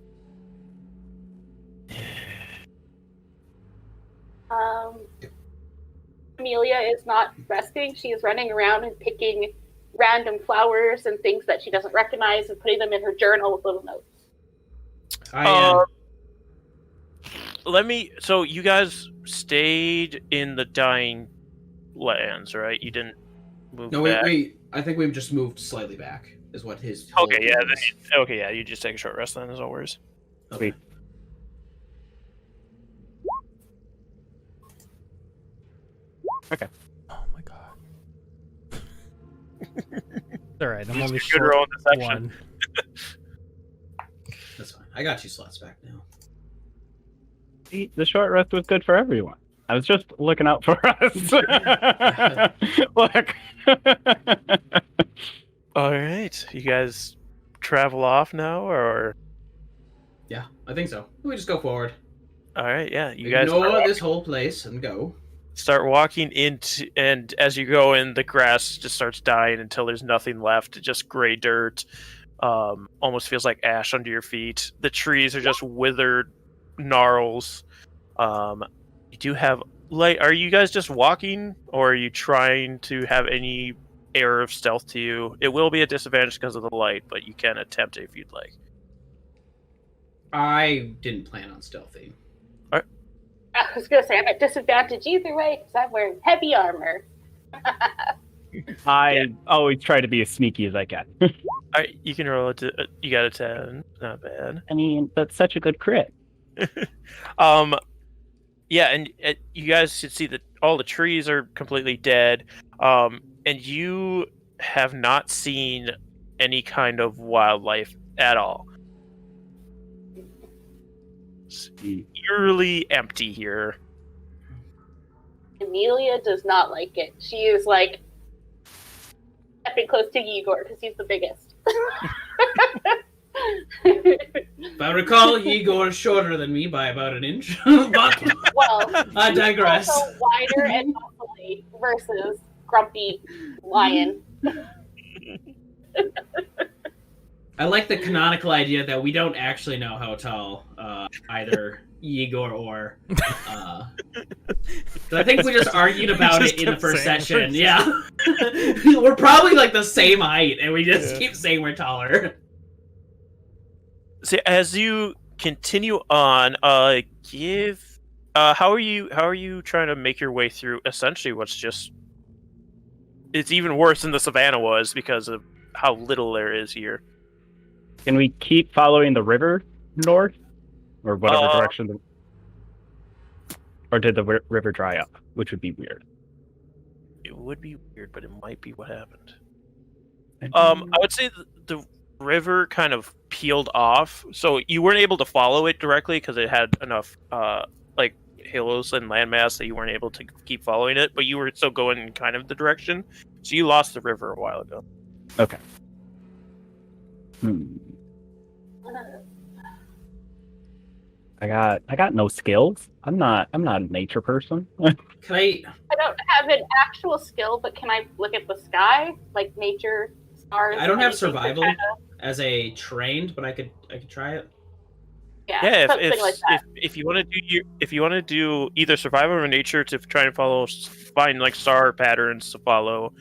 Amelia is not resting. She is running around and picking random flowers and things that she doesn't recognize and putting them in her journal with little notes. So you guys stayed in the dying lands, right? You didn't move back? Wait. I think we've just moved slightly back, is what his... Okay, yeah. You just take a short rest then, as always. Okay. Okay. Oh my god. Alright, I'm only Good short roll in the section. one. That's fine. I got 2 slots back now. The short rest was good for everyone. I was just looking out for us. Look. All right, you guys travel off now, or? Yeah, I think so. We just go forward. All right, yeah. You guys ignore this whole place and go. Start walking into, and as you go in, the grass just starts dying until there's nothing left, just gray dirt. Almost feels like ash under your feet. The trees are just withered gnarls. You do have light. Are you guys just walking, or are you trying to have any air of stealth to you? It will be a disadvantage because of the light, but you can attempt it if you'd like. I didn't plan on stealthy. I was going to say I'm at disadvantage either way because I'm wearing heavy armor. I always try to be as sneaky as I can. All right, you can roll it. You got a 10. Not bad. I mean, that's such a good crit. Yeah, and you guys should see that all the trees are completely dead, and you have not seen any kind of wildlife at all. It's eerily empty here. Amelia does not like it. She is like stepping close to Igor because he's the biggest. If I recall, Igor is shorter than me by about an inch. But Well, I digress. He's also wider and muscly versus grumpy lion. I like the canonical idea that we don't actually know how tall either Igor or... 'cause I think we just argued about it in the first session. Yeah. We're probably like the same height, and we just keep saying we're taller. So as you continue on, how are you trying to make your way through essentially what's just... It's even worse than the savannah was because of how little there is here. Can we keep following the river north? Or whatever direction? Or did the river dry up? Which would be weird. It would be weird, but it might be what happened. I would say the river kind of peeled off, so you weren't able to follow it directly because it had enough like hills and landmass that you weren't able to keep following it, but you were still going in kind of the direction, so you lost the river a while ago. Okay. I got no skills. I'm not a nature person. Can I don't have an actual skill, but can I look at the sky, like nature, stars? don't have anything to survival kind of- as a trained, but I could try it. Yeah, something like that. If you want to do either survival or nature to try and find like star patterns to follow,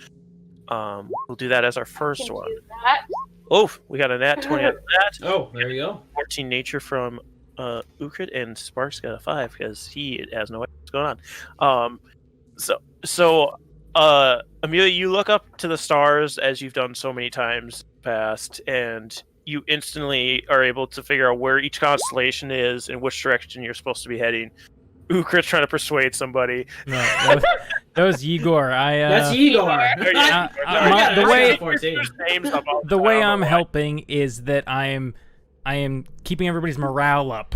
we'll do that as our first Can one. do that. Oh, we got a nat 20 on that. Oh, there you go. 14 nature from Ukrit, and Sparks got a 5 because he has no idea what's going on. So Amelia, you look up to the stars as you've done so many times past, and you instantly are able to figure out where each constellation is and which direction you're supposed to be heading. Ukrit's trying to persuade somebody. No, that was Igor. That's Igor. The way I'm helping is that I am keeping everybody's morale up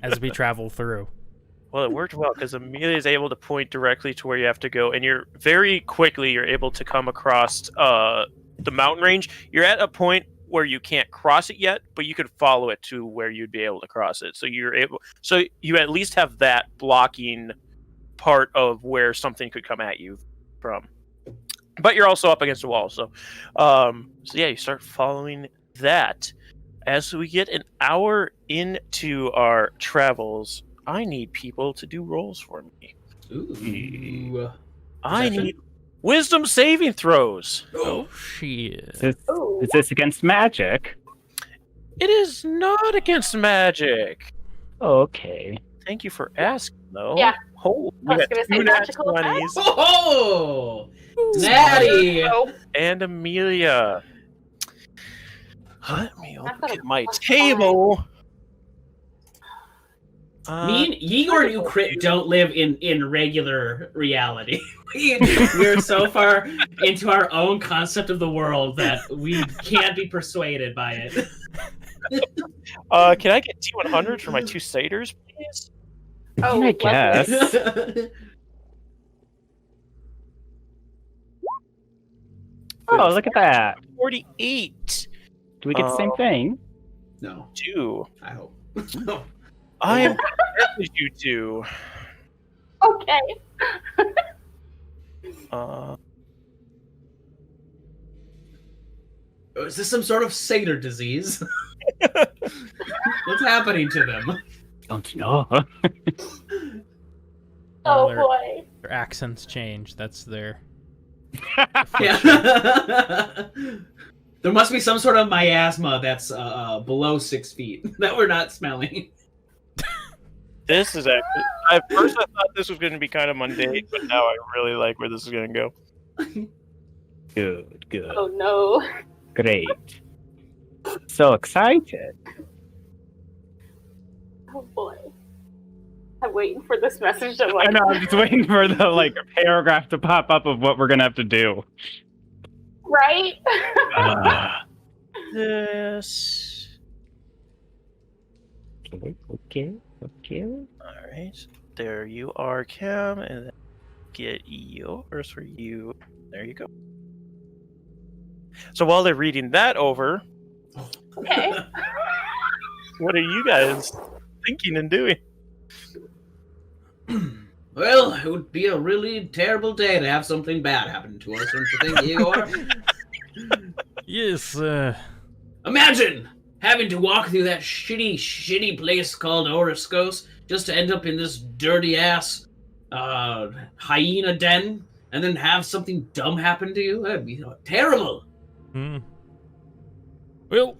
as we travel through. Well, it worked well because Amelia is able to point directly to where you have to go, and you're able to come across the mountain range. You're at a point where you can't cross it yet, but you could follow it to where you'd be able to cross it. So you at least have that blocking part of where something could come at you from. But you're also up against a wall, so yeah, you start following that. As we get an hour into our travels, I need people to do rolls for me. Ooh. I need wisdom saving throws. Oh, shit. Is this against magic? It is not against magic. Okay. Thank you for asking, though. Yeah. Oh, I was we got gonna say two nat magical 20s Oh! Natty! and Amelia. Let me I've look got a at my +5. table. Me and Igor and Ukrit don't live in regular reality. We're so far into our own concept of the world that we can't be persuaded by it. Can I get T100 for my 2 satyrs, please? Oh, I guess. Oh, look at that. 48. Do we get the same thing? No, 2. I hope. I am with you two. Okay. Is this some sort of satyr disease? What's happening to them? Don't know. Oh Their- boy. Their accents change. That's their. Yeah. There must be some sort of miasma that's below 6 feet that we're not smelling. This is actually. At first, I thought this was going to be kind of mundane, but now I really like where this is going to go. Good, good. Oh no. Great. So excited. Oh boy. I'm waiting for this message to I know, I'm just waiting for the paragraph to pop up of what we're gonna have to do. Right? This. Okay. All right. There you are, Cam, and then get yours for you. There you go. So while they're reading that over, Okay. what are you guys thinking and doing? Well, it would be a really terrible day to have something bad happen to us, don't you think, Igor? Yes, Imagine having to walk through that shitty place called Oriskos just to end up in this dirty-ass hyena den and then have something dumb happen to you. That'd be terrible. Well,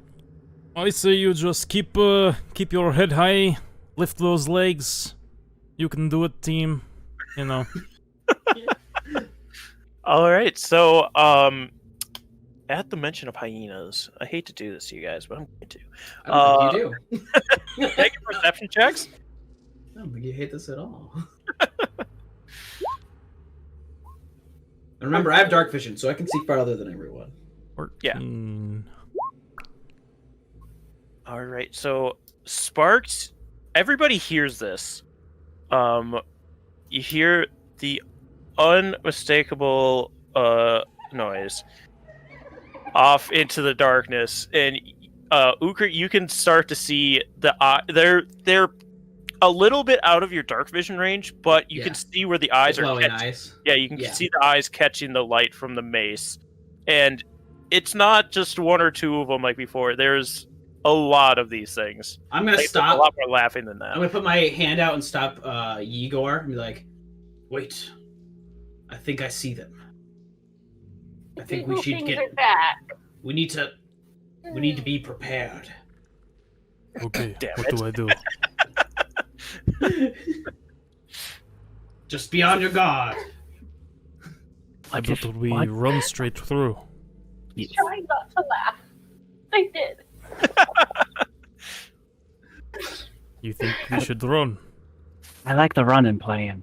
I say you just keep your head high, lift those legs. You can do it, team. You know. All right. So, at the mention of hyenas, I hate to do this to you guys, but I'm going to. I don't think you do. Make your perception checks. I don't think you hate this at all. And remember, I have dark vision, so I can see farther than everyone. 14. All right. So, Sparks, everybody hears this. You hear the unmistakable noise off into the darkness, and Ukrit, you can start to see the they're a little bit out of your dark vision range, but you can see where the eyes are Glowing catching. eyes. Yeah, you can see the eyes catching the light from the mace, and it's not just one or two of them like before. There's a lot of these things. I'm gonna There's stop. a lot more laughing than that. I'm gonna put my hand out and stop Igor and be like, "Wait, I think I see them. I think we should Things get. are back. We need to be prepared." Okay, Damn what it. do I do? Just be on your guard. I thought we run straight through. Trying not to laugh. I did. You think we should run? I like the running plan.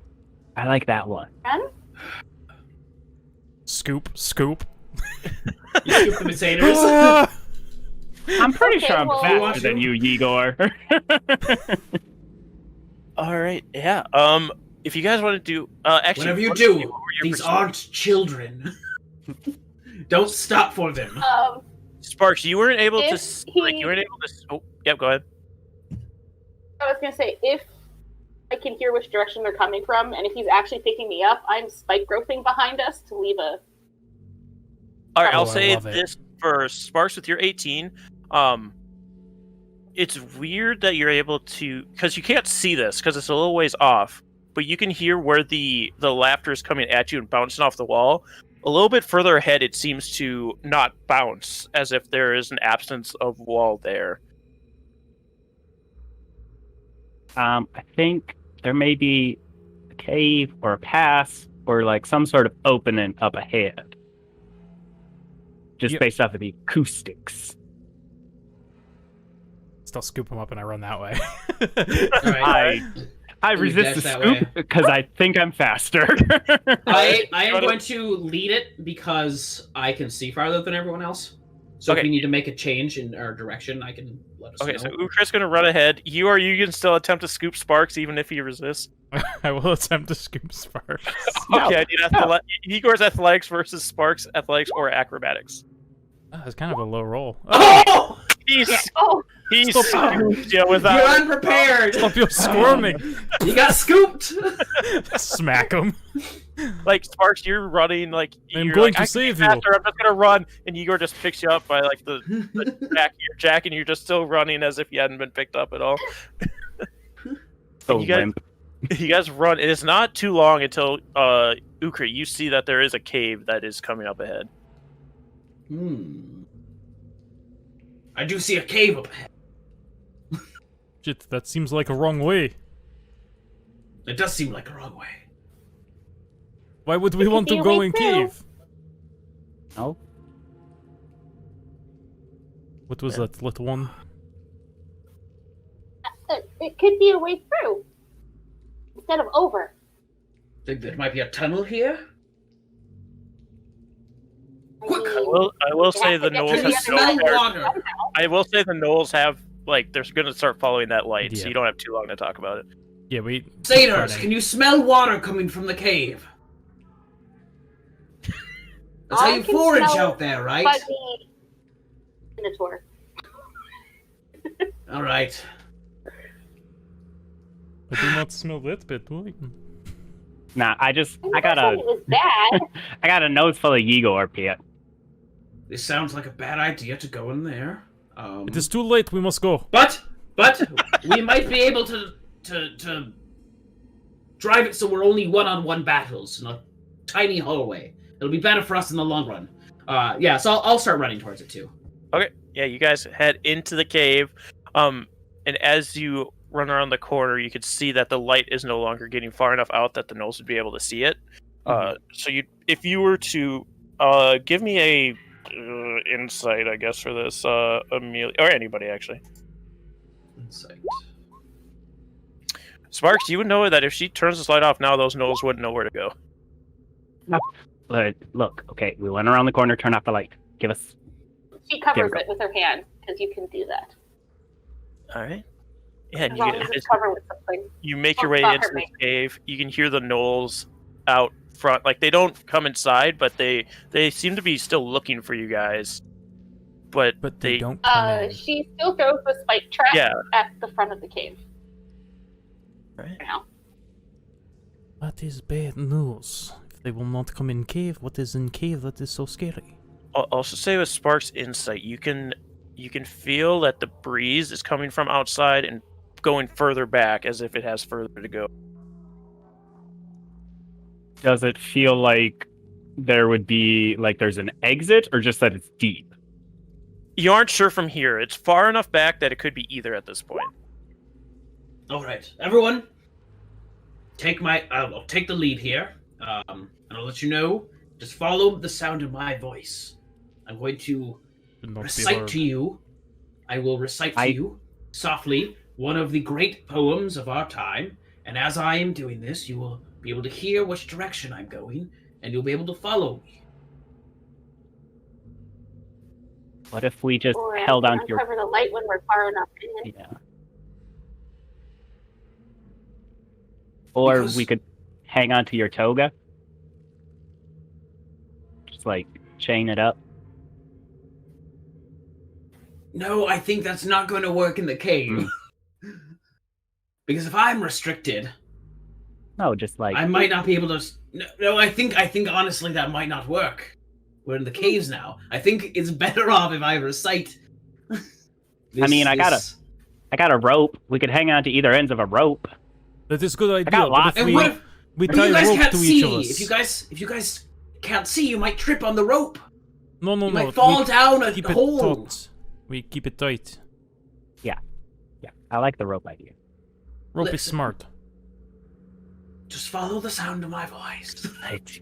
I like that one. And Scoop. You scoop the Mercedes. I'm pretty Okay, sure I'm well- faster than you, Igor. All right. Yeah. If you guys want to do, actually, Whatever you what do, were your these pursuits? aren't children. Don't stop for them. Sparks, you weren't able to If you he- weren't able to. Oh, yep. Go ahead. I was gonna say, if I can hear which direction they're coming from, and if he's actually picking me up, I'm spike roping behind us to leave a. All right. Oh, I'll I say love it. this first. Sparks, with your 18, it's weird that you're able to, because you can't see this because it's a little ways off, but you can hear where the laughter is coming at you and bouncing off the wall. A little bit further ahead, it seems to not bounce, as if there is an absence of wall there. I think there may be a cave or a pass or like some sort of opening up ahead. Just Yep. based off of the acoustics. Still scoop him up and I run that way. All right. I You resist the dash that scoop way. because I think I'm faster. I am going to lead it because I can see farther than everyone else. So Okay. if we need to make a change in our direction, I can let us Okay, know. so Ukra's gonna run ahead. You can still attempt to scoop Sparks even if he resists. I will attempt to scoop Sparks. No, Okay, I need Igor's athletics versus Sparks' athletics or acrobatics. Oh, that's kind of a low roll. Oh! He's Oh, scooped you without. You're unprepared! Stop your squirming! You got scooped! Smack him. Like Sparks, you're running like I'm you're going like, to "I can save be you." faster, I'm just gonna run, and Igor just picks you up by like the jack of your jack, and you're just still running as if you hadn't been picked up at all. so you guys- limp. You guys run. It is not too long until Ukra, you see that there is a cave that is coming up ahead. I do see a cave up ahead. Shit, that seems like a wrong way. It does seem like a wrong way. Why would we It could want be to a go way in through. cave? No? What was that little one? it could be a way through instead of over. Think there might be a tunnel here? Quick! I will say the Can Knolls Can you have smell no water? I will say the Knolls have like they're gonna start following that light, so Yeah. you don't have too long to talk about it. Yeah, we. Satyrs, can you smell water coming from the cave? That's how I you can forage smell out there, right? Fuzzy Minotaur. Alright. I do not smell that bad boy. Nah, I I'm not got saying it was bad. I got a nose full of Igor, Pete. This sounds like a bad idea to go in there. It is too late. We must go. But we might be able to drive it so we're only one-on-one battles in a tiny hallway. It'll be better for us in the long run. Yeah, so I'll start running towards it too. Okay, yeah, you guys head into the cave, and as you run around the corner, you can see that the light is no longer getting far enough out that the Knolls would be able to see it. So if you were to give me a insight, I guess, for this, Amelia or anybody actually. Insight. Sparks, you would know that if she turns this light off now, those Knolls wouldn't know where to go. Look, okay, we went around the corner, turn off the light. Give us... She covers Here it with her hand because you can do that. All right. Yeah, and As long as it's covered with something. you make your way Stop into her, the mate. cave. You can hear the Knolls out front. Like they don't come inside, but they seem to be still looking for you guys. But They don't come in. She still throws the spike trap Yeah. at the front of the cave. Right. For now. That is bad news. If they will not come in cave, what is in cave that is so scary? I'll also say with Spark's insight, you can feel that the breeze is coming from outside and going further back as if it has further to go. Does it feel like there would be, like there's an exit, or just that it's deep? You aren't sure from here. It's far enough back that it could be either at this point. Alright, everyone. I'll take the lead here. And I'll let you know. Just follow the sound of my voice. I'm going to Should not be recite hard. to you. I will recite to you softly one of the great poems of our time. And as I am doing this, you will be able to hear which direction I'm going, and you'll be able to follow me. What if we just Or held on to your... uncover the light when we're far enough in. Yeah. Or Because- we could hang on to your toga. Just like chain it up. No, I think that's not going to work in the cave. Because if I'm restricted, No, just like I might not be able to. No, I think honestly that might not work. We're in the caves now. I think it's better off if I recite. I mean, I got a rope. We could hang on to either ends of a rope. That is a good idea. got But lots. if And what if we but tie you a guys rope can't to see? each of us. If you guys can't see, you might trip on the rope. No, You might fall down a keep it hole. taut. We keep it tight. Yeah, I like the rope idea. Rope is Listen. smart. Just follow the sound of my voice.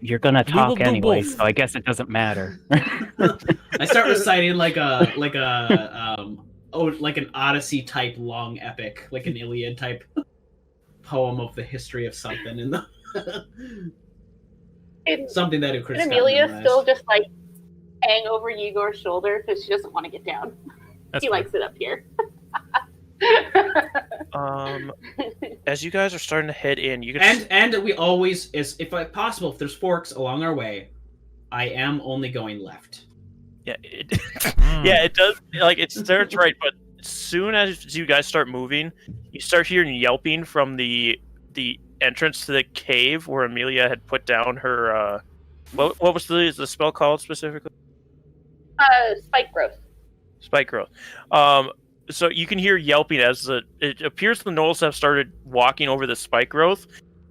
You're gonna We will talk do anyway, both. so I guess it doesn't matter. I start reciting like an Odyssey type long epic, like an Iliad type poem of the history of something in the And, something that Chris and got Amelia memorized. still just like hang over Yegor's shoulder because she doesn't want to get down. That's She fine. likes it up here. As you guys are starting to head in, you can And we always, if possible, if there's forks along our way, I am only going left. yeah, it, Mm. yeah, it does. Like it starts right, but as soon as you guys start moving, you start hearing yelping from the entrance to the cave where Amelia had put down her. What was the spell called specifically? Spike growth. Spike growth. So you can hear yelping as it appears the gnolls have started walking over the spike growth,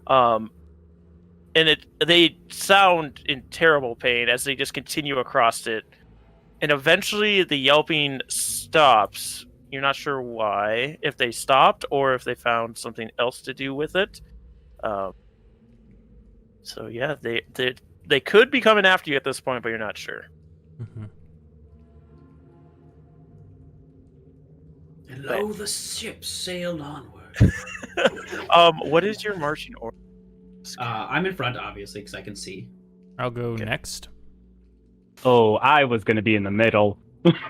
and they sound in terrible pain as they just continue across it, and eventually the yelping stops. You're not sure why, if they stopped or if they found something else to do with it. So yeah, they could be coming after you at this point, but you're not sure. Mhm. And lo, the ship sailed onward. What is your marching order? I'm in front, obviously, because I can see. I'll go Okay. next. Oh, I was gonna be in the middle.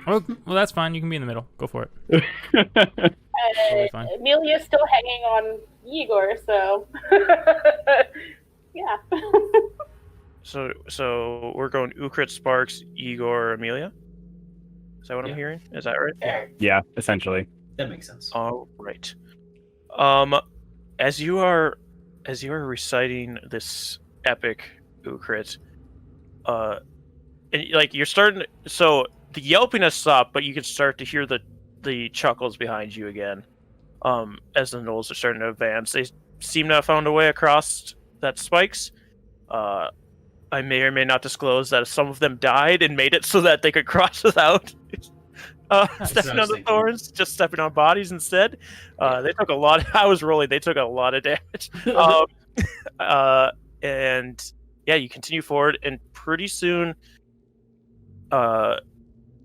Oh, well, that's fine. You can be in the middle. Go for it. Totally fine. Amelia's still hanging on Yegor, so yeah. So we're going Ukrit, Sparks, Igor, Amelia. Is that what I'm Yeah. hearing? Is that right? Yeah, essentially. That makes sense. All right. As you are reciting this epic Ukrit, and like you're starting, so the yelping has stopped, but you can start to hear the chuckles behind you again. As the gnolls are starting to advance, they seem to have found a way across that spikes. I may or may not disclose that some of them died and made it so that they could cross without stepping what I was on the thinking. thorns, just stepping on bodies instead. They took a lot. I was rolling. They took a lot of damage. And yeah, you continue forward, and pretty soon,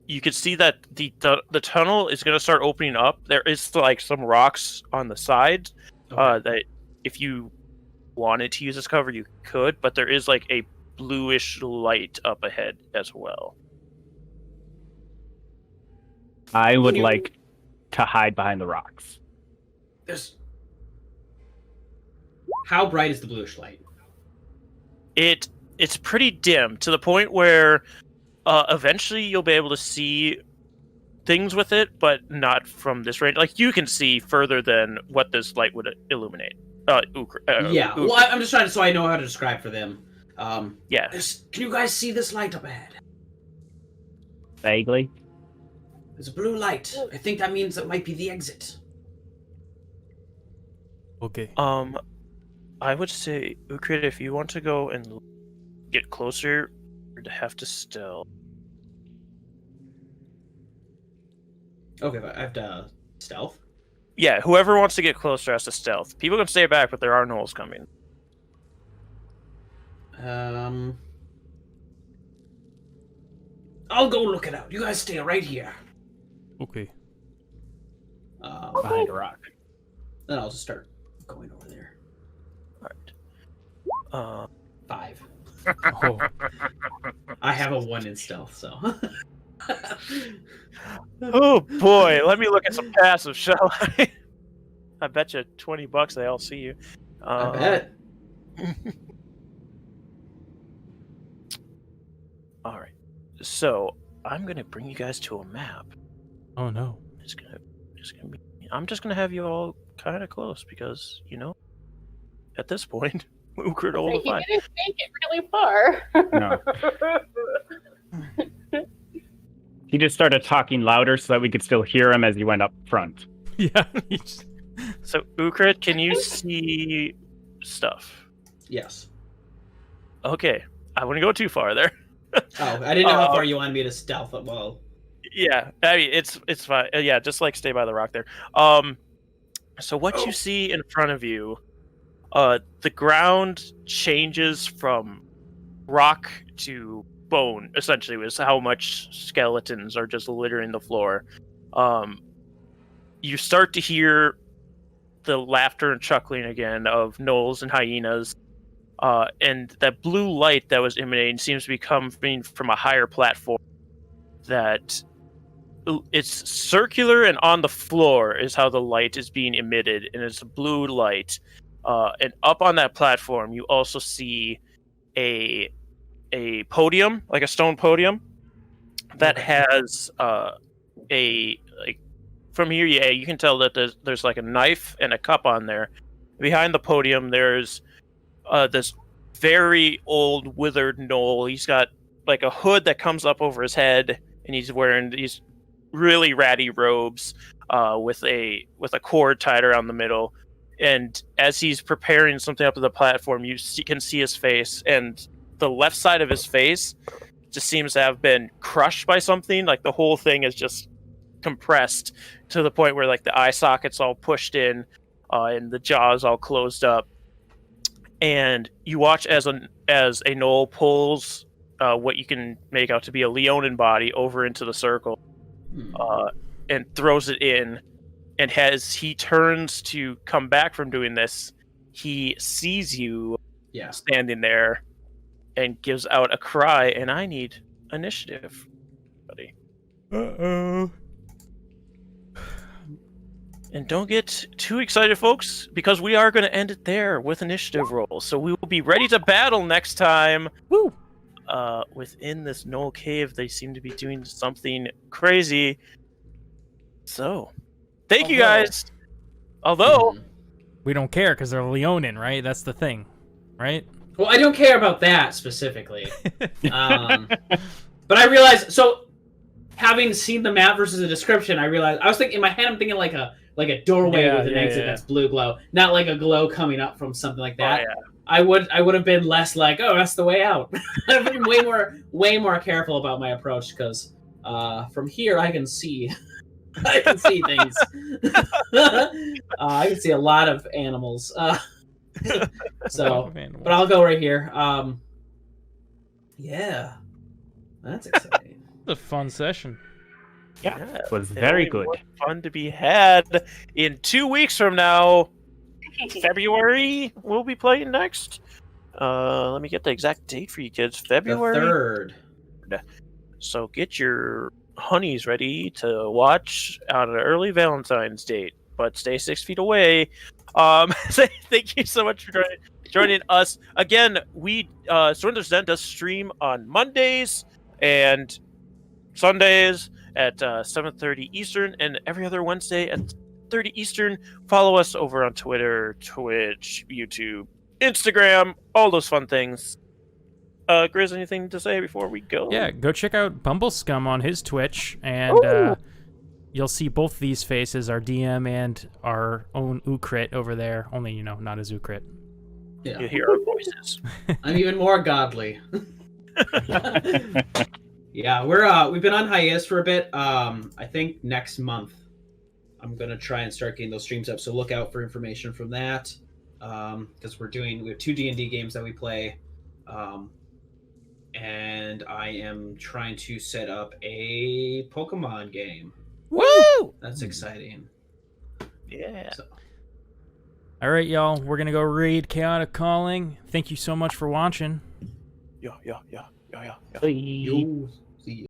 you can see that the tunnel is going to start opening up. There is like some rocks on the side that if you wanted to use as cover, you could, but there is like a bluish light up ahead as well. I would You- like to hide behind the rocks. There's. How bright is the bluish light? It's pretty dim to the point where eventually you'll be able to see things with it, but not from this range. Like you can see further than what this light would illuminate. Yeah. Well, I'm just trying to, so I know how to describe for them. Yeah. Can you guys see this light up ahead? Vaguely. There's a blue light. I think that means it might be the exit. Okay. I would say, Ukrit, if you want to go and get closer, you'd have to stealth. Okay, but I have to stealth. Yeah, whoever wants to get closer has to stealth. People can stay back, but there are gnolls coming. I'll go look it out. You guys stay right here. Okay. Behind a rock. Then I'll just start going over there. Alright. 5. Oh, I have a 1 in stealth, so. Oh boy, let me look at some passive, shall I? I bet you $20 they all see you. I bet. All right. So I'm gonna bring you guys to a map. Oh no. It's gonna be. I'm just gonna have you all kind of close because at this point, Ukrit all the He fine. didn't make it really far. No. He just started talking louder so that we could still hear him as he went up front. Yeah. So Ukrit, can you see stuff? Yes. Okay, I wouldn't go too far there. Oh, I didn't know how far you wanted me to stealth it. Well, Yeah, I mean it's fine. Yeah, just like stay by the rock there. So what you see in front of you, the ground changes from rock to bone. Essentially, was how much skeletons are just littering the floor. You start to hear the laughter and chuckling again of gnolls and hyenas. And that blue light that was emanating seems to be coming from a higher platform. That it's circular and on the floor is how the light is being emitted, and it's a blue light. And up on that platform, you also see a podium, like a stone podium, that has from here, yeah, you can tell that there's like a knife and a cup on there. Behind the podium, there's this very old withered gnoll. He's got like a hood that comes up over his head, and he's wearing these really ratty robes with a cord tied around the middle. And as he's preparing something up to the platform, you can see his face, and the left side of his face just seems to have been crushed by something. Like the whole thing is just compressed to the point where like the eye socket's all pushed in, and the jaw's all closed up. And you watch as a gnoll pulls what you can make out to be a Leonin body over into the circle, and throws it in. And as he turns to come back from doing this, he sees you standing there and gives out a cry. And I need initiative, buddy. Uh-oh. And don't get too excited, folks, because we are going to end it there with initiative rolls. So we will be ready to battle next time. Woo! Within this gnoll cave, they seem to be doing something crazy. So, thank you guys. Although we don't care because they're Leonin, right? That's the thing, right? Well, I don't care about that specifically. But I realized, so having seen the map versus the description, I realized I was thinking in my head, I'm thinking like a doorway with an exit that's blue glow, not like a glow coming up from something like that. Oh, yeah. I would have been less like, oh, that's the way out. I've been way more careful about my approach because from here I can see. I can see things. I can see a lot of animals. But I'll go right here. Yeah, that's exciting. It's a fun session. Yeah, it was very good. Fun to be had. In 2 weeks from now, February, we'll be playing next. Let me get the exact date for you kids. February 3rd. So get your honeys ready to watch on an early Valentine's date, but stay 6 feet away. Thank you so much for joining us again. We Swindler's Den does stream on Mondays and Sundays at 7:30 Eastern, and every other Wednesday at 30 Eastern. Follow us over on Twitter, Twitch, YouTube, Instagram, all those fun things. Grizz, anything to say before we go? Yeah, go check out Bumblescum on his Twitch, and you'll see both these faces, our DM and our own Ukrit over there. Only, not as Ukrit. Yeah. You hear our voices. I'm even more godly. Yeah, we've been on hiatus for a bit. I think next month I'm gonna try and start getting those streams up. So look out for information from that. Because we have 2 D&D games that we play. And I am trying to set up a Pokemon game. Woo! That's exciting. Yeah. So. All right, y'all. We're going to go raid Chaotic Calling. Thank you so much for watching. Yeah. Bye. Yo.